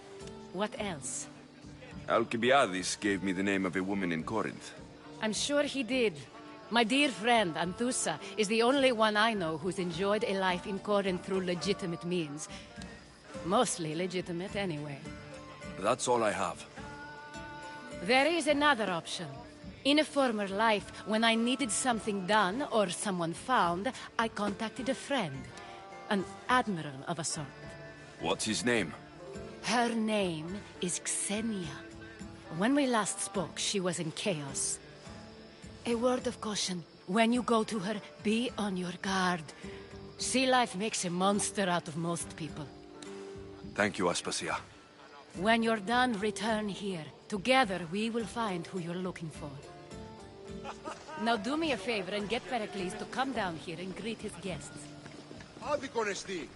What else? Alcibiades gave me the name of a woman in Corinth. I'm sure he did. My dear friend, Anthusa, is the only one I know who's enjoyed a life in Corinth through legitimate means. Mostly legitimate, anyway. That's all I have. There is another option. In a former life, when I needed something done or someone found, I contacted a friend. An admiral of a sort. What's his name? Her name is Xenia. When we last spoke, she was in chaos. A word of caution. When you go to her, be on your guard. Sea life makes a monster out of most people. Thank you, Aspasia. When you're done, return here. Together, we will find who you're looking for. Now do me a favor and get Pericles to come down here and greet his guests. Άδικον εστί.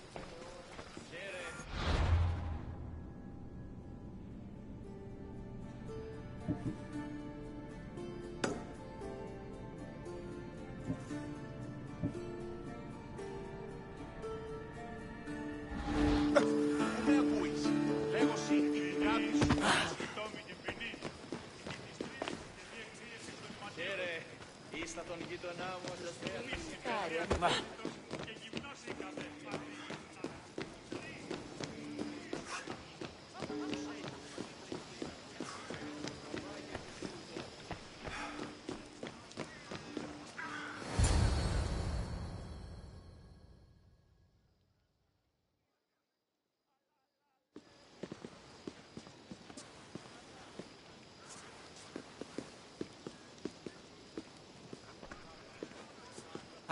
Με ακούεις. Λέγω σύγχτη την κράτη σου. Σκητόμη και ποινή. Χαίρε, ήστα τον γείτονά μου ως αστέρι. Και γυμνός είχατε.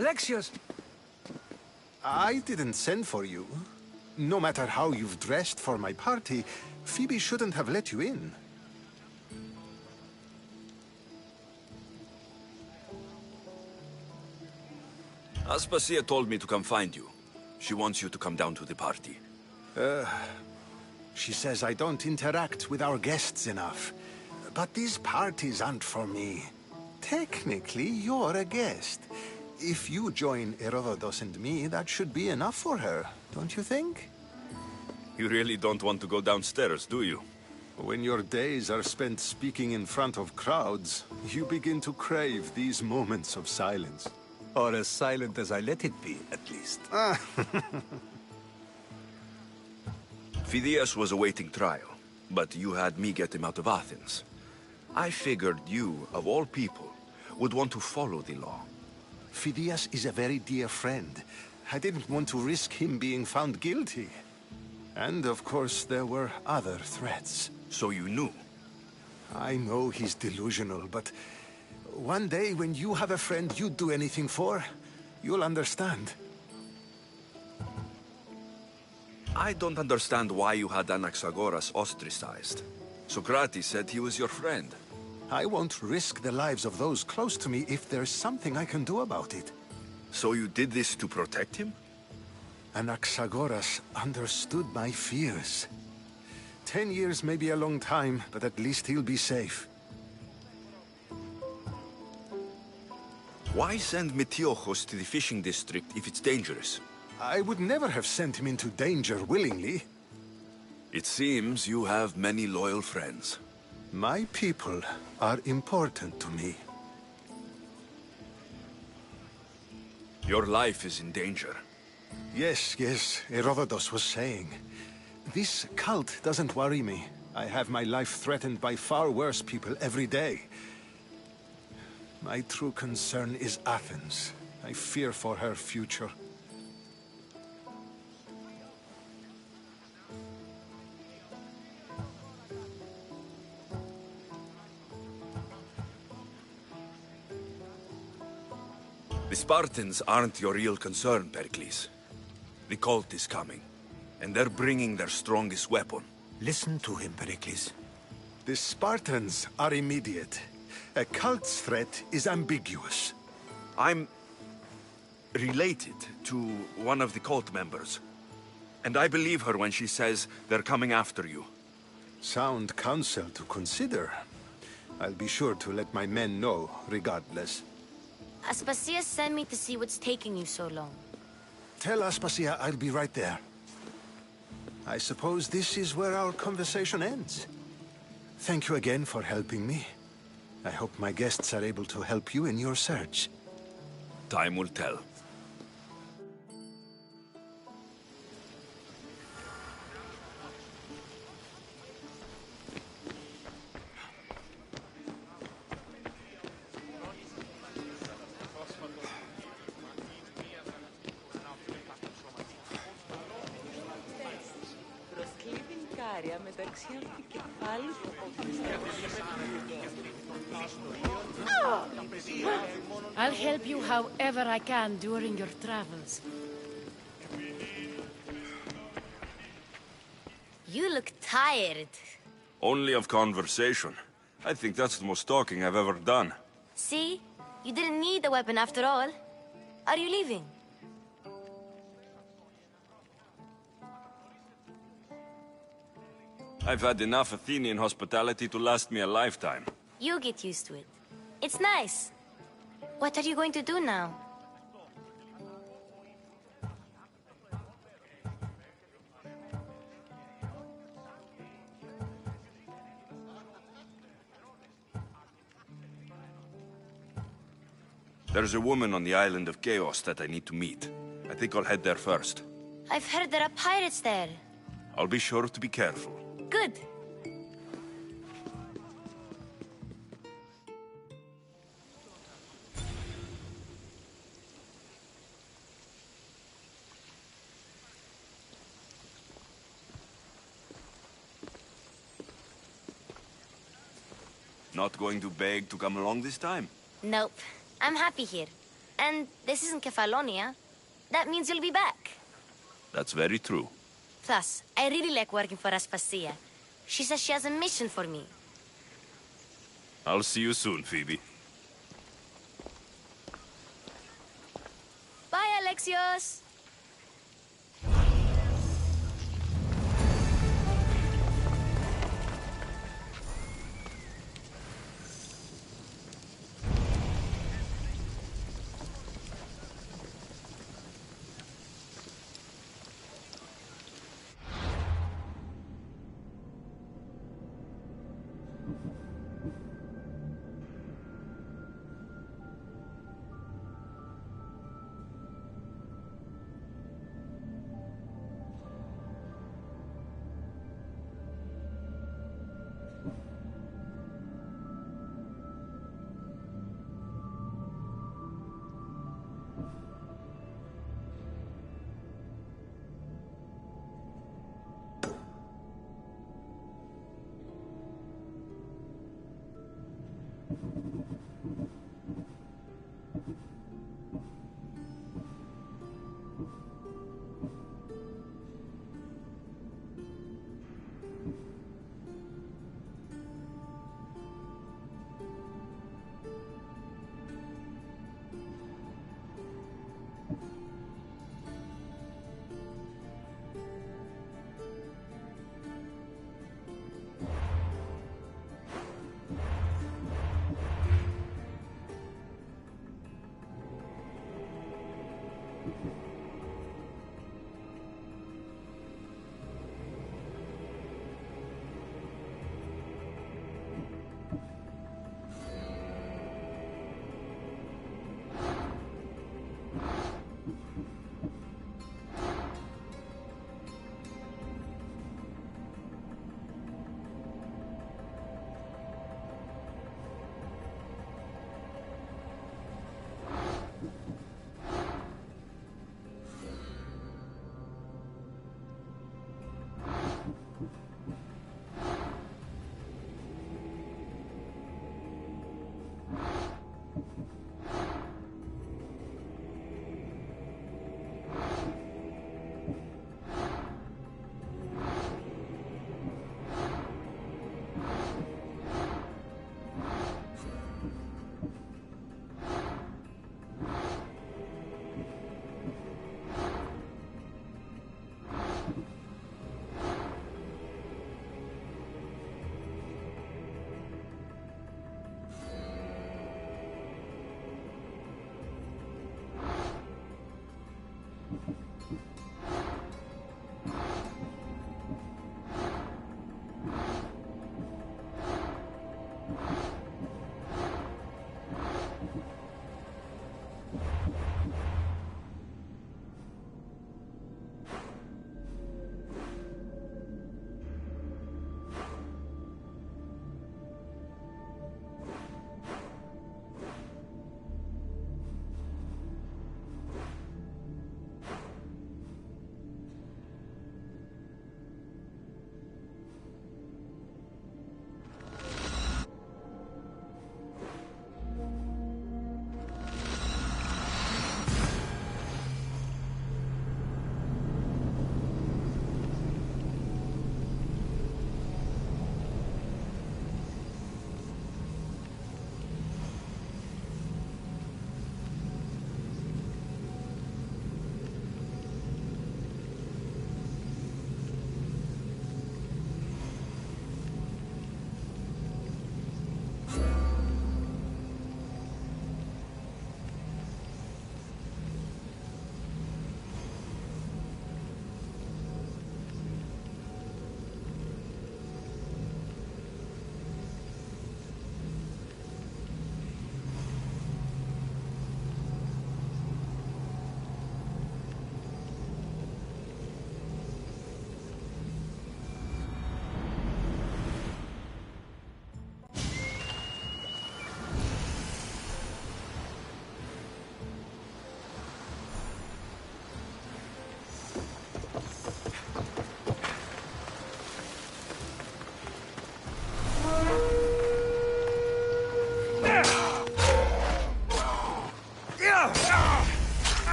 Alexios! I didn't send for you. No matter how you've dressed for my party, Phoebe shouldn't have let you in. Aspasia told me to come find you. She wants you to come down to the party. She says I don't interact with our guests enough. But these parties aren't for me. Technically, you're a guest. If you join Herodotus and me, that should be enough for her, don't you think? You really don't want to go downstairs, do you? When your days are spent speaking in front of crowds, you begin to crave these moments of silence. Or as silent as I let it be, at least. Phidias was awaiting trial, but you had me get him out of Athens. I figured you, of all people, would want to follow the law. Phidias is a very dear friend. I didn't want to risk him being found guilty. And of course, there were other threats. So you knew? I know he's delusional, but one day when you have a friend you'd do anything for, you'll understand. I don't understand why you had Anaxagoras ostracized. Socrates said he was your friend. I won't risk the lives of those close to me if there's something I can do about it. So you did this to protect him? Anaxagoras understood my fears. 10 years may be a long time, but at least he'll be safe. Why send Metiochos to the fishing district if it's dangerous? I would never have sent him into danger willingly. It seems you have many loyal friends. My people are important to me. Your life is in danger. Yes, Herodotus was saying. This cult doesn't worry me. I have my life threatened by far worse people every day. My true concern is Athens. I fear for her future. The Spartans aren't your real concern, Pericles. The cult is coming, and they're bringing their strongest weapon. Listen to him, Pericles. The Spartans are immediate. A cult's threat is ambiguous. I'm related to one of the cult members, and I believe her when she says they're coming after you. Sound counsel to consider. I'll be sure to let my men know, regardless. Aspasia sent me to see what's taking you so long. Tell Aspasia I'll be right there. I suppose this is where our conversation ends. Thank you again for helping me. I hope my guests are able to help you in your search. Time will tell. I'll help you however I can during your travels. You look tired. Only of conversation. I think that's the most talking I've ever done. See? You didn't need a weapon after all. Are you leaving? I've had enough Athenian hospitality to last me a lifetime. You get used to it. It's nice. What are you going to do now? There's a woman on the island of Chaos that I need to meet. I think I'll head there first. I've heard there are pirates there. I'll be sure to be careful. Good. Not going to beg to come along this time? Nope. I'm happy here. And this isn't Kefalonia. That means you'll be back. That's very true. Plus, I really like working for Aspasia. She says she has a mission for me. I'll see you soon, Phoebe. Bye, Alexios!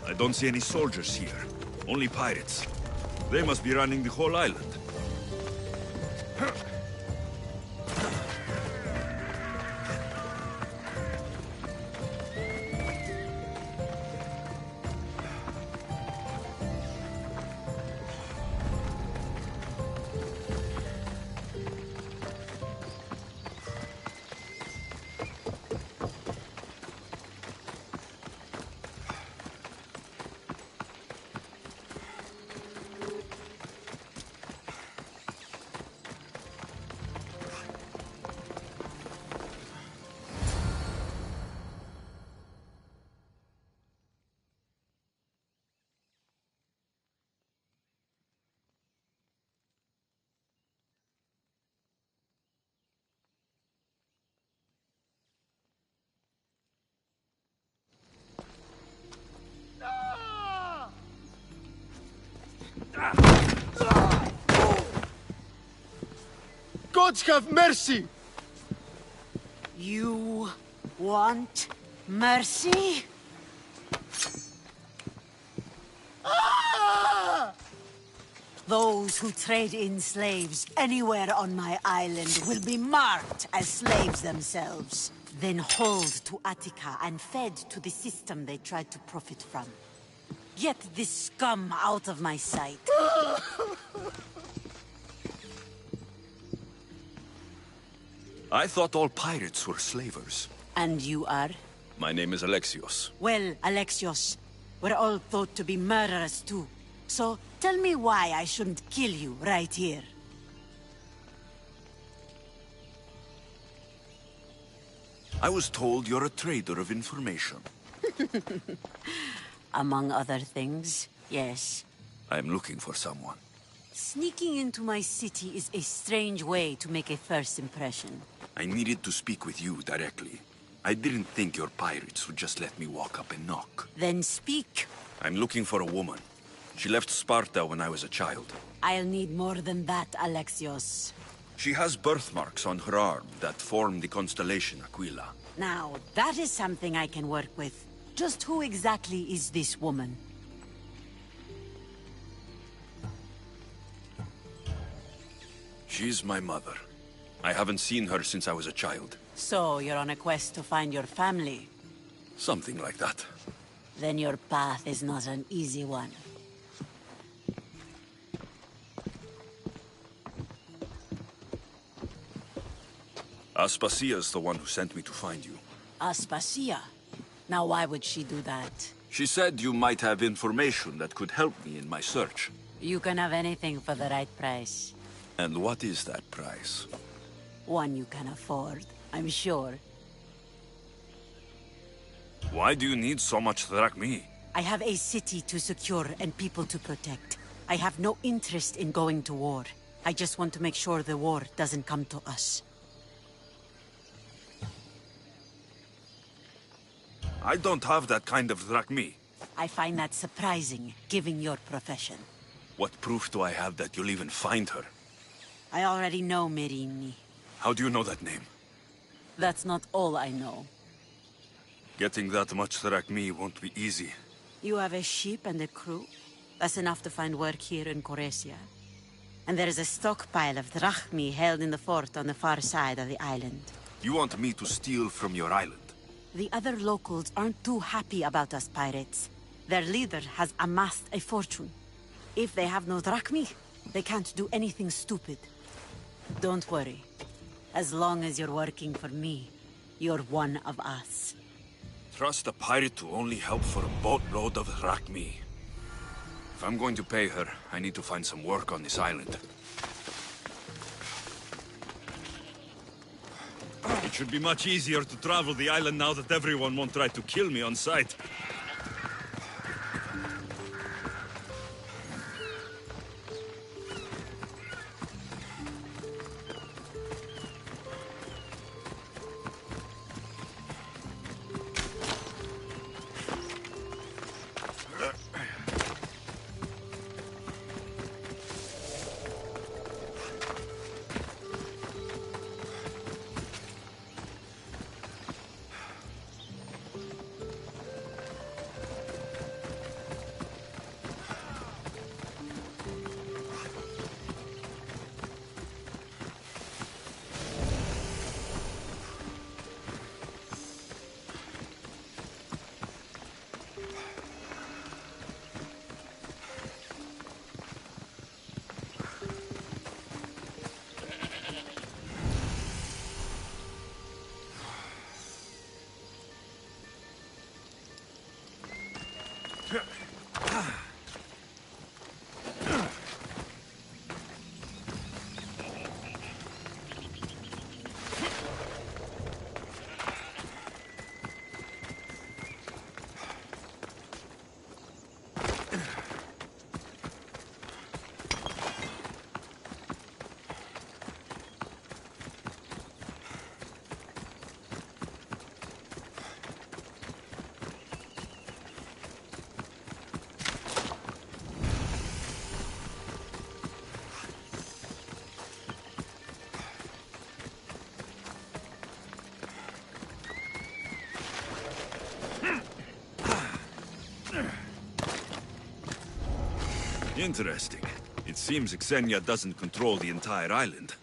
I don't see any soldiers here. Only pirates. They must be running the whole island. gods have mercy! You want mercy? Ah! Those who trade in slaves anywhere on my island will be marked as slaves themselves, then hauled to Attica and fed to the system they tried to profit from. Get this scum out of my sight. I thought all pirates were slavers. And you are? My name is Alexios. Well, Alexios, we're all thought to be murderers too. So, tell me why I shouldn't kill you right here. I was told you're a trader of information. Among other things, yes. I'm looking for someone. Sneaking into my city is a strange way to make a first impression. I needed to speak with you directly. I didn't think your pirates would just let me walk up and knock. Then speak. I'm looking for a woman. She left Sparta when I was a child. I'll need more than that, Alexios. She has birthmarks on her arm that form the constellation Aquila. Now, that is something I can work with. Just who exactly is this woman? She's my mother. I haven't seen her since I was a child. So, you're on a quest to find your family? Something like that. Then your path is not an easy one. Aspasia's the one who sent me to find you. Aspasia? Now why would she do that? She said you might have information that could help me in my search. You can have anything for the right price. And what is that price? One you can afford, I'm sure. Why do you need so much drachmi? I have a city to secure and people to protect. I have no interest in going to war. I just want to make sure the war doesn't come to us. I don't have that kind of drachmi. I find that surprising, given your profession. What proof do I have that you'll even find her? I already know Merini. How do you know that name? That's not all I know. Getting that much drachmi won't be easy. You have a ship and a crew? That's enough to find work here in Coresia. And there is a stockpile of drachmi held in the fort on the far side of the island. You want me to steal from your island? The other locals aren't too happy about us pirates. Their leader has amassed a fortune. If they have no drachmi, they can't do anything stupid. Don't worry. As long as you're working for me, you're one of us. Trust a pirate to only help for a boatload of drachmi. If I'm going to pay her, I need to find some work on this island. It should be much easier to travel the island now that everyone won't try to kill me on sight. Interesting. It seems Xenia doesn't control the entire island.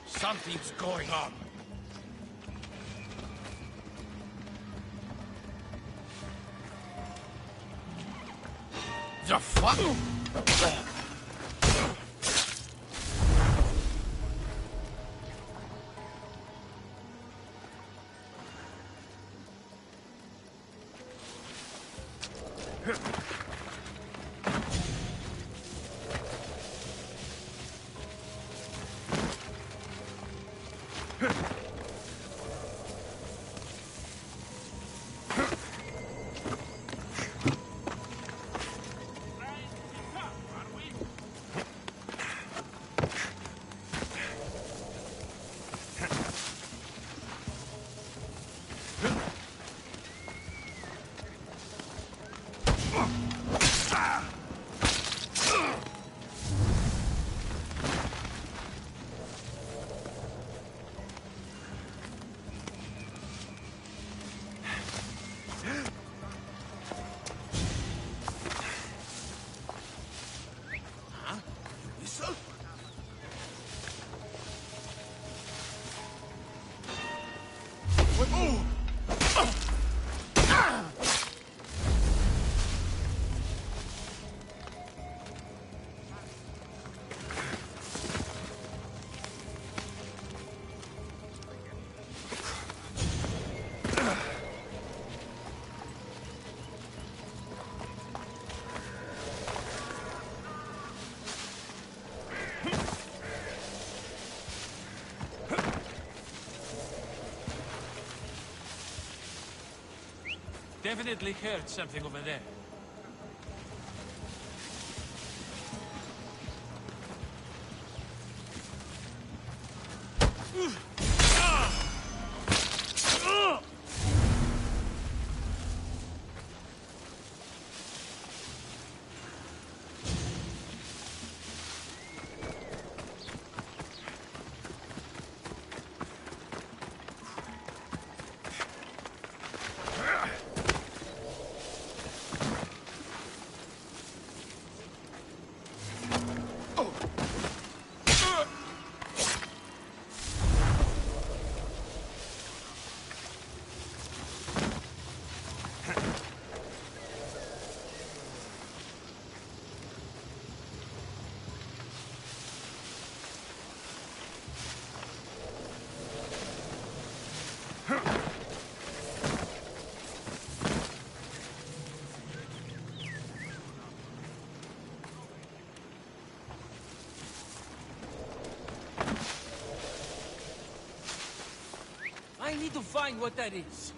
Something's going on. The fuck? Definitely heard something over there. I need to find what that is.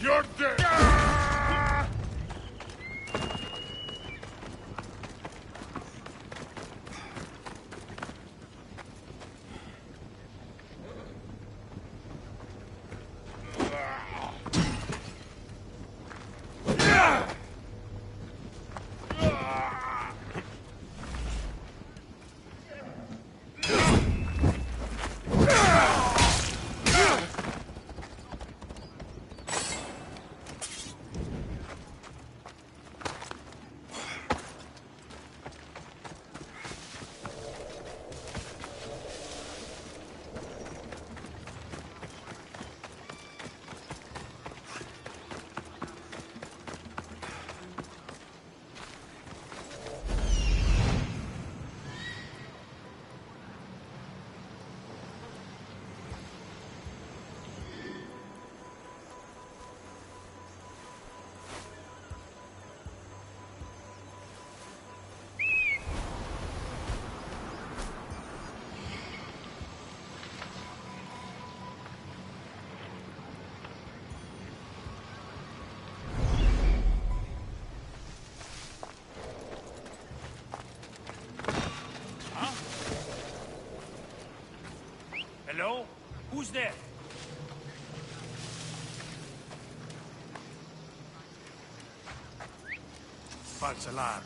You're dead! Hello? Who's there? False alarm.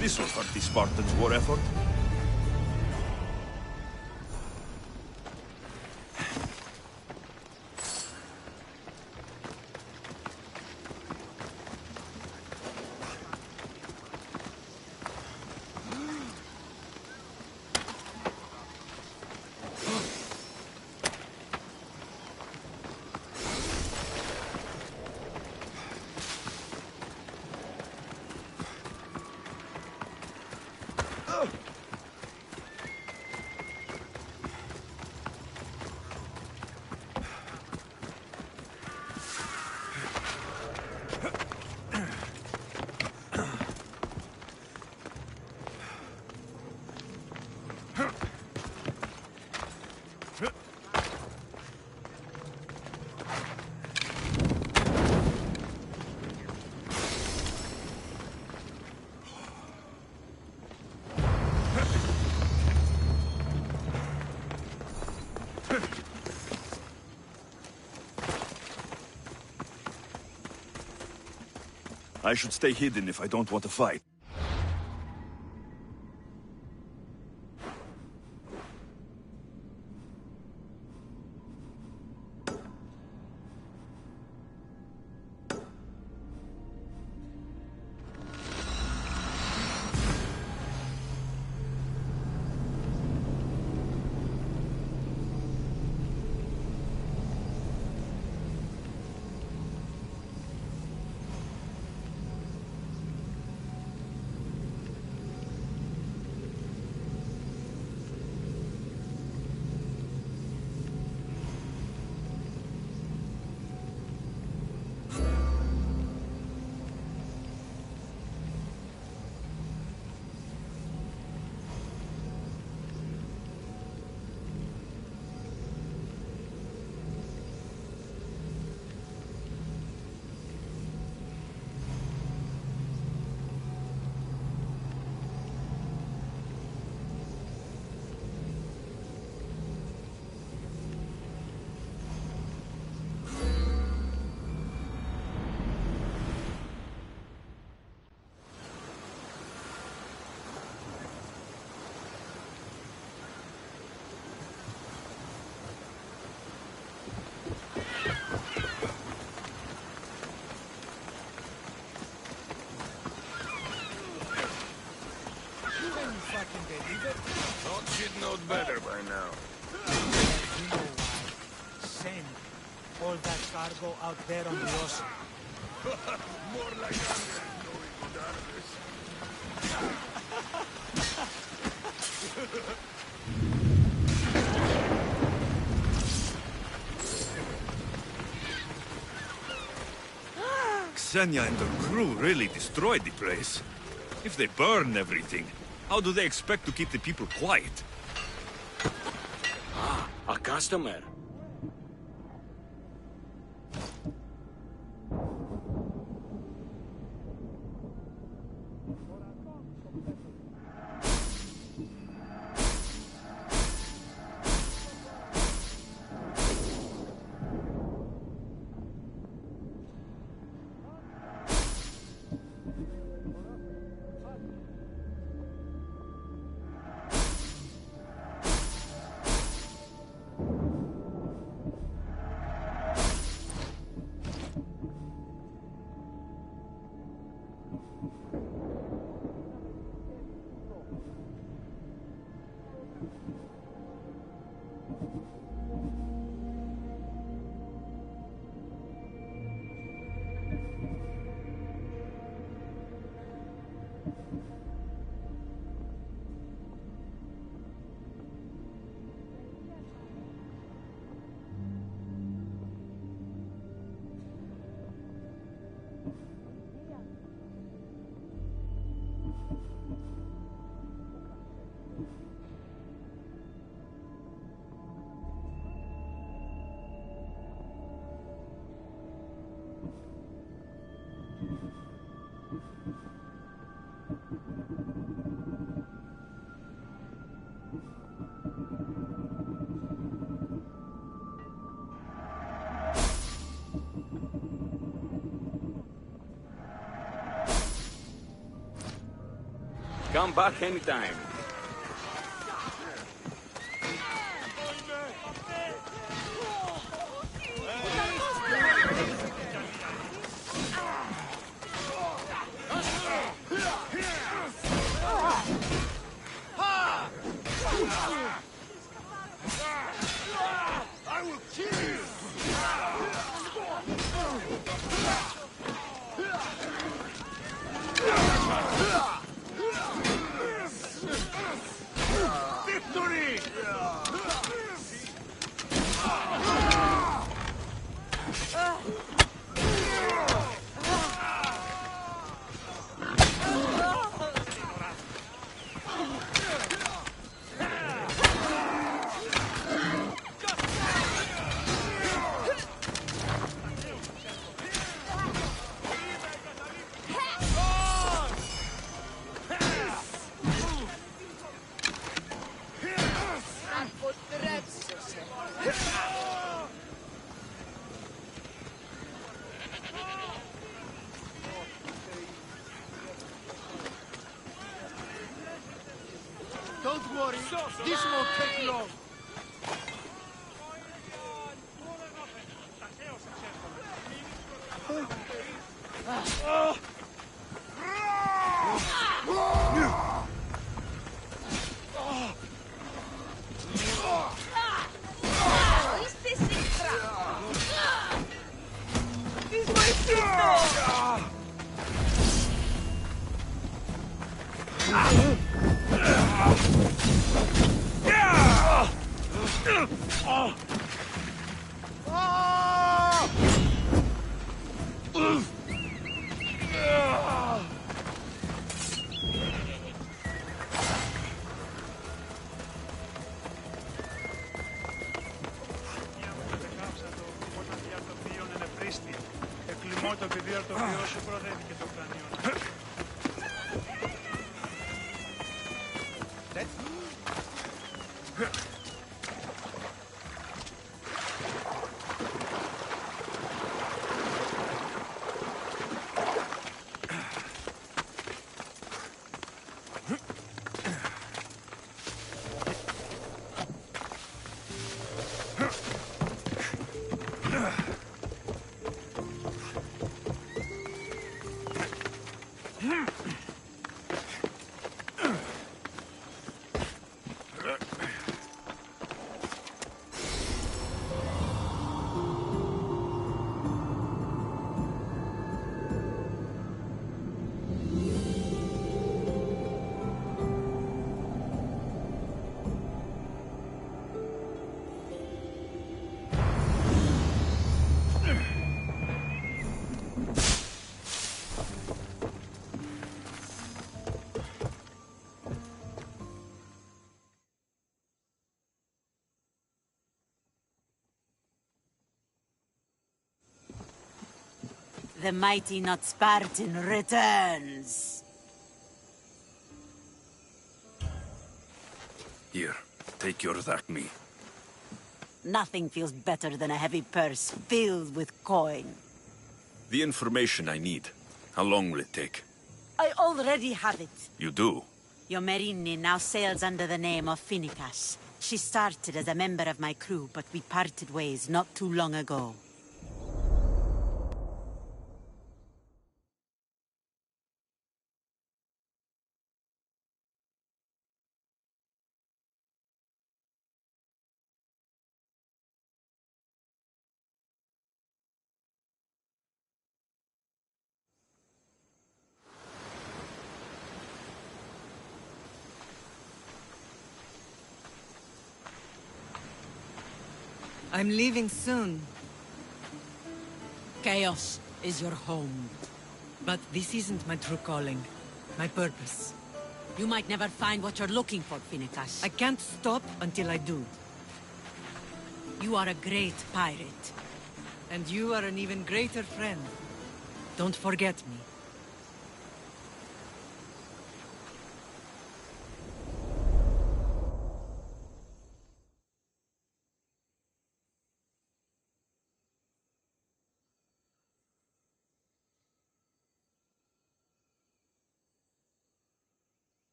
This will hurt the Spartans' war effort. I should stay hidden if I don't want to fight. Thought she'd know better by now. You know why. Send all that cargo out there on the ocean. More like Andre knowing good artists. Xenia and her crew really destroyed the place. If they burn everything, how do they expect to keep the people quiet? A customer. Come back anytime. I will kill you! Victory! Don't worry, this won't take long. Το παιδί να το βιώσει, προδεύει το κρανίο. The mighty not Spartan returns. Here, take your Dachmi. Nothing feels better than a heavy purse filled with coin. The information I need. How long will it take? I already have it. You do? Yomerini now sails under the name of Finicas. She started as a member of my crew, but we parted ways not too long ago. I'm leaving soon. Chaos is your home. But this isn't my true calling. My purpose. You might never find what you're looking for, Finicas. I can't stop until I do. You are a great pirate. And you are an even greater friend. Don't forget me.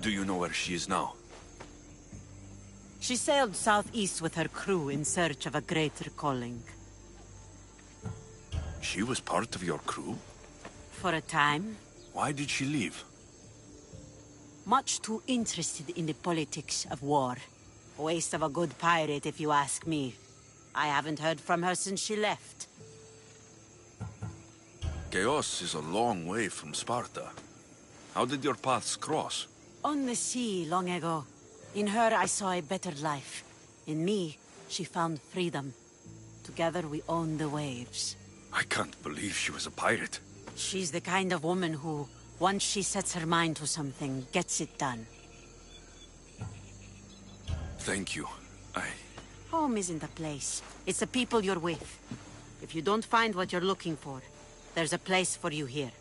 Do you know where she is now? She sailed southeast with her crew in search of a greater calling. She was part of your crew? For a time. Why did she leave? Much too interested in the politics of war. A waste of a good pirate, if you ask me. I haven't heard from her since she left. Chaos is a long way from Sparta. How did your paths cross? On the sea, long ago. In her, I saw a better life. In me, she found freedom. Together, we own the waves. I can't believe she was a pirate. She's the kind of woman who, once she sets her mind to something, gets it done. Thank you. Home isn't a place. It's the people you're with. If you don't find what you're looking for, there's a place for you here.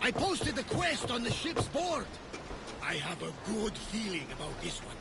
I posted the quest on the ship's board. I have a good feeling about this one.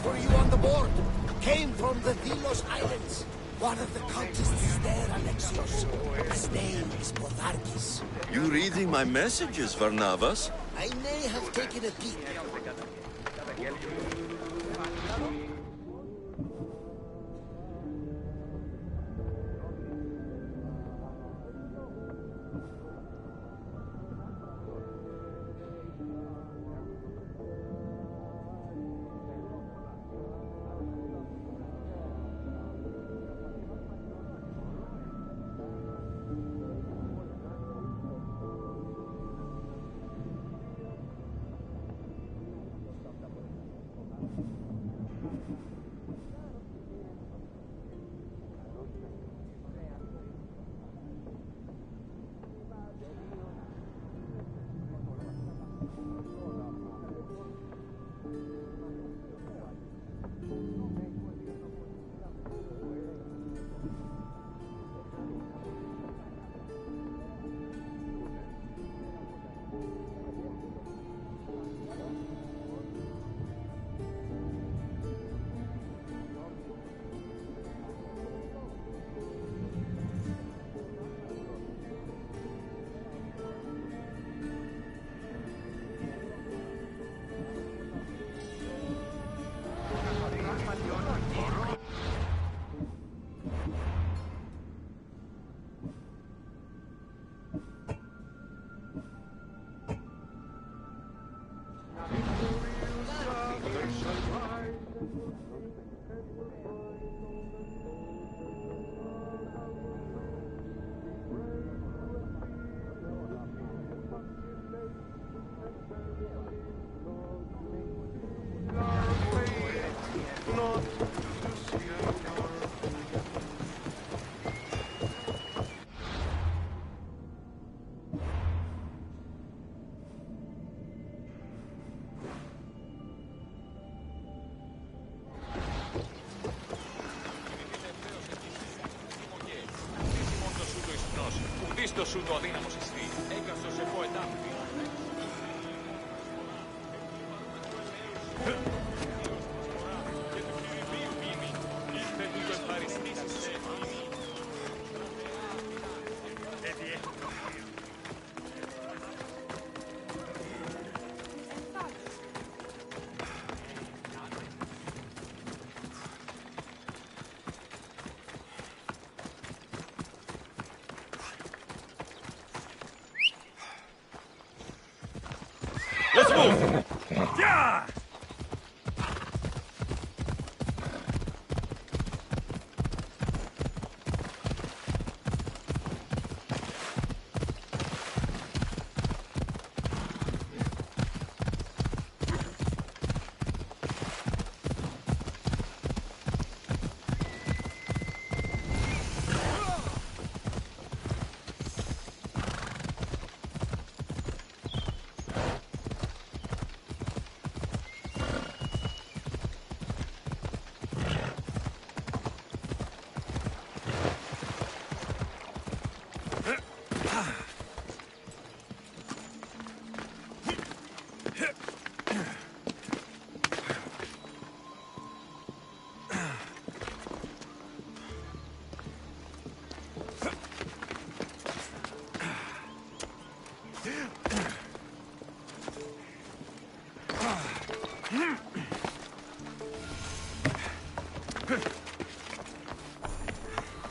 for you on the board came from the Delos Islands. One of the cultists is there, Alexios. His name is Potharkis. You reading my messages, Varnavas? I may have taken a peek. Το σου το αδύναμο συστή. Έκαστο σε ποετά. Let's move! Yeah!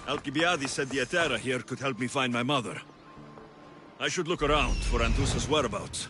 Alcibiades said the Etera here could help me find my mother. I should look around for Antusa's whereabouts.